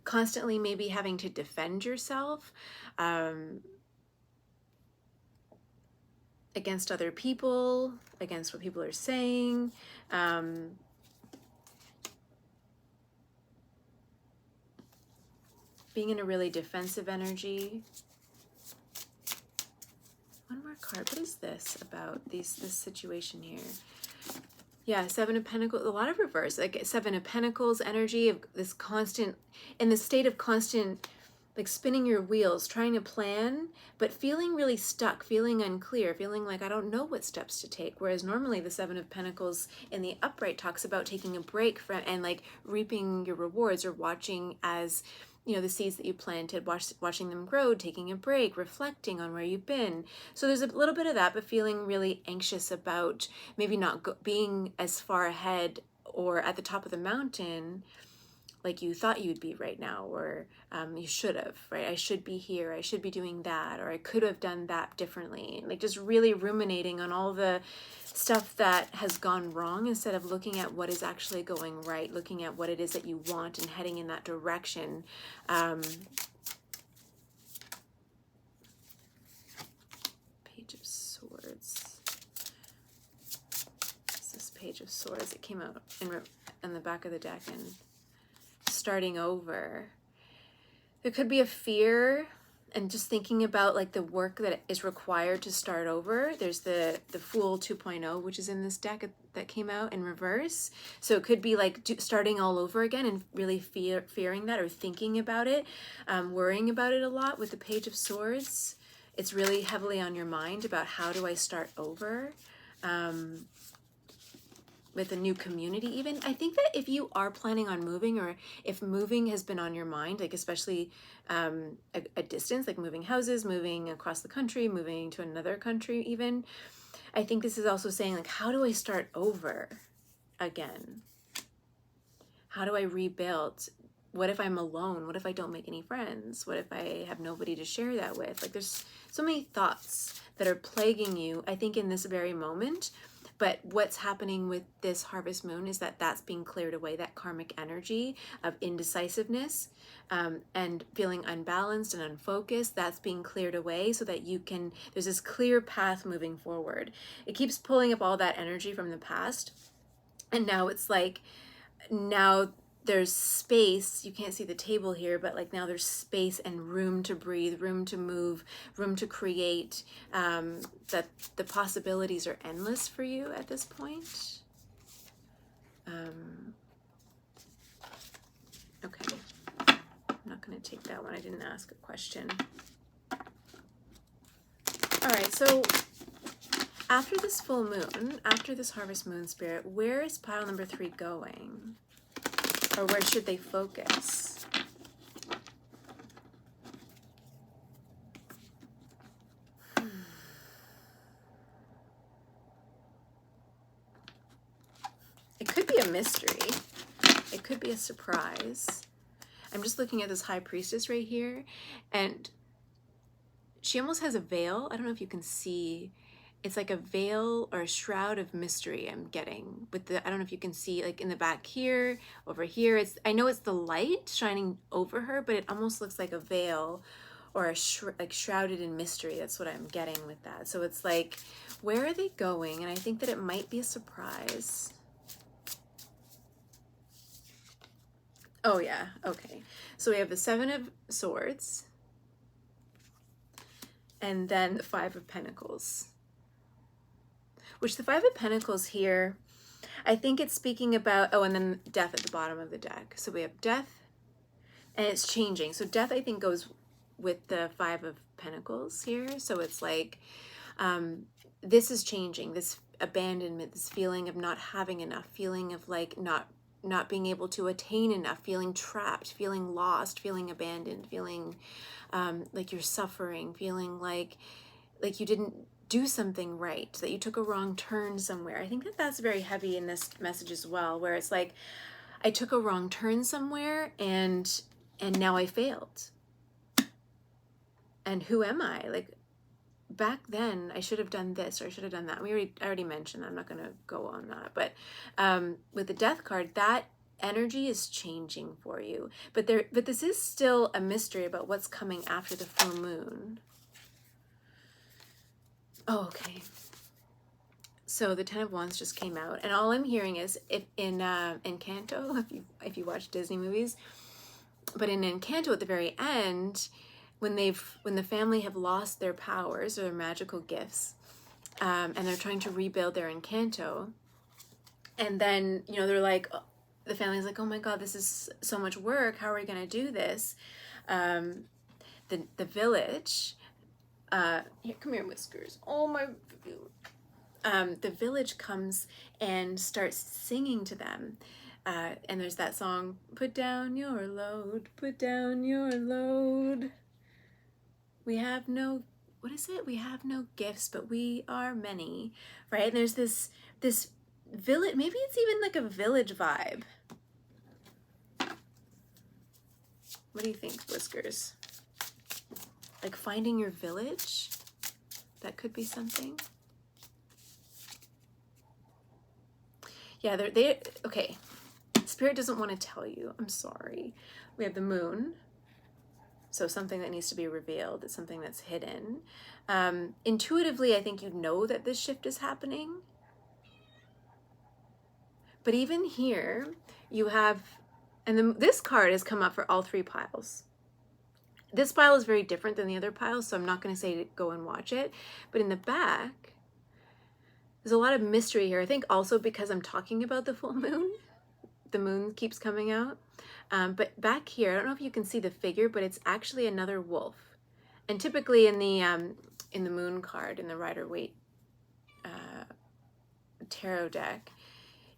Speaker 1: Constantly maybe having to defend yourself against other people, against what people are saying. Being in a really defensive energy. One more card. What is this about this situation here? Yeah, Seven of Pentacles, a lot of reverse, like Seven of Pentacles energy of this constant, in the state of constant, like spinning your wheels, trying to plan, but feeling really stuck, feeling unclear, feeling like I don't know what steps to take. Whereas normally the Seven of Pentacles in the upright talks about taking a break from and like reaping your rewards, or watching as, you know, the seeds that you planted, watching them grow, taking a break, reflecting on where you've been. So there's a little bit of that, but feeling really anxious about maybe not being as far ahead or at the top of the mountain like you thought you'd be right now, or you should have, right? I should be here, I should be doing that, or I could have done that differently. Like just really ruminating on all the stuff that has gone wrong instead of looking at what is actually going right, looking at what it is that you want and heading in that direction. Page of Swords. It's this Page of Swords. It came out in the back of the deck, and starting over. There could be a fear and just thinking about like the work that is required to start over. There's the Fool 2.0, which is in this deck that came out in reverse. So it could be like starting all over again and really fearing that, or thinking about it, worrying about it a lot with the Page of Swords. It's really heavily on your mind about how do I start over. With a new community even. I think that if you are planning on moving, or if moving has been on your mind, like especially a distance, like moving houses, moving across the country, moving to another country even, I think this is also saying like, how do I start over again? How do I rebuild? What if I'm alone? What if I don't make any friends? What if I have nobody to share that with? Like there's so many thoughts that are plaguing you, I think, in this very moment. But what's happening with this harvest moon is that that's being cleared away, that karmic energy of indecisiveness and feeling unbalanced and unfocused, that's being cleared away so that you can, there's this clear path moving forward. It keeps pulling up all that energy from the past. And now it's like, now there's space. You can't see the table here, but like now there's space and room to breathe, room to move, room to create. That the possibilities are endless for you at this point. Okay, I'm not going to take that one. I didn't ask a question. All right, so after this full moon, after this harvest moon spirit, where is pile number 3 going? Or where should they focus? It could be a mystery. It could be a surprise. I'm just looking at this high priestess right here, and she almost has a veil. I don't know if you can see. It's like a veil or a shroud of mystery I'm getting with the, I don't know if you can see, like in the back here, over here. It's, I know it's the light shining over her, but it almost looks like a veil or a like shrouded in mystery. That's what I'm getting with that. So it's like, where are they going? And I think that it might be a surprise. Oh yeah, okay. So we have the 7 of Swords and then the 5 of Pentacles. Which the 5 of Pentacles here, I think it's speaking about, oh, and then death at the bottom of the deck. So we have death, and it's changing. So death, I think, goes with the 5 of Pentacles here. So it's like, this is changing, this abandonment, this feeling of not having enough, feeling of like not being able to attain enough, feeling trapped, feeling lost, feeling abandoned, feeling like you're suffering, feeling like you didn't do something right, that you took a wrong turn somewhere. I think that that's very heavy in this message as well, where it's like, I took a wrong turn somewhere and now I failed. And who am I? Like, back then I should have done this or I should have done that. I already mentioned that. I'm not going to go on that. But with the death card, that energy is changing for you. But this is still a mystery about what's coming after the full moon. Oh, okay. So the Ten of Wands just came out, and all I'm hearing is if in Encanto, if you watch Disney movies, but in Encanto at the very end, when the family have lost their powers or their magical gifts, and they're trying to rebuild their Encanto, and then they're like, the family's like, oh my God, this is so much work. How are we gonna do this? The village. Here, come here, Whiskers. Oh my. The village comes and starts singing to them. And there's that song, put down your load, put down your load. We have no, what is it? We have no gifts, but we are many, right? And there's this village, maybe it's even like a village vibe. What do you think, Whiskers? Like finding your village? That could be something. Yeah, okay. Spirit doesn't want to tell you. I'm sorry. We have the moon. So something that needs to be revealed. It's something that's hidden. Intuitively, I think you know that this shift is happening. But even here, you have, and this card has come up for all three piles. This pile is very different than the other piles, so I'm not going to say to go and watch it. But in the back, there's a lot of mystery here. I think also because I'm talking about the full moon, the moon keeps coming out. But back here, I don't know if you can see the figure, but it's actually another wolf. And typically in the moon card, in the Rider-Waite tarot deck,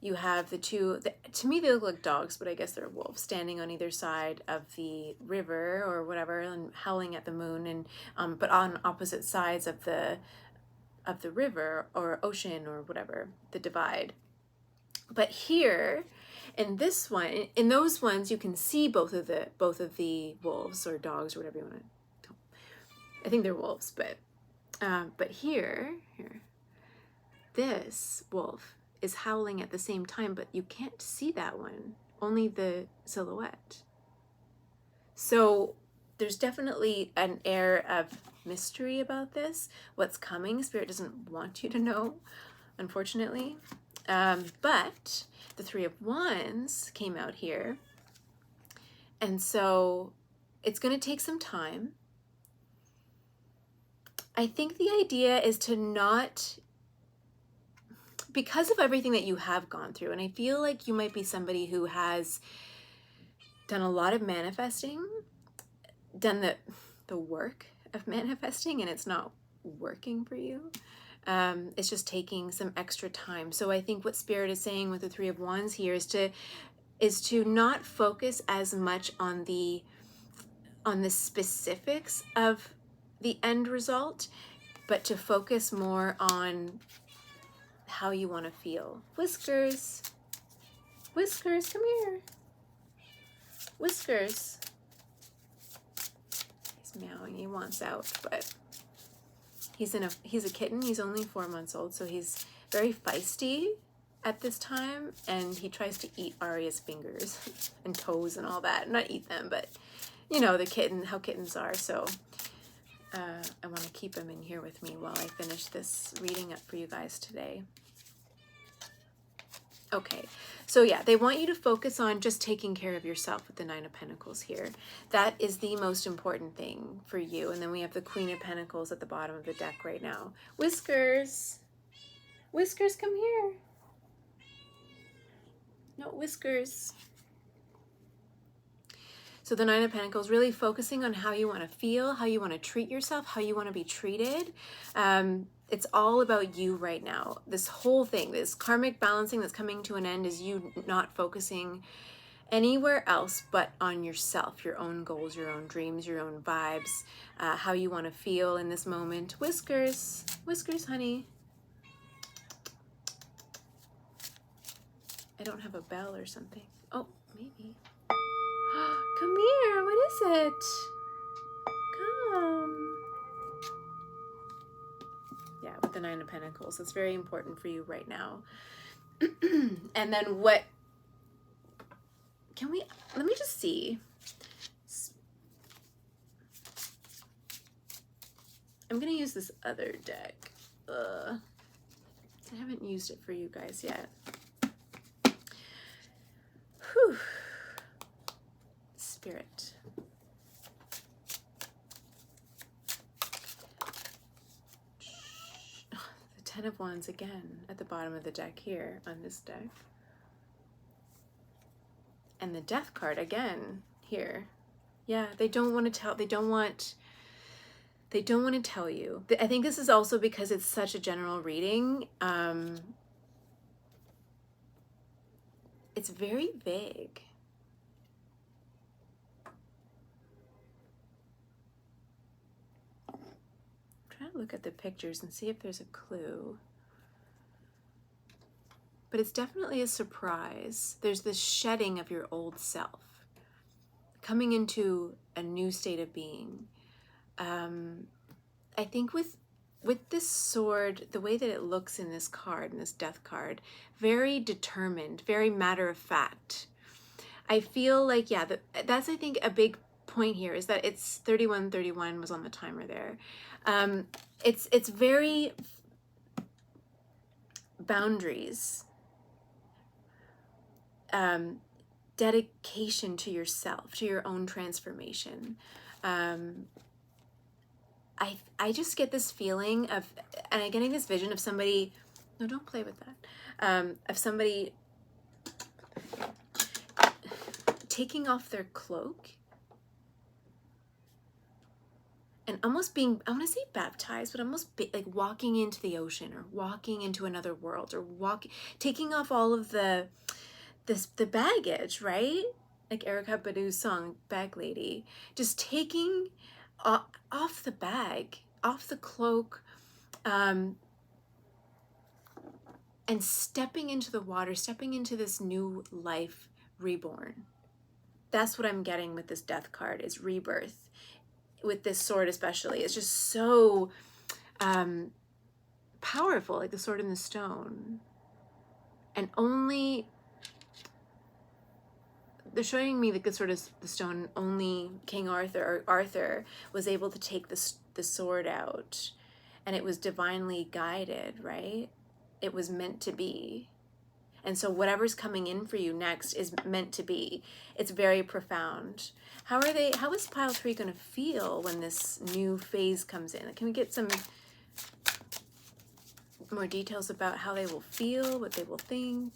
Speaker 1: you have the two, to me they look like dogs, but I guess they're wolves, standing on either side of the river or whatever and howling at the moon, and but on opposite sides of the river or ocean or whatever, the divide. But here, in this one, in those ones, you can see both of the wolves or dogs or whatever you want to. I think they're wolves, but here, this wolf is howling at the same time, but you can't see that one, only the silhouette. So there's definitely an air of mystery about this. What's coming, Spirit doesn't want you to know, unfortunately. But the Three of Wands came out here. And so it's going to take some time. I think the idea is to not, because of everything that you have gone through, and I feel like you might be somebody who has done a lot of manifesting, done the work of manifesting, and it's not working for you. It's just taking some extra time. So I think what Spirit is saying with the Three of Wands here is to not focus as much on the specifics of the end result, but to focus more on how you want to feel. Whiskers, Whiskers, come here. Whiskers. He's meowing. He wants out, but he's a kitten. He's only 4 months old, so he's very feisty at this time, and he tries to eat Arya's fingers and toes and all that. Not eat them, but you know how kittens are. So I want to keep him in here with me while I finish this reading up for you guys today. Okay, so yeah, they want you to focus on just taking care of yourself with the Nine of Pentacles here. That is the most important thing for you. And then we have the Queen of Pentacles at the bottom of the deck right now. Whiskers, Whiskers, come here. No, Whiskers. So the Nine of Pentacles, really focusing on how you want to feel, how you want to treat yourself, how you want to be treated. It's all about you right now. This whole thing, this karmic balancing that's coming to an end, is you not focusing anywhere else but on yourself, your own goals, your own dreams, your own vibes, how you want to feel in this moment. Whiskers, Whiskers, honey. I don't have a bell or something. Oh, maybe. Come here, what is it? Come. the Nine of Pentacles. It's very important for you right now. And then what, let me just see. I'm going to use this other deck. I haven't used it for you guys yet. Whew. Spirit. The Ten of Wands again at the bottom of the deck here on this deck. And the Death card again here. Yeah, they don't want to tell, they don't want to tell you. I think this is also because it's such a general reading. It's very vague. I'm trying to look at the pictures and see if there's a clue. But it's definitely a surprise. There's this shedding of your old self, coming into a new state of being. I think with this sword, the way that it looks in this card, in this Death card, very determined, very matter of fact. I feel like, yeah, that's, I think, a big point here is that it's 3131 was on the timer there. It's very boundaries, dedication to yourself, to your own transformation. I just get this feeling of, and I'm getting this vision of somebody, no, don't play with that, of somebody taking off their cloak and almost being, I want to say baptized, but almost like walking into the ocean or walking into another world or taking off all of the baggage, right? Like Erykah Badu's song, Bag Lady, just taking off the bag, off the cloak, and stepping into the water, stepping into this new life, reborn. That's what I'm getting with this Death card, is rebirth. With this sword especially, it's just so powerful, like the sword in the stone. And only, they're showing me like the sword is the stone, only King Arthur, or Arthur, was able to take the sword out, and it was divinely guided, right? It was meant to be. And so whatever's coming in for you next is meant to be. It's very profound. How is pile 3 going to feel when this new phase comes in? Can we get some more details about how they will feel, what they will think?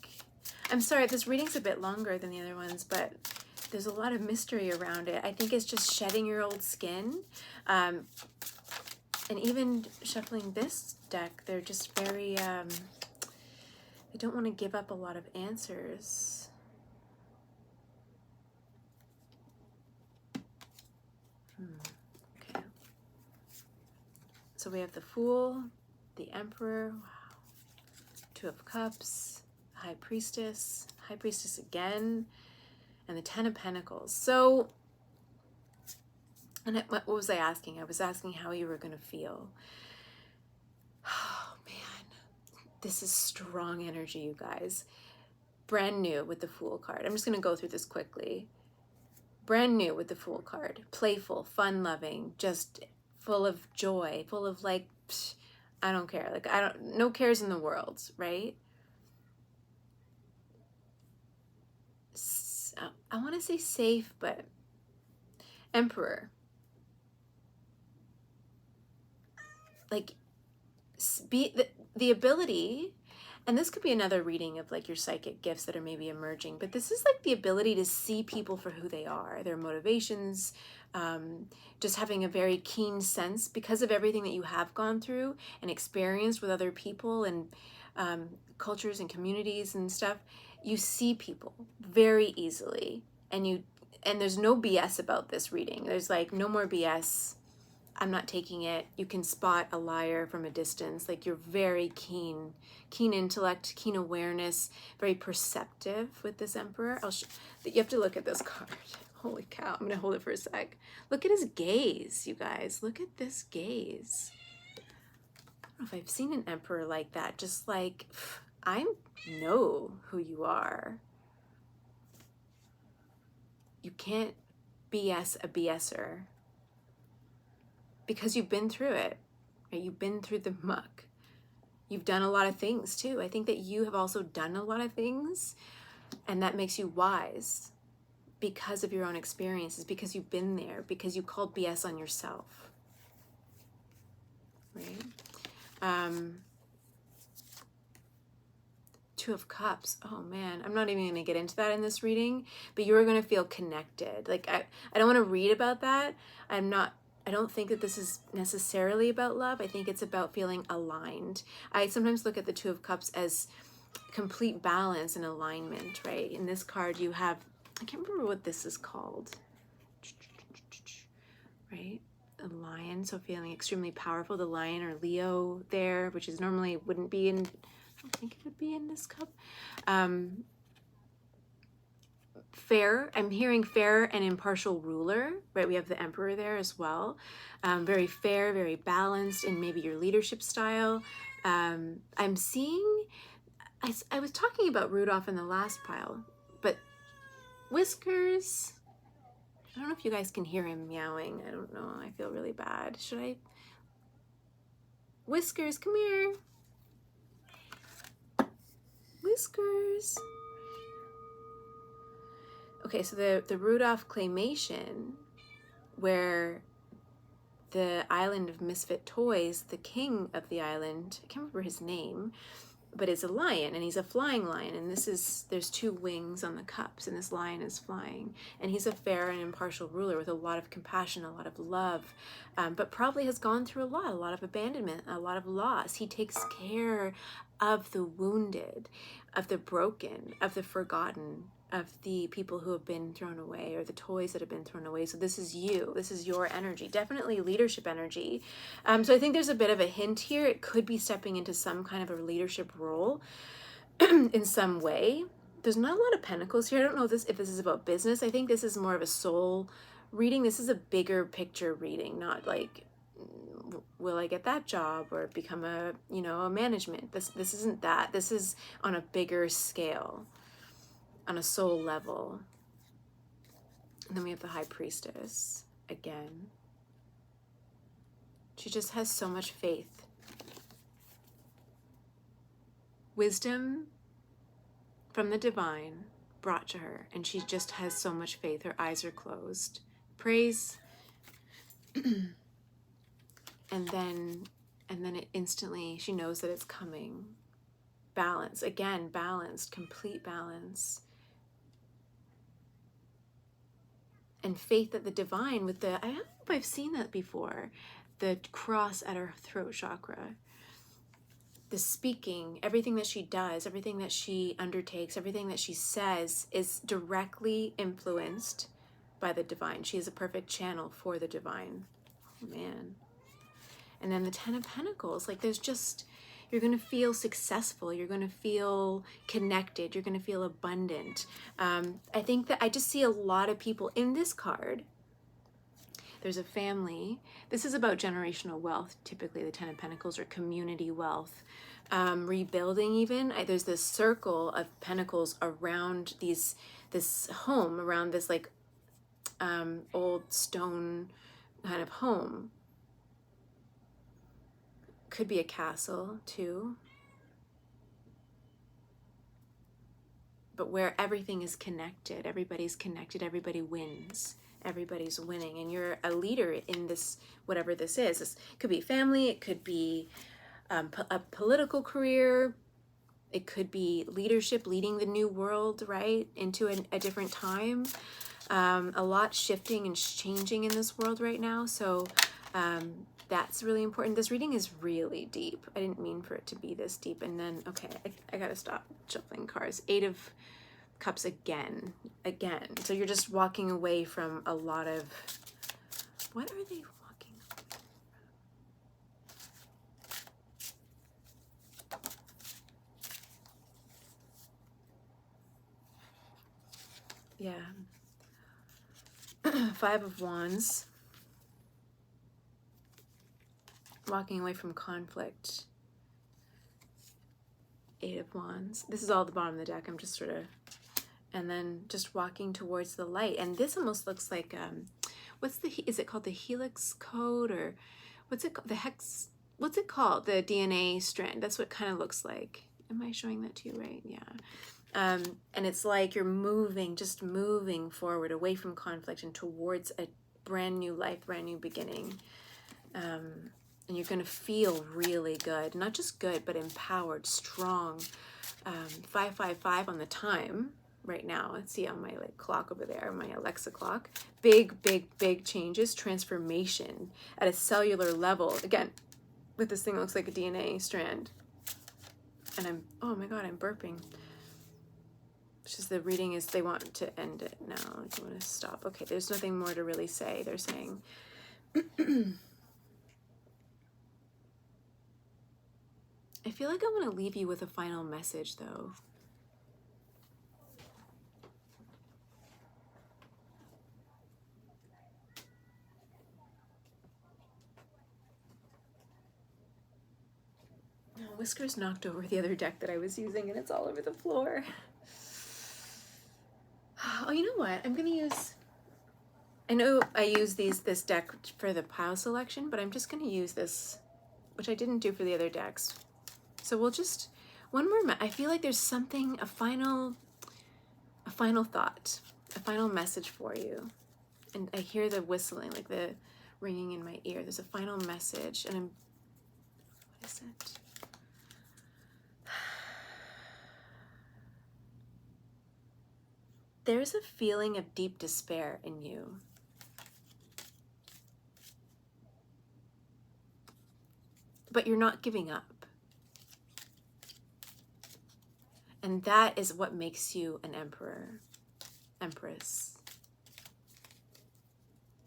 Speaker 1: I'm sorry, this reading's a bit longer than the other ones, but there's a lot of mystery around it. I think it's just shedding your old skin. And even shuffling this deck, they're just very, they don't want to give up a lot of answers. Okay. So we have the Fool, the Emperor, wow. 2 of Cups, High Priestess again, and the 10 of Pentacles. So, and what was I asking? I was asking how you were going to feel. Oh man, this is strong energy, you guys. Brand new with the Fool card. I'm just going to go through this quickly. Brand new with the Fool card. Playful, fun-loving, just full of joy, full of like, psh, I don't care. Like, no cares in the world, right? I want to say safe, but Emperor. Like, the ability, and this could be another reading of like your psychic gifts that are maybe emerging, but this is like the ability to see people for who they are, their motivations, just having a very keen sense because of everything that you have gone through and experienced with other people and cultures and communities and stuff. You see people very easily, and there's no BS about this reading. There's like no more BS. I'm not taking it. You can spot a liar from a distance. Like, you're very keen intellect, keen awareness, very perceptive with this Emperor. You have to look at this card. Holy cow. I'm going to hold it for a sec. Look at his gaze, you guys. Look at this gaze. know if I've seen an emperor like that, just like, I know who you are. You can't BS a BSer because you've been through it, right? You've been through the muck. You've done a lot of things too. I think that you have also done a lot of things, and that makes you wise because of your own experiences, because you've been there, because you called BS on yourself, right? Two of Cups. Oh man, I'm not even going to get into that in this reading, but you are going to feel connected. Like I don't want to read about that. I don't think that this is necessarily about love. I think it's about feeling aligned. I sometimes look at the Two of Cups as complete balance and alignment, right? In this card you have, I can't remember what this is called, right? A lion, so feeling extremely powerful. The lion or Leo there, which is normally wouldn't be in, I don't think it would be in this cup. Fair, I'm hearing fair and impartial ruler, right? We have the emperor there as well. Very fair, very balanced in maybe your leadership style. I'm seeing, I was talking about Rudolph in the last pile, but Whiskers, I don't know if you guys can hear him meowing. I don't know, I feel really bad. Should I? Whiskers, come here. Whiskers. Okay, so the Rudolph claymation, where the island of misfit toys, the king of the island, I can't remember his name, but it's a lion, and he's a flying lion, and there's two wings on the cups, and this lion is flying, and he's a fair and impartial ruler with a lot of compassion, a lot of love, but probably has gone through a lot of abandonment, a lot of loss. He takes care of the wounded, of the broken, of the forgotten, of the people who have been thrown away, or the toys that have been thrown away. So this is you, this is your energy, definitely leadership energy. So I think there's a bit of a hint here. It could be stepping into some kind of a leadership role in some way. There's not a lot of pentacles here. I don't know if this is about business. I think this is more of a soul reading. This is a bigger picture reading, not like, will I get that job or become a management. This isn't that. This is on a bigger scale, on a soul level. And then we have the High Priestess again. She just has so much faith. Wisdom from the divine brought to her, and she just has so much faith. Her eyes are closed. Praise. and then it instantly, she knows that it's coming. Balance, again, balanced, complete balance. And faith that the divine with the, I don't know if I've seen that before, the cross at her throat chakra. The speaking, everything that she does, everything that she undertakes, everything that she says is directly influenced by the divine. She is a perfect channel for the divine. Oh man. And then the Ten of Pentacles, like there's just, you're going to feel successful. You're going to feel connected. You're going to feel abundant. I think that I just see a lot of people in this card. There's a family. This is about generational wealth, typically the Ten of Pentacles, or community wealth. Rebuilding even. There's this circle of pentacles around this home, around this like old stone kind of home. Could be a castle too. But where everything is connected, everybody's connected, everybody wins. Everybody's winning, and you're a leader in this, whatever this is. This could be family, it could be a political career, it could be leadership, leading the new world, right, into a different time. A lot shifting and changing in this world right now, so that's really important. This reading is really deep. I didn't mean for it to be this deep. And then, okay, I gotta stop shuffling cards. Eight of Cups again. So you're just walking away from a lot of, what are they walking away? Yeah. Five of Wands. walking away from conflict. Eight of Wands. This is all at the bottom of the deck. I'm just sort of, and then just walking towards the light. And this almost looks like, is it called the helix code, or what's it called? The hex, what's it called? The DNA strand. That's what it kind of looks like. Am I showing that to you right? Yeah. And it's like you're moving, just moving forward away from conflict and towards a brand new life, brand new beginning. And you're going to feel really good, not just good, but empowered, strong. 555 on the time right now. Let's see on my clock over there, my Alexa clock. Big changes, transformation at a cellular level. Again, with this thing that looks like a DNA strand. And oh my God, I'm burping. It's just the reading is they want to end it now. I want to stop. Okay, there's nothing more to really say. They're saying. I feel like I want to leave you with a final message, though. Whiskers knocked over the other deck that I was using, and it's all over the floor. Oh, you know what? I'm going to use... I know I use this deck for the pile selection, but I'm just going to use this, which I didn't do for the other decks. So we'll just... One more... I feel like there's something, a final thought, a final message for you. And I hear the whistling, like the ringing in my ear. There's a final message, and I'm... What is it? There's a feeling of deep despair in you. But you're not giving up. And that is what makes you an emperor, empress.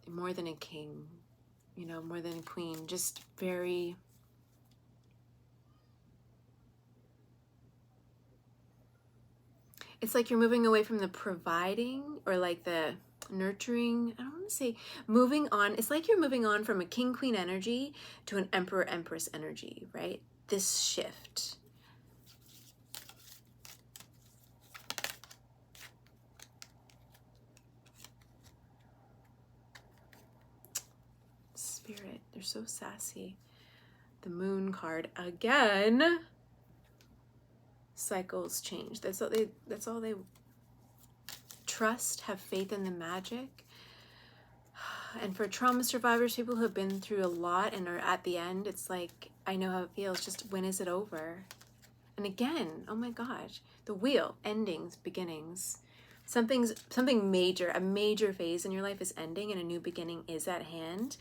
Speaker 1: More than a king, you know, more than a queen, just very... It's like you're moving away from the providing or like the nurturing. I don't want to say moving on. It's like you're moving on from a king queen energy to an emperor empress energy, right? This shift. Spirit, they're so sassy. The Moon card again. Cycles change. That's all they trust, have faith in the magic. And for trauma survivors, people who have been through a lot and are at the end, it's like, I know how it feels. Just when is it over? And again, oh my gosh, the wheel, endings, beginnings. Something major, a major phase in your life is ending and a new beginning is at hand.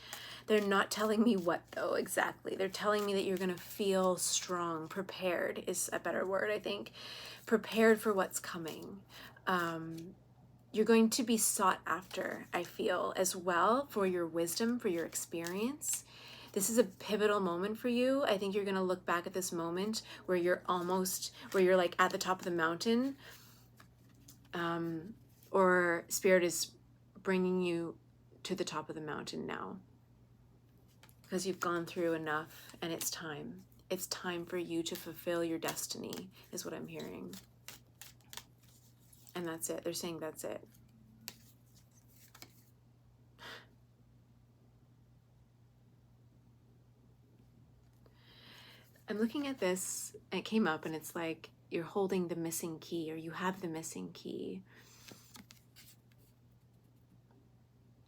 Speaker 1: They're not telling me what though exactly. They're telling me that you're going to feel strong, prepared is a better word, I think. Prepared for what's coming. You're going to be sought after, I feel, as well, for your wisdom, for your experience. This is a pivotal moment for you. I think you're going to look back at this moment where you're like at the top of the mountain, or Spirit is bringing you to the top of the mountain now. Because you've gone through enough and it's time. It's time for you to fulfill your destiny, is what I'm hearing. And that's it. They're saying that's it. I'm looking at this, and it came up, and it's like you're holding the missing key, or you have the missing key.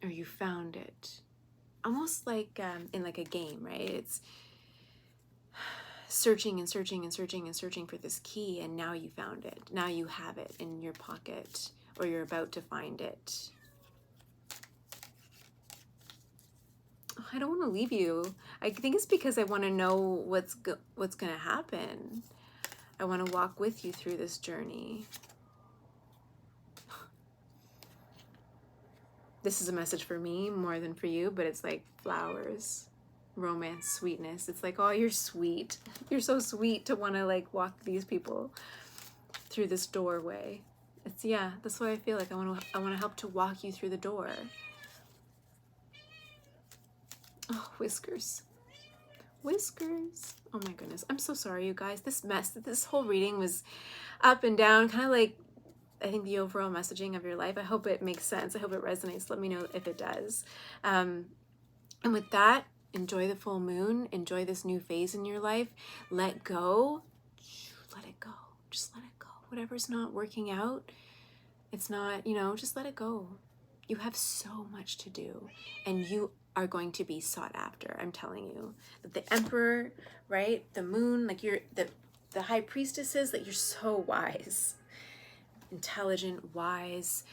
Speaker 1: Or you found it. Almost like in like a game, right? It's searching and searching and searching and searching for this key, and now you found it. Now you have it in your pocket, or you're about to find it. I don't want to leave you. I think it's because I want to know what's going to happen. I want to walk with you through this journey. This is a message for me more than for you, but it's like flowers, romance, sweetness. It's like, oh, you're sweet. You're so sweet to want to like walk these people through this doorway. It's, yeah, that's what I feel like. I want to help to walk you through the door. Oh, whiskers. Whiskers. Oh my goodness. I'm so sorry, you guys. This whole reading was up and down, kind of like, I think, the overall messaging of your life. I hope it makes sense. I hope it resonates. Let me know if it does. And with that, enjoy the full moon. Enjoy this new phase in your life. Let go. Let it go. Just let it go. Whatever's not working out, it's not, just let it go. You have so much to do, and you are going to be sought after. I'm telling you that the emperor, right? The moon, like you're the high priestesses, that you're so wise, intelligent, wise,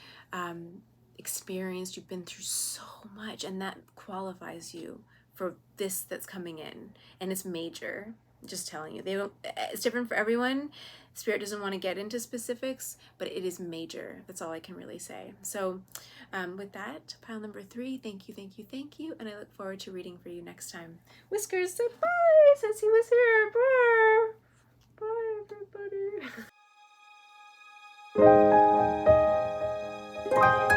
Speaker 1: experienced. You've been through so much, and that qualifies you for this that's coming in, and it's major. Just telling you, it's different for everyone. Spirit doesn't want to get into specifics, but it is major. That's all I can really say. So with that, pile number 3, thank you, thank you, thank you, and I look forward to reading for you next time. Whiskers said bye since he was here. Bye, bye everybody.